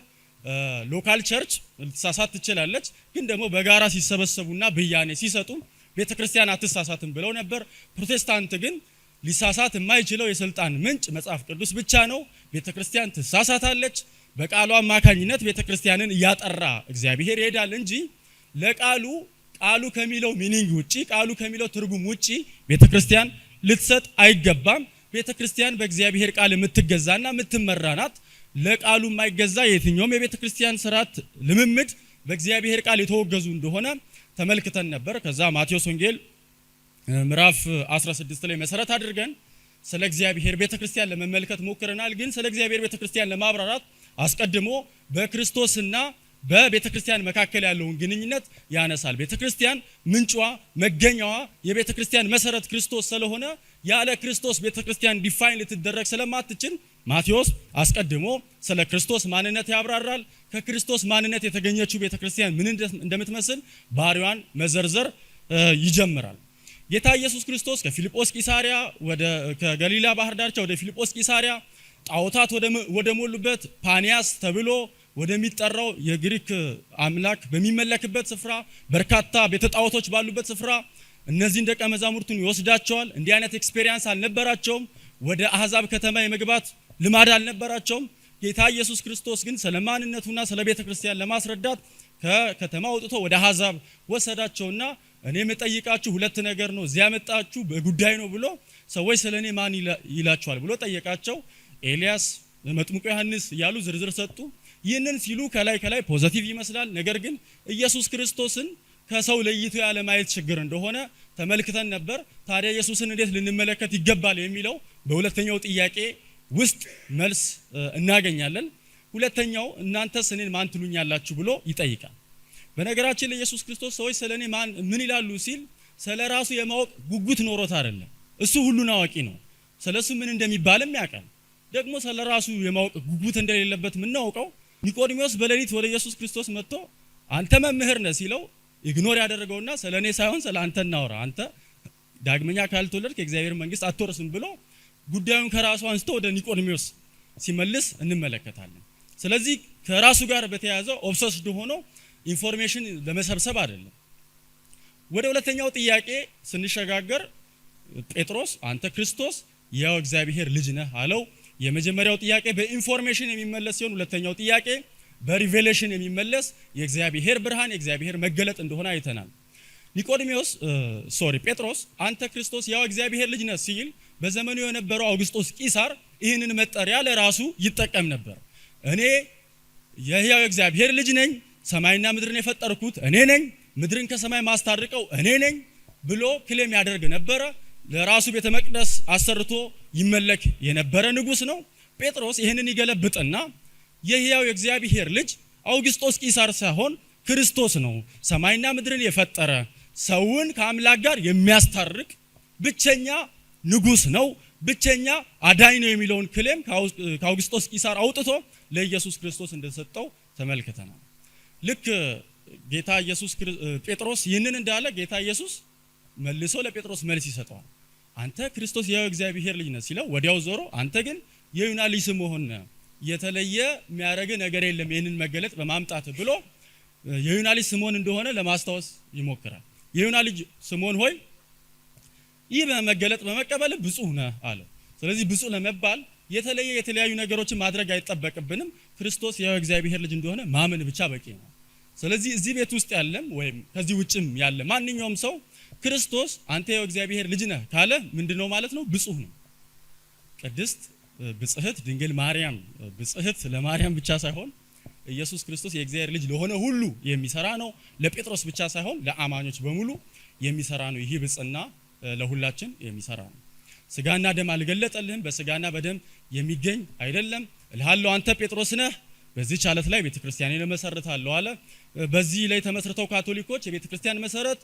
ሎካል ቸርች ልትሳሳት ትችላለች፣ ግን ደግሞ በጋራ ሲሰበሰቡና ብያኔ ሲሰጡ ቤተክርስቲያን አትሳሳትም ብለው ነበር። ፕሮቴስታንት ግን ሊሳሳት የማይችለው የስልጣን ምንጭ መጽሐፍ ቅዱስ ብቻ ነው፣ ቤተክርስቲያን ትሳሳታለች፣ በቃሉ አማካኝነት ቤተክርስቲያንን እያጠራ እግዚአብሔር ይሄዳል እንጂ ቃሉ ከሚለው ሚኒንግ ውጪ ቃሉ ከሚለው ትርጉም ውጪ ቤተክርስቲያን ልትሰጥ አይገባም። ቤተክርስቲያን በእግዚአብሔር ቃል የምትገዛና የምትመራ ናት። ለቃሉ የማይገዛ የትኛውም የቤተክርስቲያን ስርዓት ልምምድ በእግዚአብሔር ቃል የተወገዙ እንደሆነ ተመልክተን ነበር። ከዛ ማቴዎስ ወንጌል ምዕራፍ 16 ላይ መሰረት አድርገን ስለ እግዚአብሔር ቤተክርስቲያን ለመመልከት ሞክረናል። ግን ስለ እግዚአብሔር ቤተክርስቲያን ለማብራራት አስቀድሞ በክርስቶስና በቤተክርስቲያን መካከል ያለውን ግንኙነት ያነሳል። ቤተክርስቲያን ምንጯ መገኛዋ የቤተክርስቲያን መሰረት ክርስቶስ ስለሆነ ያለ ክርስቶስ ቤተክርስቲያን ዲፋይን ልትደረግ ስለማትችል ማቴዎስ አስቀድሞ ስለ ክርስቶስ ማንነት ያብራራል። ከክርስቶስ ማንነት የተገኘችው ቤተክርስቲያን ምን እንደምትመስል ባህሪዋን መዘርዘር ይጀምራል። ጌታ ኢየሱስ ክርስቶስ ከፊልጶስ ቂሳሪያ ከገሊላ ባህር ዳርቻ ወደ ፊልጶስ ቂሳሪያ ጣዖታት ወደ ሞሉበት ፓኒያስ ተብሎ ወደሚጠራው የግሪክ አምላክ በሚመለክበት ስፍራ በርካታ ቤተ ጣዖቶች ባሉበት ስፍራ እነዚህን ደቀ መዛሙርቱን ይወስዳቸዋል። እንዲህ አይነት ኤክስፔሪየንስ አልነበራቸውም። ወደ አህዛብ ከተማ የመግባት ልማድ አልነበራቸውም። ጌታ ኢየሱስ ክርስቶስ ግን ስለ ማንነቱና ስለ ቤተ ክርስቲያን ለማስረዳት ከከተማ ወጥቶ ወደ አህዛብ ወሰዳቸውና እኔ የምጠይቃችሁ ሁለት ነገር ነው፣ እዚያ መጣችሁ በጉዳይ ነው ብሎ ሰዎች ስለኔ ማን ይላችኋል ብሎ ጠየቃቸው። ኤልያስ፣ መጥምቁ ዮሐንስ እያሉ ዝርዝር ሰጡ። ይህንን ሲሉ ከላይ ፖዚቲቭ ይመስላል። ነገር ግን ኢየሱስ ክርስቶስን ከሰው ለይቶ ያለ ማየት ችግር እንደሆነ ተመልክተን ነበር። ታዲያ ኢየሱስን እንዴት ልንመለከት ይገባል የሚለው በሁለተኛው ጥያቄ ውስጥ መልስ እናገኛለን። ሁለተኛው እናንተስ እኔን ማን ትሉኛላችሁ ብሎ ይጠይቃል። በነገራችን ላይ ኢየሱስ ክርስቶስ ሰዎች ስለኔ ምን ይላሉ ሲል ስለራሱ የማወቅ ጉጉት ኖሮት አይደለም። እሱ ሁሉን አዋቂ ነው። ስለሱ ምን እንደሚባልም ያውቃል። ደግሞ ስለራሱ የማወቅ ጉጉት እንደሌለበት የምናውቀው ኒቆዲሞስ በሌሊት ወደ ኢየሱስ ክርስቶስ መጥቶ አንተ መምህር ነህ ሲለው ኢግኖር ያደረገውና ስለኔ ሳይሆን ስለ አንተ እናወራ፣ አንተ ዳግመኛ ካልተወለድክ የእግዚአብሔር መንግስት አትወርስም ብሎ ጉዳዩን ከራሱ አንስቶ ወደ ኒቆዲሞስ ሲመልስ እንመለከታለን። ስለዚህ ከራሱ ጋር በተያያዘ ኦብሰስድ ሆኖ ኢንፎርሜሽን ለመሰብሰብ አይደለም። ወደ ሁለተኛው ጥያቄ ስንሸጋገር ጴጥሮስ አንተ ክርስቶስ ያው እግዚአብሔር ልጅ ነህ አለው። የመጀመሪያው ጥያቄ በኢንፎርሜሽን የሚመለስ ሲሆን ሁለተኛው ጥያቄ በሪቬሌሽን የሚመለስ የእግዚአብሔር ብርሃን የእግዚአብሔር መገለጥ እንደሆነ አይተናል። ጴጥሮስ አንተ ክርስቶስ ያው እግዚአብሔር ልጅ ነህ ሲል በዘመኑ የነበረው አውግስጦስ ቂሳር ይህንን መጠሪያ ለራሱ ይጠቀም ነበር። እኔ የሕያው እግዚአብሔር ልጅ ነኝ፣ ሰማይና ምድርን የፈጠርኩት እኔ ነኝ፣ ምድርን ከሰማይ ማስታርቀው እኔ ነኝ ብሎ ክሌም ያደርግ ነበረ። ለራሱ ቤተ መቅደስ አሰርቶ ይመለክ የነበረ ንጉስ ነው። ጴጥሮስ ይህንን ይገለብጥና የሕያው የእግዚአብሔር ልጅ አውግስጦስ ቂሳር ሳይሆን ክርስቶስ ነው፣ ሰማይና ምድርን የፈጠረ ሰውን ከአምላክ ጋር የሚያስታርቅ ብቸኛ ንጉስ ነው፣ ብቸኛ አዳኝ ነው የሚለውን ክሌም ከአውግስጦስ ቂሳር አውጥቶ ለኢየሱስ ክርስቶስ እንደሰጠው ተመልክተናል። ልክ ጌታ ኢየሱስ ጴጥሮስ ይህንን እንዳለ ጌታ ኢየሱስ መልሶ ለጴጥሮስ መልስ ይሰጠዋል። አንተ ክርስቶስ የሕያው እግዚአብሔር ልጅ ነህ ሲለው ወዲያው ዞሮ አንተ ግን የዮና ልጅ ስምዖን ነህ፣ የተለየ የሚያደርግ ነገር የለም ይህንን መገለጥ በማምጣት ብሎ የዮና ልጅ ስምዖን እንደሆነ ለማስታወስ ይሞክራል። የዮና ልጅ ስምዖን ሆይ ይህ በመገለጥ በመቀበል ብፁዕ ነህ አለው። ስለዚህ ብፁዕ ለመባል የተለያዩ ነገሮችን ማድረግ አይጠበቅብንም። ክርስቶስ የሕያው እግዚአብሔር ልጅ እንደሆነ ማመን ብቻ በቂ ነው። ስለዚህ እዚህ ቤት ውስጥ ያለም ወይም ከዚህ ውጭም ያለ ማንኛውም ሰው ክርስቶስ አንተ የሕያው እግዚአብሔር ልጅ ነህ ካለ ምንድነው ማለት ነው? ብፁዕ ነው። ቅድስት ብጽሕት ድንግል ማርያም ብጽሕት ለማርያም ብቻ ሳይሆን ኢየሱስ ክርስቶስ የእግዚአብሔር ልጅ ለሆነ ሁሉ የሚሰራ ነው። ለጴጥሮስ ብቻ ሳይሆን ለአማኞች በሙሉ የሚሰራ ነው። ይህ ብጽና ለሁላችን የሚሰራ ነው። ስጋና ደም አልገለጠልህም፣ በስጋና በደም የሚገኝ አይደለም እልሃለሁ። አንተ ጴጥሮስ ነህ፣ በዚህች ዓለት ላይ ቤተክርስቲያኔን እመሰርታለሁ አለ። በዚህ ላይ ተመስርተው ካቶሊኮች የቤተክርስቲያን መሰረት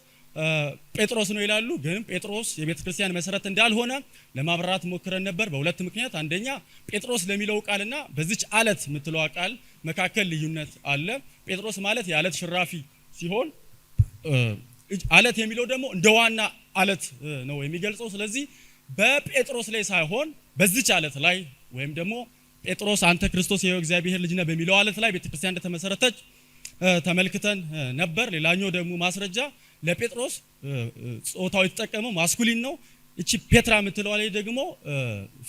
ጴጥሮስ ነው ይላሉ። ግን ጴጥሮስ የቤተ ክርስቲያን መሰረት እንዳልሆነ ለማብራራት ሞክረን ነበር በሁለት ምክንያት። አንደኛ ጴጥሮስ ለሚለው ቃልና በዚች አለት የምትለው ቃል መካከል ልዩነት አለ። ጴጥሮስ ማለት የአለት ሽራፊ ሲሆን አለት የሚለው ደግሞ እንደ ዋና አለት ነው የሚገልጸው። ስለዚህ በጴጥሮስ ላይ ሳይሆን በዚች አለት ላይ ወይም ደግሞ ጴጥሮስ አንተ ክርስቶስ የእግዚአብሔር ልጅ ነህ በሚለው አለት ላይ ቤተክርስቲያን እንደተመሰረተች ተመልክተን ነበር። ሌላኛው ደግሞ ማስረጃ ለጴጥሮስ ጾታው የተጠቀመው ማስኩሊን ነው። እቺ ፔትራ የምትለው ላይ ደግሞ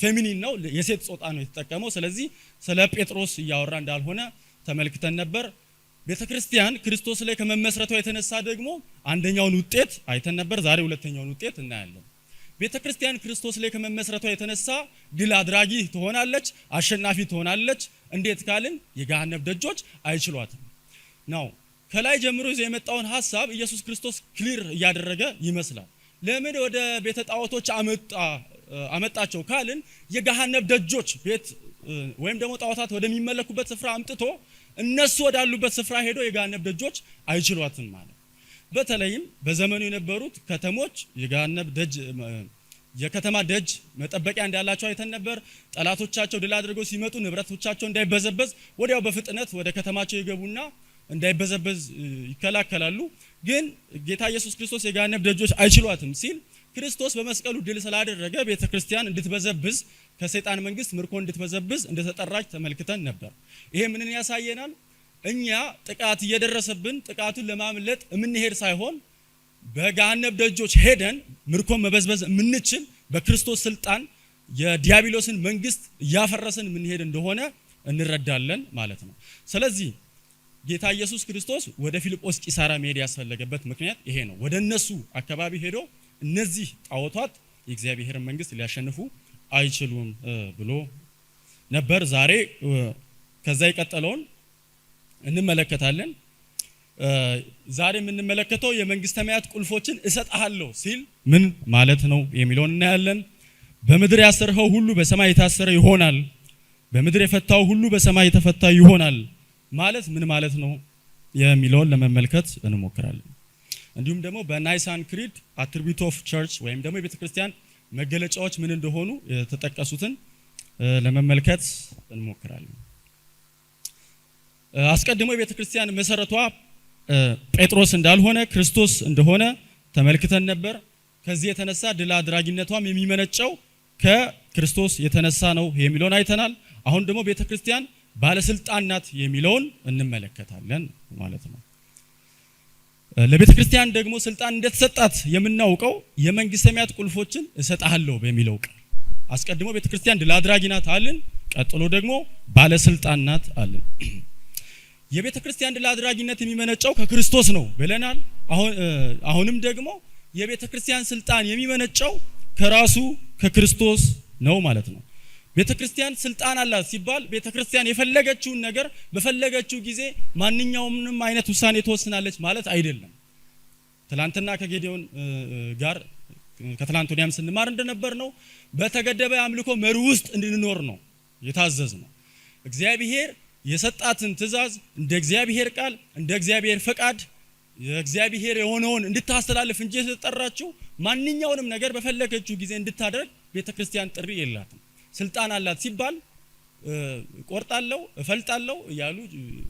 ፌሚኒን ነው፣ የሴት ጾታ ነው የተጠቀመው። ስለዚህ ስለ ጴጥሮስ እያወራ እንዳልሆነ ተመልክተን ነበር። ቤተክርስቲያን ክርስቶስ ላይ ከመመስረቷ የተነሳ ደግሞ አንደኛውን ውጤት አይተን ነበር። ዛሬ ሁለተኛውን ውጤት እናያለን። ቤተክርስቲያን ክርስቶስ ላይ ከመመስረቷ የተነሳ ድል አድራጊ ትሆናለች፣ አሸናፊ ትሆናለች። እንዴት ካልን የገሃነም ደጆች አይችሏትም ነው። ከላይ ጀምሮ የመጣውን ሐሳብ ኢየሱስ ክርስቶስ ክሊር እያደረገ ይመስላል። ለምን ወደ ቤተ ጣዖቶች አመጣቸው ካልን የገሃነም ደጆች ቤት ወይም ደግሞ ጣዖታት ወደሚመለኩበት ስፍራ አምጥቶ እነሱ ወዳሉበት ስፍራ ሄዶ የገሃነም ደጆች አይችሏትም ማለት። በተለይም በዘመኑ የነበሩት ከተሞች የገሃነም ደጅ የከተማ ደጅ መጠበቂያ እንዳላቸው አይተን ነበር። ጠላቶቻቸው ድል አድርገው ሲመጡ ንብረቶቻቸው እንዳይበዘበዝ ወዲያው በፍጥነት ወደ ከተማቸው ይገቡና እንዳይበዘበዝ ይከላከላሉ። ግን ጌታ ኢየሱስ ክርስቶስ የገሃነም ደጆች አይችሏትም ሲል ክርስቶስ በመስቀሉ ድል ስላደረገ ቤተክርስቲያን እንድትበዘብዝ ከሰይጣን መንግስት ምርኮ እንድትበዘብዝ እንደተጠራች ተመልክተን ነበር። ይሄ ምንን ያሳየናል? እኛ ጥቃት እየደረሰብን ጥቃቱን ለማምለጥ የምንሄድ ሳይሆን በገሃነም ደጆች ሄደን ምርኮን መበዝበዝ የምንችል በክርስቶስ ስልጣን የዲያብሎስን መንግስት እያፈረስን የምንሄድ እንደሆነ እንረዳለን ማለት ነው። ስለዚህ ጌታ ኢየሱስ ክርስቶስ ወደ ፊልጶስ ቂሳራ መሄድ ያስፈለገበት ምክንያት ይሄ ነው። ወደ እነሱ አካባቢ ሄዶ እነዚህ ጣዖታት የእግዚአብሔርን መንግስት ሊያሸንፉ አይችሉም ብሎ ነበር። ዛሬ ከዛ የቀጠለውን እንመለከታለን። ዛሬ የምንመለከተው የመንግስተ ሰማያት ቁልፎችን እሰጥሃለሁ ሲል ምን ማለት ነው የሚለውን እናያለን። በምድር ያሰረኸው ሁሉ በሰማይ የታሰረ ይሆናል፣ በምድር የፈታው ሁሉ በሰማይ የተፈታ ይሆናል ማለት ምን ማለት ነው የሚለውን ለመመልከት እንሞክራለን። እንዲሁም ደግሞ በናይሳን ክሪድ አትሪቢዩት ኦፍ ቸርች ወይም ደግሞ የቤተክርስቲያን መገለጫዎች ምን እንደሆኑ የተጠቀሱትን ለመመልከት እንሞክራለን። አስቀድሞ የቤተክርስቲያን መሰረቷ ጴጥሮስ እንዳልሆነ ክርስቶስ እንደሆነ ተመልክተን ነበር። ከዚህ የተነሳ ድል አድራጊነቷም የሚመነጨው ከክርስቶስ የተነሳ ነው የሚለውን አይተናል። አሁን ደግሞ ቤተክርስቲያን ባለስልጣን ናት የሚለውን እንመለከታለን ማለት ነው። ለቤተክርስቲያን ደግሞ ስልጣን እንደተሰጣት የምናውቀው የመንግስተ ሰማያት ቁልፎችን እሰጥሃለሁ በሚለው ቃል አስቀድሞ ቤተክርስቲያን ድል አድራጊ ናት አልን፣ ቀጥሎ ደግሞ ባለስልጣን ናት አልን። የቤተክርስቲያን ድል አድራጊነት የሚመነጨው ከክርስቶስ ነው ብለናል። አሁንም ደግሞ የቤተክርስቲያን ስልጣን የሚመነጨው ከራሱ ከክርስቶስ ነው ማለት ነው። ቤተክርስቲያን ስልጣን አላት ሲባል ቤተክርስቲያን የፈለገችውን ነገር በፈለገችው ጊዜ ማንኛውንም አይነት ውሳኔ ትወስናለች ማለት አይደለም። ትላንትና ከጌዲዮን ጋር ከትላንት ወዲያም ስንማር እንደነበር ነው በተገደበ አምልኮ መሪ ውስጥ እንድንኖር ነው የታዘዝ ነው። እግዚአብሔር የሰጣትን ትእዛዝ እንደ እግዚአብሔር ቃል እንደ እግዚአብሔር ፈቃድ የእግዚአብሔር የሆነውን እንድታስተላልፍ እንጂ የተጠራችው ማንኛውንም ነገር በፈለገችው ጊዜ እንድታደርግ ቤተክርስቲያን ጥሪ የላትም። ስልጣን አላት ሲባል ቆርጣለሁ እፈልጣለሁ እያሉ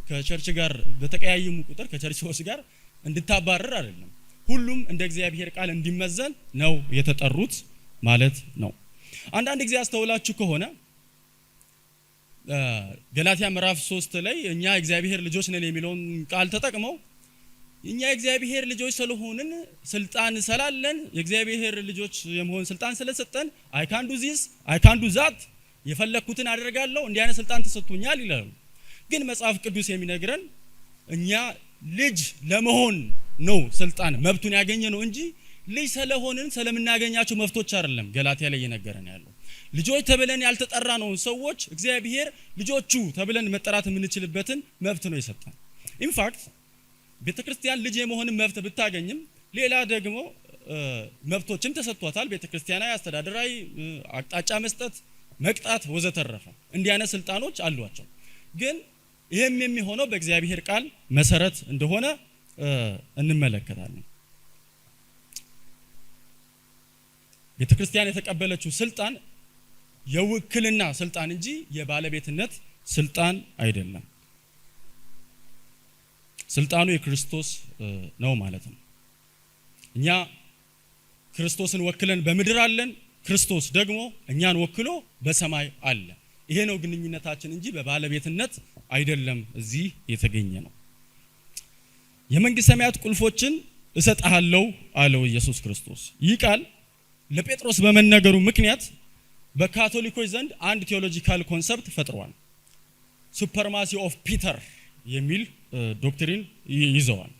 ከቸርች ጋር በተቀያየሙ ቁጥር ከቸርቾች ጋር እንድታባረር አይደለም። ሁሉም እንደ እግዚአብሔር ቃል እንዲመዘን ነው የተጠሩት ማለት ነው። አንዳንድ ጊዜ አስተውላችሁ ከሆነ ገላትያ ምዕራፍ 3 ላይ እኛ እግዚአብሔር ልጆች ነን የሚለውን ቃል ተጠቅመው እኛ እግዚአብሔር ልጆች ስለሆንን ስልጣን ስላለን የእግዚአብሔር ልጆች የመሆን ስልጣን ስለሰጠን አይ ካን ዱ ዚስ አይ ካን ዱ ዛት የፈለኩትን አደርጋለሁ እንዲህ አይነት ስልጣን ተሰጥቶኛል ይላሉ። ግን መጽሐፍ ቅዱስ የሚነግረን እኛ ልጅ ለመሆን ነው ስልጣን መብቱን ያገኘ ነው እንጂ ልጅ ስለሆንን ስለምናገኛቸው መብቶች አይደለም። ገላትያ ላይ እየነገረን ያለው ልጆች ተብለን ያልተጠራ ነው ሰዎች እግዚአብሔር ልጆቹ ተብለን መጠራት የምንችልበትን መብት ነው የሰጠን። ኢንፋክት ቤተክርስቲያን ልጅ የመሆን መብት ብታገኝም ሌላ ደግሞ መብቶችም ተሰጥቷታል። ቤተክርስቲያናዊ አስተዳደራዊ አቅጣጫ መስጠት፣ መቅጣት ወዘተረፈ እንዲህ አይነት ስልጣኖች አሏቸው። ግን ይሄም የሚሆነው በእግዚአብሔር ቃል መሰረት እንደሆነ እንመለከታለን። ቤተክርስቲያን የተቀበለችው ስልጣን የውክልና ስልጣን እንጂ የባለቤትነት ስልጣን አይደለም። ስልጣኑ የክርስቶስ ነው ማለት ነው። እኛ ክርስቶስን ወክለን በምድር አለን፣ ክርስቶስ ደግሞ እኛን ወክሎ በሰማይ አለ። ይሄ ነው ግንኙነታችን እንጂ በባለቤትነት አይደለም እዚህ የተገኘ ነው። የመንግስት ሰማያት ቁልፎችን እሰጥሃለሁ አለው ኢየሱስ ክርስቶስ። ይህ ቃል ለጴጥሮስ በመነገሩ ምክንያት በካቶሊኮች ዘንድ አንድ ቴዎሎጂካል ኮንሰፕት ፈጥሯል። ሱፐርማሲ ኦፍ ፒተር የሚል ዶክትሪን ይዘዋል።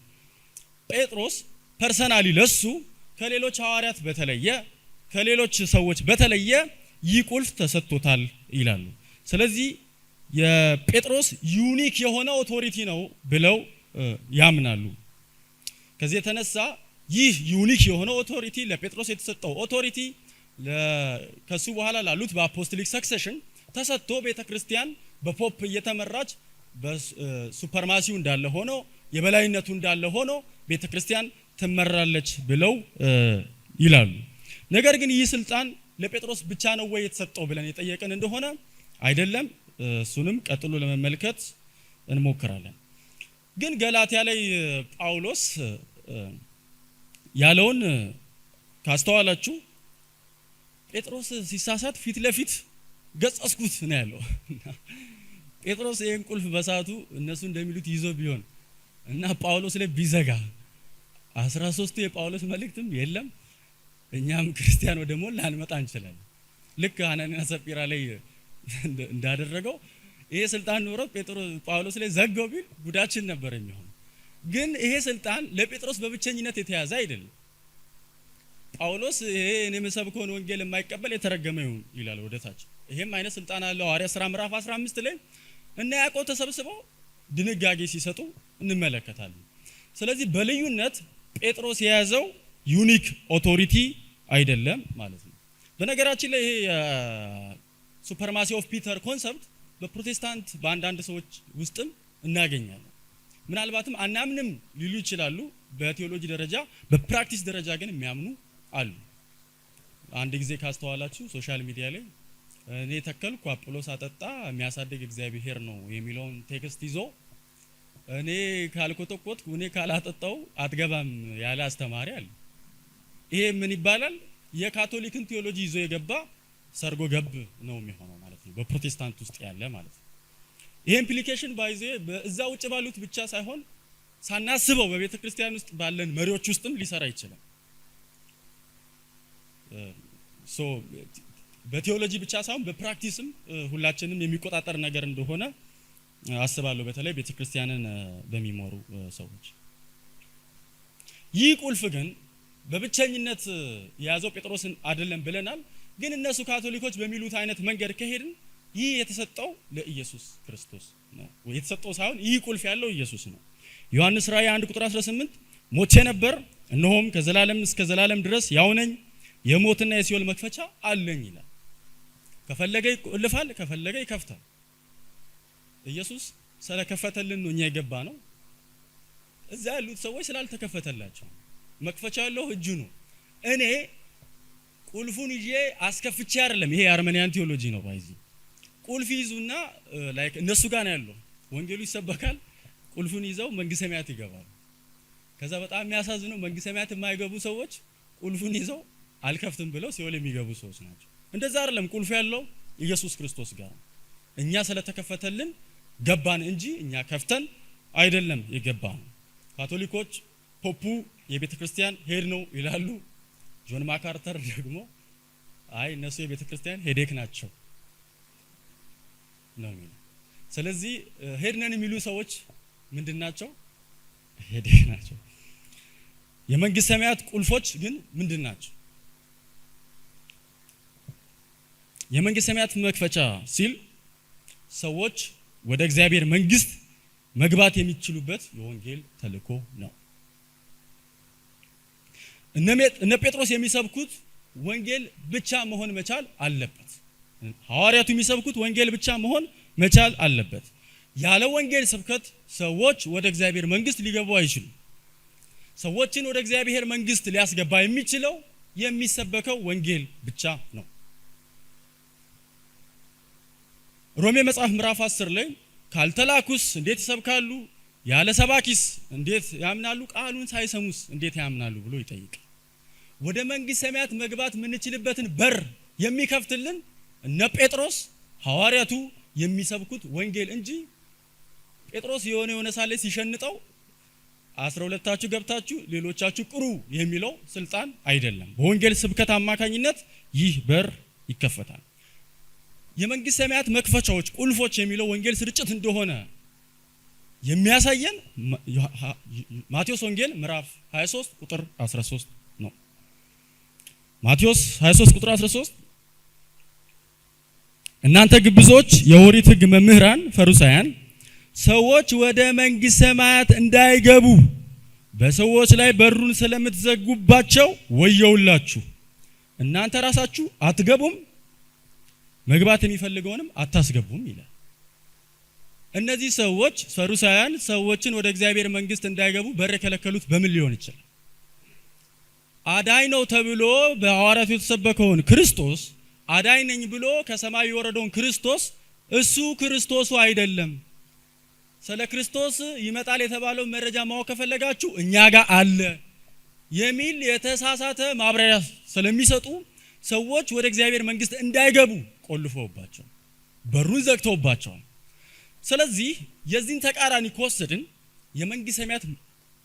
ጴጥሮስ ፐርሰናሊ ለሱ ከሌሎች ሐዋርያት በተለየ ከሌሎች ሰዎች በተለየ ይህ ቁልፍ ተሰጥቶታል ይላሉ። ስለዚህ የጴጥሮስ ዩኒክ የሆነ ኦቶሪቲ ነው ብለው ያምናሉ። ከዚህ የተነሳ ይህ ዩኒክ የሆነ ኦቶሪቲ ለጴጥሮስ የተሰጠው ኦቶሪቲ ከሱ በኋላ ላሉት በአፖስቶሊክ ሰክሰሽን ተሰጥቶ ቤተክርስቲያን በፖፕ እየተመራች በሱፐርማሲው እንዳለ ሆኖ የበላይነቱ እንዳለ ሆኖ ቤተክርስቲያን ትመራለች ብለው ይላሉ። ነገር ግን ይህ ስልጣን ለጴጥሮስ ብቻ ነው ወይ የተሰጠው ብለን የጠየቀን እንደሆነ አይደለም። እሱንም ቀጥሎ ለመመልከት እንሞክራለን። ግን ገላትያ ላይ ጳውሎስ ያለውን ካስተዋላችሁ ጴጥሮስ ሲሳሳት ፊት ለፊት ገጸስኩት ነው ያለው። ጴጥሮስ ይሄን ቁልፍ በሳቱ እነሱ እንደሚሉት ይዞ ቢሆን እና ጳውሎስ ላይ ቢዘጋ 13 የጳውሎስ መልእክትም የለም እኛም ክርስቲያን ወደ ሞላ አንመጣ እንችላለን። ልክ ሐናንያና ሰጲራ ላይ እንዳደረገው ይሄ ስልጣን ኖሮ ጳውሎስ ላይ ዘጋው ቢል ጉዳችን ነበር የሚሆነው። ግን ይሄ ስልጣን ለጴጥሮስ በብቸኝነት የተያዘ አይደለም። ጳውሎስ ይሄ እኔ የምሰብከውን ወንጌል የማይቀበል የተረገመ ይሁን ይላል ወደታች። ይሄም አይነት ስልጣን አለው። ሐዋርያት ሥራ ምዕራፍ 15 ላይ እና ያዕቆብ ተሰብስበው ድንጋጌ ሲሰጡ እንመለከታለን። ስለዚህ በልዩነት ጴጥሮስ የያዘው ዩኒክ ኦቶሪቲ አይደለም ማለት ነው። በነገራችን ላይ ይሄ ሱፐርማሲ ኦፍ ፒተር ኮንሰፕት በፕሮቴስታንት በአንዳንድ ሰዎች ውስጥም እናገኛለን። ምናልባትም አናምንም ሊሉ ይችላሉ በቴዎሎጂ ደረጃ፣ በፕራክቲስ ደረጃ ግን የሚያምኑ አሉ። አንድ ጊዜ ካስተዋላችሁ ሶሻል ሚዲያ ላይ እኔ ተከልኩ አጵሎስ አጠጣ የሚያሳድግ እግዚአብሔር ነው የሚለውን ቴክስት ይዞ እኔ ካልኮተኮትኩ እኔ ካላጠጣው አትገባም ያለ አስተማሪ አለ። ይሄ ምን ይባላል? የካቶሊክን ቴዎሎጂ ይዞ የገባ ሰርጎ ገብ ነው የሚሆነው ማለት ነው፣ በፕሮቴስታንት ውስጥ ያለ ማለት ነው። ይሄ ኢምፕሊኬሽን ባይዜ በዛ ውጭ ባሉት ብቻ ሳይሆን ሳናስበው በቤተ ክርስቲያን ውስጥ ባለን መሪዎች ውስጥም ሊሰራ ይችላል። በቴዎሎጂ ብቻ ሳይሆን በፕራክቲስም ሁላችንም የሚቆጣጠር ነገር እንደሆነ አስባለሁ፣ በተለይ ቤተ ክርስቲያንን በሚመሩ ሰዎች። ይህ ቁልፍ ግን በብቸኝነት የያዘው ጴጥሮስን አይደለም ብለናል። ግን እነሱ ካቶሊኮች በሚሉት አይነት መንገድ ከሄድን ይህ የተሰጠው ለኢየሱስ ክርስቶስ ነው። የተሰጠው ሳይሆን ይህ ቁልፍ ያለው ኢየሱስ ነው። ዮሐንስ ራእይ 1:18 ሞቼ ነበር እነሆም ከዘላለም እስከ ዘላለም ድረስ ያው ነኝ፣ የሞትና የሲኦል መክፈቻ አለኝ ይላል። ከፈለገ ይልፋል፣ ከፈለገ ይከፍታል። ኢየሱስ ስለከፈተልን ነው እኛ የገባ ነው። እዛ ያሉት ሰዎች ስላልተከፈተላቸው መክፈቻ ያለው እጁ ነው። እኔ ቁልፉን ይዤ አስከፍቼ አይደለም። ይሄ የአርመኒያን ቴዎሎጂ ነው። ባይዚ ቁልፍ ይዙና ላይክ እነሱ ጋር ነው ያለው። ወንጌሉ ይሰበካል፣ ቁልፉን ይዘው መንግስተ ሰማያት ይገባሉ። ከዛ በጣም የሚያሳዝነው መንግስተ ሰማያት የማይገቡ ሰዎች ቁልፉን ይዘው አልከፍትም ብለው ሲኦል የሚገቡ ሰዎች ናቸው። እንደዛ አይደለም። ቁልፍ ያለው ኢየሱስ ክርስቶስ ጋር ነው። እኛ ስለተከፈተልን ገባን እንጂ እኛ ከፍተን አይደለም የገባን። ካቶሊኮች ፖፑ የቤተ ክርስቲያን ሄድ ነው ይላሉ። ጆን ማካርተር ደግሞ አይ እነሱ የቤተ ክርስቲያን ሄዴክ ናቸው ነው የሚለው። ስለዚህ ሄድ ነን የሚሉ ሰዎች ምንድናቸው? ሄዴክ ናቸው። የመንግስት ሰማያት ቁልፎች ግን ምንድናቸው? የመንግስት ሰማያት መክፈቻ ሲል ሰዎች ወደ እግዚአብሔር መንግስት መግባት የሚችሉበት የወንጌል ተልእኮ ነው። እነ ጴጥሮስ የሚሰብኩት ወንጌል ብቻ መሆን መቻል አለበት። ሐዋርያቱ የሚሰብኩት ወንጌል ብቻ መሆን መቻል አለበት። ያለ ወንጌል ስብከት ሰዎች ወደ እግዚአብሔር መንግስት ሊገቡ አይችሉም። ሰዎችን ወደ እግዚአብሔር መንግስት ሊያስገባ የሚችለው የሚሰበከው ወንጌል ብቻ ነው። ሮሜ መጽሐፍ ምዕራፍ 10 ላይ ካልተላኩስ እንዴት ይሰብካሉ? ያለ ሰባኪስ እንዴት ያምናሉ? ቃሉን ሳይሰሙስ እንዴት ያምናሉ ብሎ ይጠይቃል። ወደ መንግስተ ሰማያት መግባት የምንችልበትን በር የሚከፍትልን እነ ጴጥሮስ ሐዋርያቱ የሚሰብኩት ወንጌል እንጂ ጴጥሮስ የሆነ ሳለ ሲሸንጠው 12ታችሁ ገብታችሁ ሌሎቻችሁ ቅሩ የሚለው ስልጣን አይደለም። በወንጌል ስብከት አማካኝነት ይህ በር ይከፈታል። የመንግስተ ሰማያት መክፈቻዎች ቁልፎች የሚለው ወንጌል ስርጭት እንደሆነ የሚያሳየን ማቴዎስ ወንጌል ምዕራፍ 23 ቁጥር 13 ነው። ማቴዎስ 23 ቁጥር 13 እናንተ ግብዞች የኦሪት ሕግ መምህራን ፈሪሳውያን ሰዎች ወደ መንግስተ ሰማያት እንዳይገቡ በሰዎች ላይ በሩን ስለምትዘጉባቸው ወየውላችሁ። እናንተ ራሳችሁ አትገቡም፣ መግባት የሚፈልገውንም አታስገቡም ይላል። እነዚህ ሰዎች ፈሪሳውያን ሰዎችን ወደ እግዚአብሔር መንግስት እንዳይገቡ በር የከለከሉት በምን ሊሆን ይችላል? አዳኝ ነው ተብሎ በሐዋርያቱ የተሰበከውን ክርስቶስ አዳኝ ነኝ ብሎ ከሰማይ የወረደውን ክርስቶስ እሱ ክርስቶሱ አይደለም። ስለ ክርስቶስ ይመጣል የተባለው መረጃ ማወቅ ከፈለጋችሁ እኛ ጋር አለ የሚል የተሳሳተ ማብራሪያ ስለሚሰጡ ሰዎች ወደ እግዚአብሔር መንግስት እንዳይገቡ ቆልፈውባቸው በሩን ዘግተውባቸው። ስለዚህ የዚህን ተቃራኒ ከወሰድን የመንግስተ ሰማያት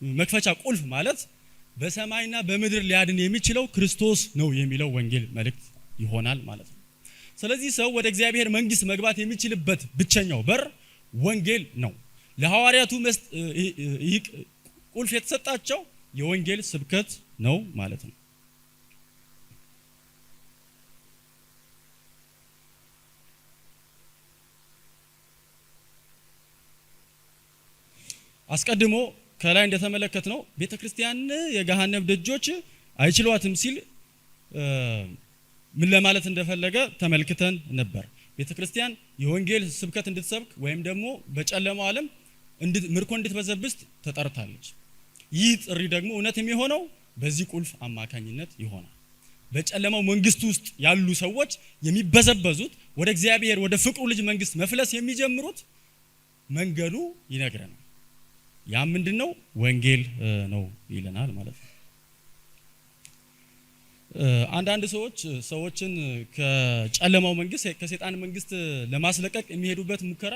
መክፈቻ ቁልፍ ማለት በሰማይና በምድር ሊያድን የሚችለው ክርስቶስ ነው የሚለው ወንጌል መልእክት ይሆናል ማለት ነው። ስለዚህ ሰው ወደ እግዚአብሔር መንግስት መግባት የሚችልበት ብቸኛው በር ወንጌል ነው። ለሐዋርያቱ ቁልፍ የተሰጣቸው የወንጌል ስብከት ነው ማለት ነው። አስቀድሞ ከላይ እንደተመለከትነው ቤተክርስቲያን የገሃነም ደጆች አይችሏትም ሲል ምን ለማለት እንደፈለገ ተመልክተን ነበር። ቤተክርስቲያን የወንጌል ስብከት እንድትሰብክ ወይም ደግሞ በጨለማው ዓለም ምርኮ እንድትበዘብዝ ተጠርታለች። ይህ ጥሪ ደግሞ እውነት የሚሆነው በዚህ ቁልፍ አማካኝነት ይሆናል። በጨለማው መንግስት ውስጥ ያሉ ሰዎች የሚበዘበዙት ወደ እግዚአብሔር ወደ ፍቅሩ ልጅ መንግስት መፍለስ የሚጀምሩት መንገዱ ይነግረናል። ያ ምንድነው? ወንጌል ነው ይለናል ማለት ነው። አንዳንድ ሰዎችን ከጨለማው መንግስት ከሰይጣን መንግስት ለማስለቀቅ የሚሄዱበት ሙከራ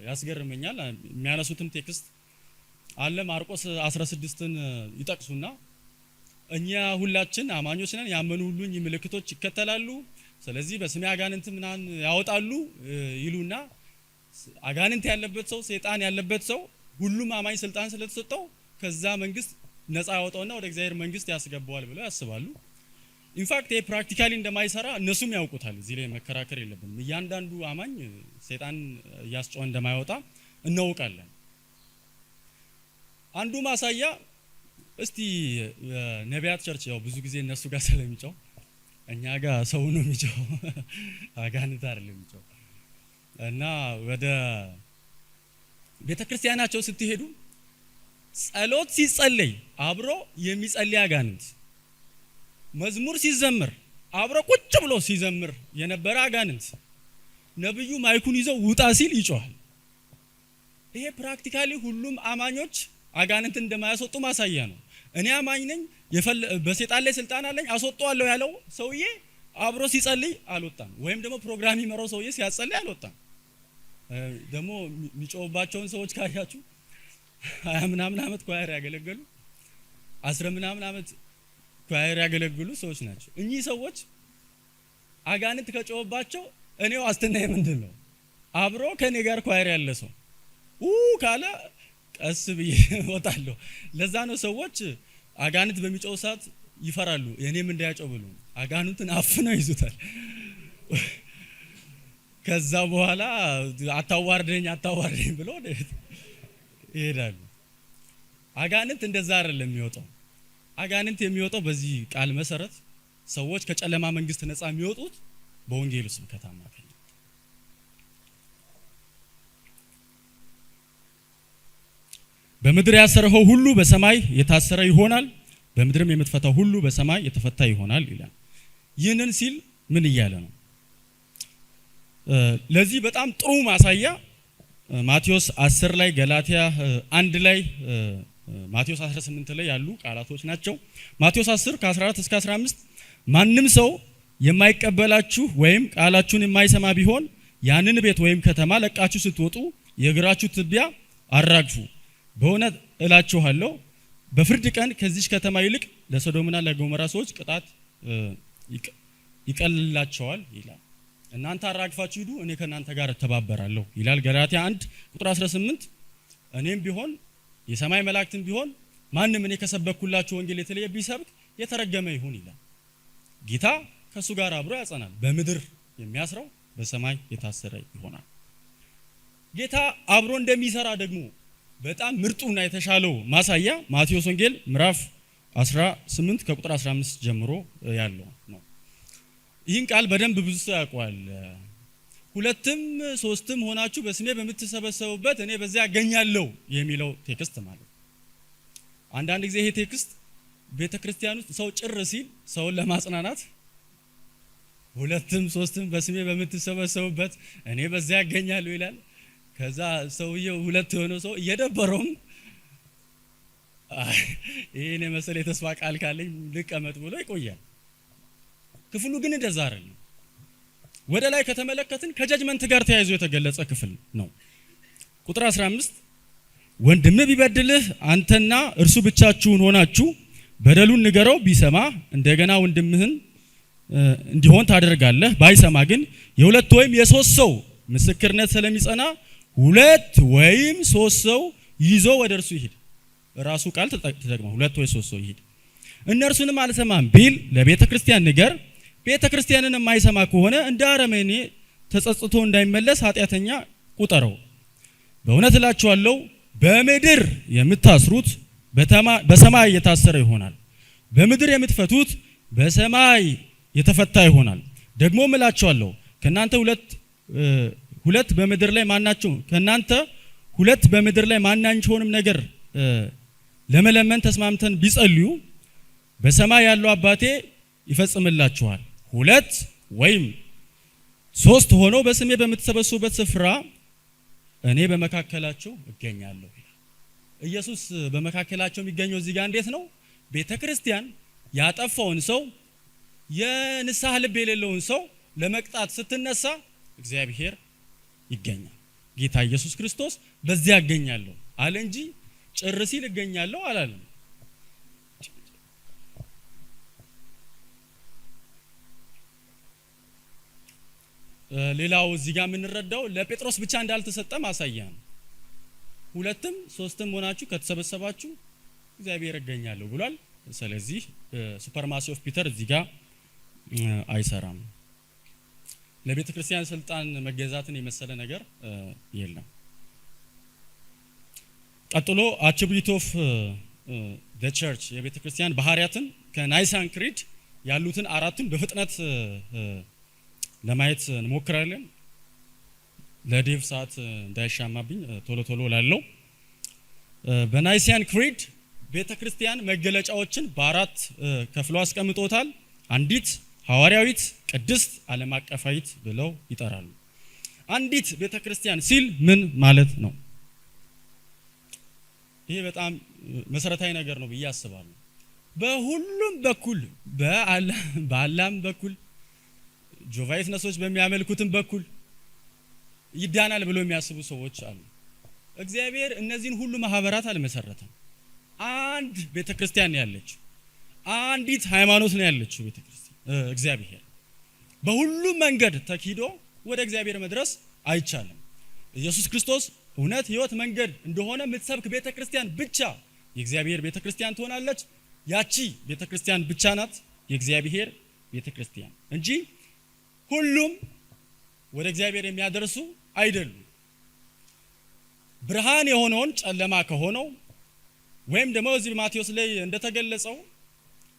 ያስገርመኛል። የሚያነሱትም ቴክስት አለ። ማርቆስ 16ን ይጠቅሱና እኛ ሁላችን አማኞች ነን፣ ያመኑ ሁሉ እኚህ ምልክቶች ይከተላሉ፣ ስለዚህ በስሜ አጋንንት ምናን ያወጣሉ ይሉና አጋንንት ያለበት ሰው ሰይጣን ያለበት ሰው ሁሉም አማኝ ስልጣን ስለተሰጠው ከዛ መንግስት ነፃ ያወጣውና ወደ እግዚአብሔር መንግስት ያስገባዋል ብለው ያስባሉ። ኢንፋክት ይሄ ፕራክቲካሊ እንደማይሰራ እነሱም ያውቁታል። እዚህ ላይ መከራከር የለብንም። እያንዳንዱ አማኝ ሰይጣን ያስጨው እንደማይወጣ እናውቃለን። አንዱ ማሳያ እስቲ ነቢያት ቸርች ያው ብዙ ጊዜ እነሱ ጋር ስለሚጨው እኛ ጋር ሰው ነው የሚጨው አጋንንት አይደለም የሚጨው እና ወደ ቤተክርስቲያናቸው ስትሄዱ ጸሎት ሲጸለይ አብሮ የሚጸልይ አጋንንት፣ መዝሙር ሲዘምር አብሮ ቁጭ ብሎ ሲዘምር የነበረ አጋንንት ነብዩ ማይኩን ይዘው ውጣ ሲል ይጮሃል። ይሄ ፕራክቲካሊ ሁሉም አማኞች አጋንንት እንደማያስወጡ ማሳያ ነው። እኔ አማኝ ነኝ በሰይጣን ላይ ስልጣን አለኝ አስወጣዋለሁ ያለው ሰውዬ አብሮ ሲጸልይ አልወጣም፣ ወይም ደግሞ ፕሮግራም ይመራው ሰውዬ ሲያጸልይ አልወጣም። ደግሞ የሚጮህባቸውን ሰዎች ካያችሁ 20 ምናምን ዓመት ኳየር ያገለገሉ 10 ምናምን ዓመት ኳየር ያገለግሉ ሰዎች ናቸው። እኚህ ሰዎች አጋንንት ከጮህባቸው እኔው አስተናይ ምንድነው አብሮ ከኔ ጋር ኳየር ያለ ሰው ካለ ቀስ ብዬ ወጣለሁ። ለዛ ነው ሰዎች አጋንንት በሚጮህ ሰዓት ይፈራሉ። እኔም እንዳያጮህ ብሎ አጋንንትን አፍነው ይዙታል። ከዛ በኋላ አታዋርደኝ ብሎ ይሄዳሉ። አጋንንት እንደዛ አይደለም የሚወጣው። አጋንንት የሚወጣው በዚህ ቃል መሰረት ሰዎች ከጨለማ መንግስት ነፃ የሚወጡት በወንጌሉ ስብከት አማካኝነት። በምድር ያሰረው ሁሉ በሰማይ የታሰረ ይሆናል፣ በምድርም የምትፈታው ሁሉ በሰማይ የተፈታ ይሆናል ይላል። ይህንን ሲል ምን እያለ ነው? ለዚህ በጣም ጥሩ ማሳያ ማቴዎስ 10 ላይ፣ ገላትያ 1 ላይ፣ ማቴዎስ 18 ላይ ያሉ ቃላቶች ናቸው። ማቴዎስ 10 ከ14 እስከ 15 ማንም ሰው የማይቀበላችሁ ወይም ቃላችሁን የማይሰማ ቢሆን ያንን ቤት ወይም ከተማ ለቃችሁ ስትወጡ የእግራችሁ ትቢያ አራግፉ። በእውነት እላችኋለሁ በፍርድ ቀን ከዚች ከተማ ይልቅ ለሶዶምና ለጎሞራ ሰዎች ቅጣት ይቀልላቸዋል ይላል። እናንተ አራግፋችሁ ሂዱ፣ እኔ ከእናንተ ጋር እተባበራለሁ ይላል። ገላትያ 1 ቁጥር 18 እኔም ቢሆን የሰማይ መላእክትም ቢሆን ማንም እኔ ከሰበኩላችሁ ወንጌል የተለየ ቢሰብክ የተረገመ ይሁን ይላል። ጌታ ከሱ ጋር አብሮ ያጸናል። በምድር የሚያስረው በሰማይ የታሰረ ይሆናል። ጌታ አብሮ እንደሚሰራ ደግሞ በጣም ምርጡና የተሻለው ማሳያ ማቴዎስ ወንጌል ምዕራፍ 18 ከቁጥር 15 ጀምሮ ያለው ነው። ይህን ቃል በደንብ ብዙ ሰው ያውቀዋል። ሁለትም ሶስትም ሆናችሁ በስሜ በምትሰበሰቡበት እኔ በዚያ እገኛለሁ የሚለው ቴክስት ማለት። አንዳንድ ጊዜ ይሄ ቴክስት ቤተክርስቲያን ውስጥ ሰው ጭር ሲል ሰውን ለማጽናናት ሁለትም ሶስትም በስሜ በምትሰበሰቡበት እኔ በዚያ እገኛለሁ ይላል። ከዛ ሰውየው ሁለት የሆነ ሰው እየደበረውም ይሄን የመሰለ የተስፋ ቃል ካለኝ ልቀመጥ ብሎ ይቆያል። ክፍሉ ግን እንደዛ አይደለም። ወደ ላይ ከተመለከትን ከጀጅመንት ጋር ተያይዞ የተገለጸ ክፍል ነው። ቁጥር 15 ወንድም ቢበድልህ አንተና እርሱ ብቻችሁን ሆናችሁ በደሉን ንገረው፣ ቢሰማ እንደገና ወንድምህን እንዲሆን ታደርጋለህ። ባይሰማ ግን የሁለት ወይም የሶስት ሰው ምስክርነት ስለሚጸና ሁለት ወይም ሶስት ሰው ይዞ ወደ እርሱ ይሄድ። ራሱ ቃል ተጠቅመው ሁለት ወይ ሶስት ሰው ይሄድ። እነርሱንም አልሰማም ቢል ለቤተ ክርስቲያን ንገር። ቤተ ክርስቲያንን የማይሰማ ከሆነ እንደ አረመኔ ተጸጽቶ እንዳይመለስ ኃጢአተኛ ቁጠረው። በእውነት እላችኋለሁ በምድር የምታስሩት በሰማይ የታሰረ ይሆናል፣ በምድር የምትፈቱት በሰማይ የተፈታ ይሆናል። ደግሞም እላችኋለሁ ከናንተ ሁለት በምድር ላይ ማናቸው ከናንተ ሁለት በምድር ላይ ማናቸውንም ነገር ለመለመን ተስማምተን ቢጸልዩ በሰማይ ያለው አባቴ ይፈጽምላችኋል። ሁለት ወይም ሶስት ሆነው በስሜ በምትሰበሰቡበት ስፍራ እኔ በመካከላቸው እገኛለሁ። ኢየሱስ በመካከላቸው የሚገኘው እዚህ ጋር እንዴት ነው? ቤተክርስቲያን ያጠፋውን ሰው የንስሐ ልብ የሌለውን ሰው ለመቅጣት ስትነሳ እግዚአብሔር ይገኛል። ጌታ ኢየሱስ ክርስቶስ በዚያ እገኛለሁ አለ እንጂ ጭር ሲል እገኛለሁ አላለም። ሌላው እዚህ ጋር የምንረዳው ለጴጥሮስ ብቻ እንዳልተሰጠ ማሳያ ነው። ሁለትም ሶስትም ሆናችሁ ከተሰበሰባችሁ እግዚአብሔር እገኛለሁ ብሏል። ስለዚህ ሱፐርማሲ ኦፍ ፒተር እዚህ ጋር አይሰራም። ለቤተ ክርስቲያን ስልጣን መገዛትን የመሰለ ነገር የለም። ቀጥሎ አትሪቢዩት ኦፍ ዘ ቸርች የቤተ ክርስቲያን ባህሪያትን ከናይሳን ክሪድ ያሉትን አራቱን በፍጥነት ለማየት እንሞክራለን። ለዴቭ ሰዓት እንዳይሻማብኝ ቶሎ ቶሎ ላለው በናይሲያን ክሪድ ቤተክርስቲያን መገለጫዎችን በአራት ከፍሎ አስቀምጦታል። አንዲት ሐዋርያዊት፣ ቅድስት፣ ዓለም አቀፋዊት ብለው ይጠራሉ። አንዲት ቤተክርስቲያን ሲል ምን ማለት ነው? ይሄ በጣም መሰረታዊ ነገር ነው ብዬ አስባለሁ። በሁሉም በኩል በአላም በኩል ጆቫይት ነሶች በሚያመልኩትም በኩል ይዳናል ብሎ የሚያስቡ ሰዎች አሉ። እግዚአብሔር እነዚህን ሁሉ ማህበራት አልመሰረተም። አንድ ቤተክርስቲያን ያለችው አንዲት ሃይማኖት ነው ያለችው ቤተክርስቲያን እግዚአብሔር። በሁሉም መንገድ ተኪዶ ወደ እግዚአብሔር መድረስ አይቻልም። ኢየሱስ ክርስቶስ እውነት፣ ህይወት፣ መንገድ እንደሆነ የምትሰብክ ቤተክርስቲያን ብቻ የእግዚአብሔር ቤተክርስቲያን ትሆናለች። ያቺ ቤተክርስቲያን ብቻ ናት የእግዚአብሔር ቤተክርስቲያን እንጂ ሁሉም ወደ እግዚአብሔር የሚያደርሱ አይደሉም። ብርሃን የሆነውን ጨለማ ከሆነው ወይም ደግሞ እዚህ ማቴዎስ ላይ እንደተገለጸው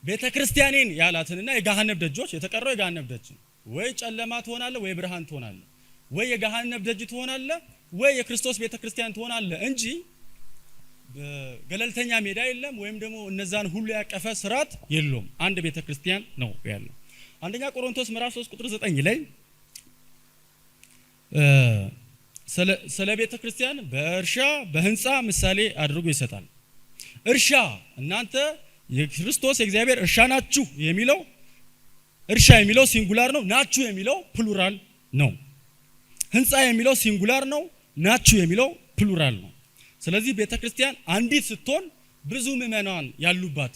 ቤተክርስቲያኔን ያላትንና የገሃነም ደጆች የተቀረው የገሃነም ደጅ ወይ ጨለማ ትሆናለህ ወይ ብርሃን ትሆናለህ፣ ወይ የገሃነም ደጅ ትሆናለህ ወይ የክርስቶስ ቤተክርስቲያን ትሆናለህ እንጂ ገለልተኛ ሜዳ የለም ወይም ደግሞ እነዛን ሁሉ ያቀፈ ስርዓት የለውም። አንድ ቤተክርስቲያን ነው ያለው። አንደኛ ቆሮንቶስ ምዕራፍ 3 ቁጥር 9 ላይ ስለ ቤተክርስቲያን በእርሻ በህንፃ ምሳሌ አድርጎ ይሰጣል። እርሻ እናንተ የክርስቶስ የእግዚአብሔር እርሻ ናችሁ የሚለው እርሻ የሚለው ሲንጉላር ነው፣ ናችሁ የሚለው ፕሉራል ነው። ህንፃ የሚለው ሲንጉላር ነው፣ ናችሁ የሚለው ፕሉራል ነው። ስለዚህ ቤተክርስቲያን አንዲት ስትሆን ብዙ ምዕመናን ያሉባት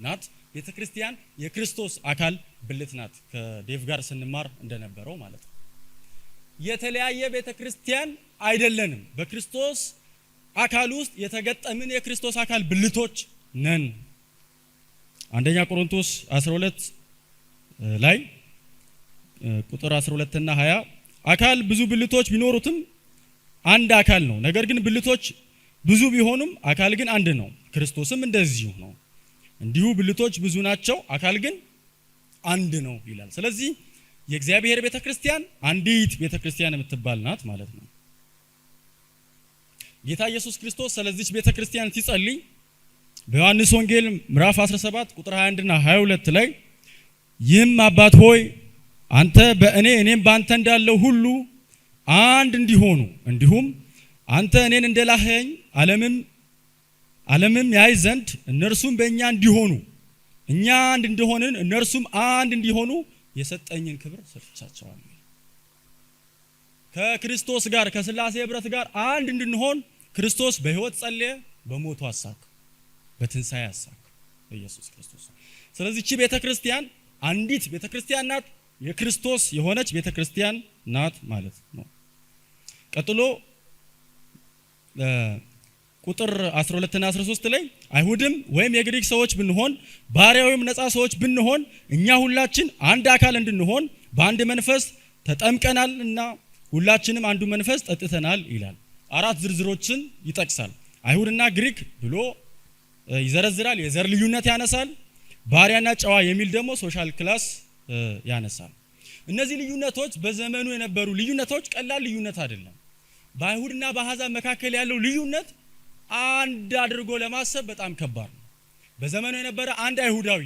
ናት። ቤተክርስቲያን የክርስቶስ አካል ብልት ናት። ከዴቭ ጋር ስንማር እንደነበረው ማለት ነው። የተለያየ ቤተክርስቲያን አይደለንም። በክርስቶስ አካል ውስጥ የተገጠምን የክርስቶስ አካል ብልቶች ነን። አንደኛ ቆሮንቶስ 12 ላይ ቁጥር 12 እና 20 አካል ብዙ ብልቶች ቢኖሩትም አንድ አካል ነው። ነገር ግን ብልቶች ብዙ ቢሆኑም አካል ግን አንድ ነው። ክርስቶስም እንደዚሁ ነው። እንዲሁ ብልቶች ብዙ ናቸው፣ አካል ግን አንድ ነው ይላል። ስለዚህ የእግዚአብሔር ቤተክርስቲያን አንዲት ቤተክርስቲያን የምትባል ናት ማለት ነው። ጌታ ኢየሱስ ክርስቶስ ስለዚህ ቤተክርስቲያን ሲጸልይ በዮሐንስ ወንጌል ምዕራፍ 17 ቁጥር 21 እና 22 ላይ ይህም አባት ሆይ አንተ በእኔ እኔም በአንተ እንዳለው ሁሉ አንድ እንዲሆኑ እንዲሁም አንተ እኔን እንደላከኝ ዓለምም ያይ ዘንድ እነርሱም በእኛ እንዲሆኑ እኛ አንድ እንደሆንን እነርሱም አንድ እንዲሆኑ የሰጠኝን ክብር ሰጥቻቸዋለሁ። ከክርስቶስ ጋር ከሥላሴ ህብረት ጋር አንድ እንድንሆን ክርስቶስ በህይወት ጸለየ፣ በሞቱ አሳካ፣ በትንሳኤ አሳካ በኢየሱስ ክርስቶስ። ስለዚህ እቺ ቤተክርስቲያን አንዲት ቤተክርስቲያን ናት፣ የክርስቶስ የሆነች ቤተክርስቲያን ናት ማለት ነው። ቀጥሎ ቁጥር 12 እና 13 ላይ አይሁድም ወይም የግሪክ ሰዎች ብንሆን ባሪያ ወይም ነፃ ሰዎች ብንሆን እኛ ሁላችን አንድ አካል እንድንሆን በአንድ መንፈስ ተጠምቀናልና ሁላችንም አንዱ መንፈስ ጠጥተናል ይላል። 4 ዝርዝሮችን ይጠቅሳል። አይሁድና ግሪክ ብሎ ይዘረዝራል። የዘር ልዩነት ያነሳል። ባሪያና ጨዋ የሚል ደግሞ ሶሻል ክላስ ያነሳል። እነዚህ ልዩነቶች በዘመኑ የነበሩ ልዩነቶች ቀላል ልዩነት አይደለም። በአይሁድና በአሕዛብ መካከል ያለው ልዩነት አንድ አድርጎ ለማሰብ በጣም ከባድ ነው። በዘመኑ የነበረ አንድ አይሁዳዊ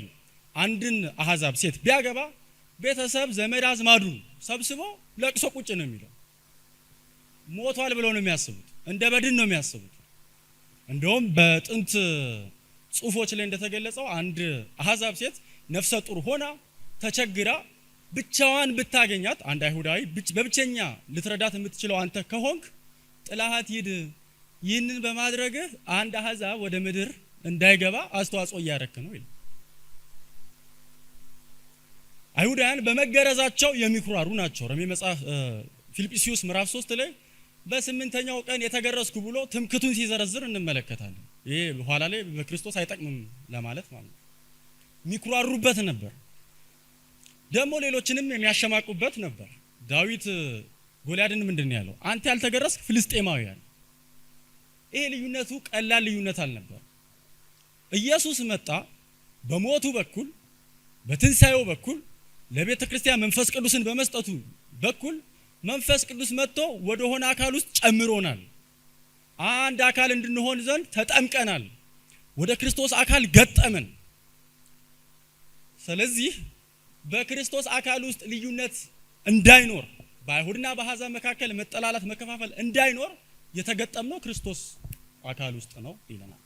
አንድን አሕዛብ ሴት ቢያገባ ቤተሰብ ዘመድ አዝማዱን ሰብስቦ ለቅሶ ቁጭ ነው የሚለው። ሞቷል ብለው ነው የሚያስቡት፣ እንደ በድን ነው የሚያስቡት። እንደውም በጥንት ጽሑፎች ላይ እንደተገለጸው አንድ አሕዛብ ሴት ነፍሰ ጡር ሆና ተቸግራ ብቻዋን ብታገኛት አንድ አይሁዳዊ በብቸኛ ልትረዳት የምትችለው አንተ ከሆንክ ጥላሃት ሂድ፣ ይህንን በማድረግህ አንድ አሕዛብ ወደ ምድር እንዳይገባ አስተዋጽኦ እያደረክ ነው ይላል። አይሁዳውያን በመገረዛቸው የሚኩራሩ ናቸው። ሮሜ መጽሐፍ ፊልጵስዩስ ምዕራፍ 3 ላይ በ8ኛው ቀን የተገረዝኩ ብሎ ትምክቱን ሲዘረዝር እንመለከታለን። ይሄ በኋላ ላይ በክርስቶስ አይጠቅምም ለማለት ማለት ነው። የሚኩራሩበት ነበር፣ ደግሞ ሌሎችንም የሚያሸማቁበት ነበር። ዳዊት ጎልያድን ምንድን ነው ያለው? አንተ ያልተገረዝክ ፍልስጤማዊ ያለ። ይሄ ልዩነቱ ቀላል ልዩነት አልነበር። ኢየሱስ መጣ፣ በሞቱ በኩል በትንሳኤው በኩል ለቤተ ክርስቲያን መንፈስ ቅዱስን በመስጠቱ በኩል መንፈስ ቅዱስ መጥቶ ወደ ሆነ አካል ውስጥ ጨምሮናል። አንድ አካል እንድንሆን ዘንድ ተጠምቀናል። ወደ ክርስቶስ አካል ገጠመን። ስለዚህ በክርስቶስ አካል ውስጥ ልዩነት እንዳይኖር፣ በአይሁድና በአሕዛብ መካከል መጠላላት መከፋፈል እንዳይኖር የተገጠምነው ክርስቶስ አካል ውስጥ ነው ይለናል።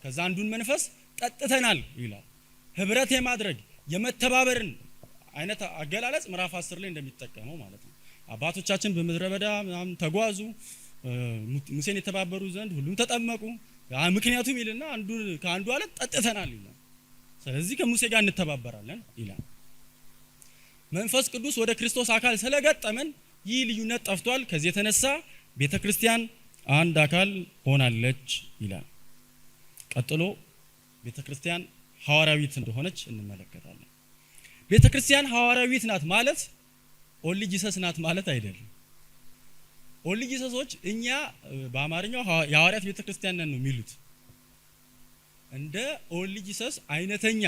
ከዛ አንዱን መንፈስ ጠጥተናል ይላል። ህብረት የማድረግ የመተባበርን አይነት አገላለጽ ምዕራፍ 10 ላይ እንደሚጠቀመው ማለት ነው። አባቶቻችን በምድረ በዳ ምናምን ተጓዙ፣ ሙሴን የተባበሩ ዘንድ ሁሉም ተጠመቁ። ምክንያቱም ይልና ከአንዱ አለት ጠጥተናል ይላል። ስለዚህ ከሙሴ ጋር እንተባበራለን ይላል። መንፈስ ቅዱስ ወደ ክርስቶስ አካል ስለገጠመን ይህ ልዩነት ጠፍቷል። ከዚህ የተነሳ ቤተክርስቲያን አንድ አካል ሆናለች ይላል። ቀጥሎ ቤተክርስቲያን ሐዋርያዊት እንደሆነች እንመለከታለን። ቤተክርስቲያን ሐዋርያዊት ናት ማለት ኦንሊ ጂሰስ ናት ማለት አይደለም። ኦንሊ ጂሰሶች እኛ በአማርኛው የሐዋርያት ቤተክርስቲያን ነን ነው የሚሉት። እንደ ኦንሊ ጂሰስ አይነተኛ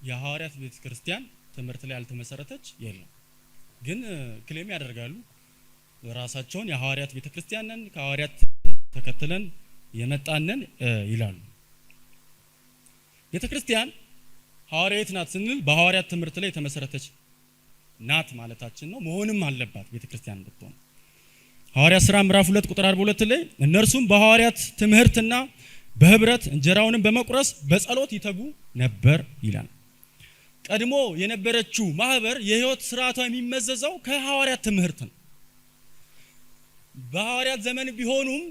የሐዋርያት ቤተክርስቲያን ትምህርት ላይ ያልተመሰረተች የለም። ግን ክሌም ያደርጋሉ ራሳቸውን የሐዋርያት ቤተክርስቲያን ነን፣ ከሐዋርያት ተከትለን የመጣንን ይላሉ። ቤተክርስቲያን ሐዋርያዊት ናት ስንል በሐዋርያት ትምህርት ላይ የተመሰረተች ናት ማለታችን ነው። መሆንም አለባት ቤተክርስቲያን እንድትሆን። ሐዋርያት ሥራ ምዕራፍ 2 ቁጥር 42 ላይ እነርሱም በሐዋርያት ትምህርትና በህብረት እንጀራውንም በመቁረስ በጸሎት ይተጉ ነበር ይላል። ቀድሞ የነበረችው ማህበር የህይወት ስርዓቷ የሚመዘዘው ከሐዋርያት ትምህርት ነው። በሐዋርያት ዘመን ቢሆኑም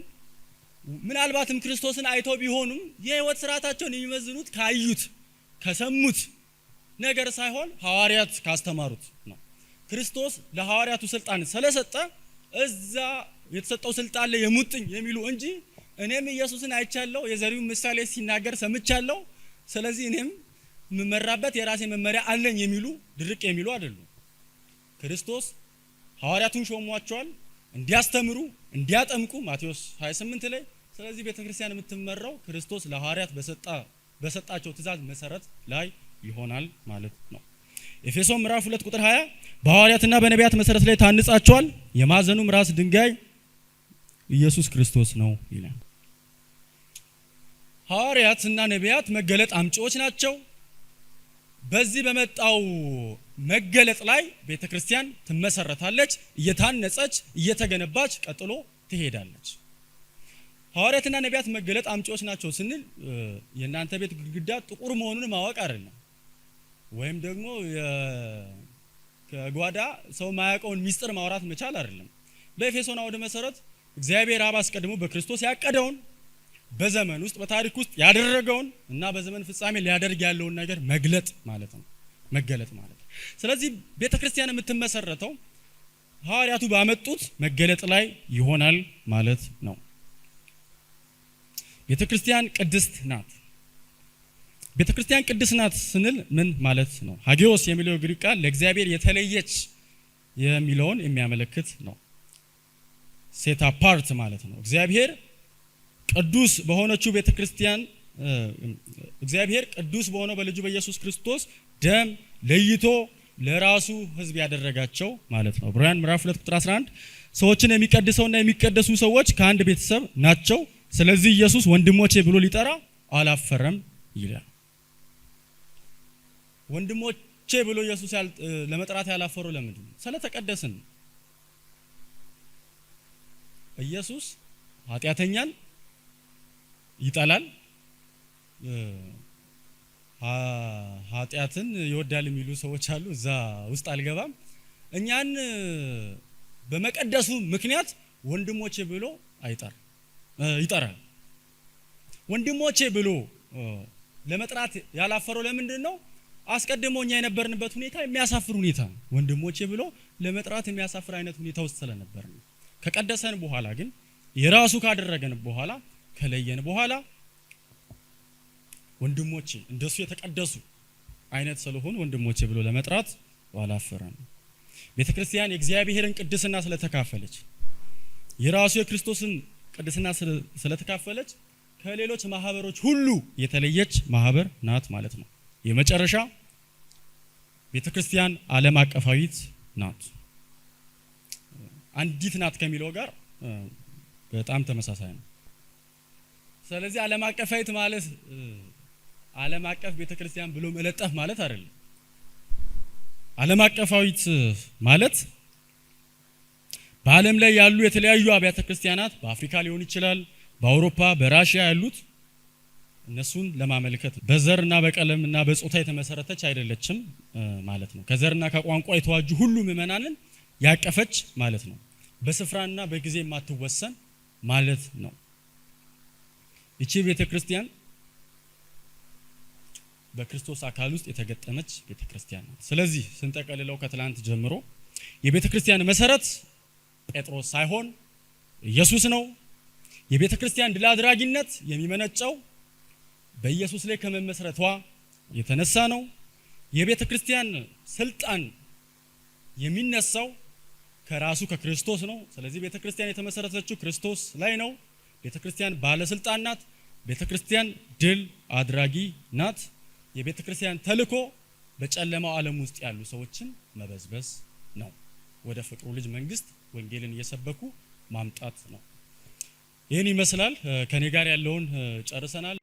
ምናልባትም ክርስቶስን አይተው ቢሆኑም የህይወት ስርዓታቸውን የሚመዝኑት ካዩት ከሰሙት ነገር ሳይሆን ሐዋርያት ካስተማሩት ነው። ክርስቶስ ለሐዋርያቱ ስልጣን ስለሰጠ እዛ የተሰጠው ስልጣን ላይ የሙጥኝ የሚሉ እንጂ እኔም ኢየሱስን አይቻለሁ፣ የዘሪው ምሳሌ ሲናገር ሰምቻለሁ፣ ስለዚህ እኔም መመራበት የራሴ መመሪያ አለኝ የሚሉ ድርቅ የሚሉ አይደሉም። ክርስቶስ ሐዋርያቱን ሾሟቸዋል እንዲያስተምሩ እንዲያጠምቁ ማቴዎስ 28 ላይ። ስለዚህ ቤተክርስቲያን የምትመራው ክርስቶስ ለሐዋርያት በሰጣቸው ትእዛዝ መሰረት ላይ ይሆናል ማለት ነው። ኤፌሶን ምዕራፍ 2 ቁጥር 20 በሐዋርያትና በነቢያት መሰረት ላይ ታንጻቸዋል፣ የማዕዘኑም ራስ ድንጋይ ኢየሱስ ክርስቶስ ነው ይላል። ሐዋርያትና ነቢያት መገለጥ አምጪዎች ናቸው። በዚህ በመጣው መገለጥ ላይ ቤተክርስቲያን ትመሰረታለች፣ እየታነጸች እየተገነባች ቀጥሎ ትሄዳለች። ሐዋርያትና ነቢያት መገለጥ አምጪዎች ናቸው ስንል የእናንተ ቤት ግድግዳ ጥቁር መሆኑን ማወቅ አይደለም፣ ወይም ደግሞ ከጓዳ ሰው ማያውቀውን ሚስጥር ማውራት መቻል አይደለም። በኤፌሶን አውደ መሰረት እግዚአብሔር አብ አስቀድሞ በክርስቶስ ያቀደውን በዘመን ውስጥ በታሪክ ውስጥ ያደረገውን እና በዘመን ፍጻሜ ሊያደርግ ያለውን ነገር መግለጥ ማለት ነው፣ መገለጥ ማለት ነው። ስለዚህ ቤተክርስቲያን የምትመሰረተው ሐዋርያቱ ባመጡት መገለጥ ላይ ይሆናል ማለት ነው። ቤተክርስቲያን ቅድስት ናት። ቤተክርስቲያን ቅድስት ናት ስንል ምን ማለት ነው? ሃጊዮስ የሚለው ግሪክ ቃል ለእግዚአብሔር የተለየች የሚለውን የሚያመለክት ነው። ሴት አፓርት ማለት ነው። እግዚአብሔር ቅዱስ በሆነችው ቤተክርስቲያን እግዚአብሔር ቅዱስ በሆነው በልጁ በኢየሱስ ክርስቶስ ደም ለይቶ ለራሱ ሕዝብ ያደረጋቸው ማለት ነው። ዕብራውያን ምዕራፍ 2 ቁጥር 11 ሰዎችን የሚቀድሰውና የሚቀደሱ ሰዎች ከአንድ ቤተሰብ ናቸው፣ ስለዚህ ኢየሱስ ወንድሞቼ ብሎ ሊጠራ አላፈረም ይላል። ወንድሞቼ ብሎ ኢየሱስ ለመጥራት ያላፈረው ለምንድን ነው? ስለተቀደስን። ኢየሱስ ኃጢአተኛን ይጠላል፣ ኃጢአትን ይወዳል የሚሉ ሰዎች አሉ። እዛ ውስጥ አልገባም። እኛን በመቀደሱ ምክንያት ወንድሞቼ ብሎ ይጠራል። ወንድሞቼ ብሎ ለመጥራት ያላፈረው ለምንድን ነው? አስቀድሞ እኛ የነበርንበት ሁኔታ የሚያሳፍር ሁኔታ ነው። ወንድሞቼ ብሎ ለመጥራት የሚያሳፍር አይነት ሁኔታ ውስጥ ስለነበር ነው። ከቀደሰን በኋላ ግን የራሱ ካደረገን በኋላ ከለየን በኋላ ወንድሞቼ እንደሱ የተቀደሱ አይነት ስለሆኑ ወንድሞቼ ብሎ ለመጥራት አላፈረም። ቤተክርስቲያን የእግዚአብሔርን ቅድስና ስለተካፈለች የራሱ የክርስቶስን ቅድስና ስለተካፈለች ከሌሎች ማህበሮች ሁሉ የተለየች ማህበር ናት ማለት ነው። የመጨረሻ ቤተክርስቲያን ዓለም አቀፋዊት ናት። አንዲት ናት ከሚለው ጋር በጣም ተመሳሳይ ነው። ስለዚህ ዓለም አቀፋዊት ማለት ዓለም አቀፍ ቤተክርስቲያን ብሎ መለጠፍ ማለት አይደለም። ዓለም አቀፋዊት ማለት በዓለም ላይ ያሉ የተለያዩ አብያተ ክርስቲያናት በአፍሪካ ሊሆን ይችላል፣ በአውሮፓ በራሺያ ያሉት እነሱን ለማመልከት በዘርና በቀለምና በጾታ የተመሰረተች አይደለችም ማለት ነው። ከዘርና ከቋንቋ የተዋጁ ሁሉ ምእመናንን ያቀፈች ማለት ነው። በስፍራና በጊዜ የማትወሰን ማለት ነው። እቺ ቤተክርስቲያን በክርስቶስ አካል ውስጥ የተገጠመች ቤተክርስቲያን ናት። ስለዚህ ስንጠቀልለው ከትላንት ጀምሮ የቤተክርስቲያን መሰረት ጴጥሮስ ሳይሆን ኢየሱስ ነው። የቤተክርስቲያን ድል አድራጊነት የሚመነጨው በኢየሱስ ላይ ከመመስረቷ የተነሳ ነው። የቤተክርስቲያን ስልጣን የሚነሳው ከራሱ ከክርስቶስ ነው። ስለዚህ ቤተክርስቲያን የተመሰረተችው ክርስቶስ ላይ ነው። ቤተክርስቲያን ባለስልጣን ናት። ቤተክርስቲያን ድል አድራጊ ናት። የቤተክርስቲያን ተልእኮ በጨለማው ዓለም ውስጥ ያሉ ሰዎችን መበዝበዝ ነው። ወደ ፍቅሩ ልጅ መንግስት ወንጌልን እየሰበኩ ማምጣት ነው። ይህን ይመስላል። ከኔ ጋር ያለውን ጨርሰናል።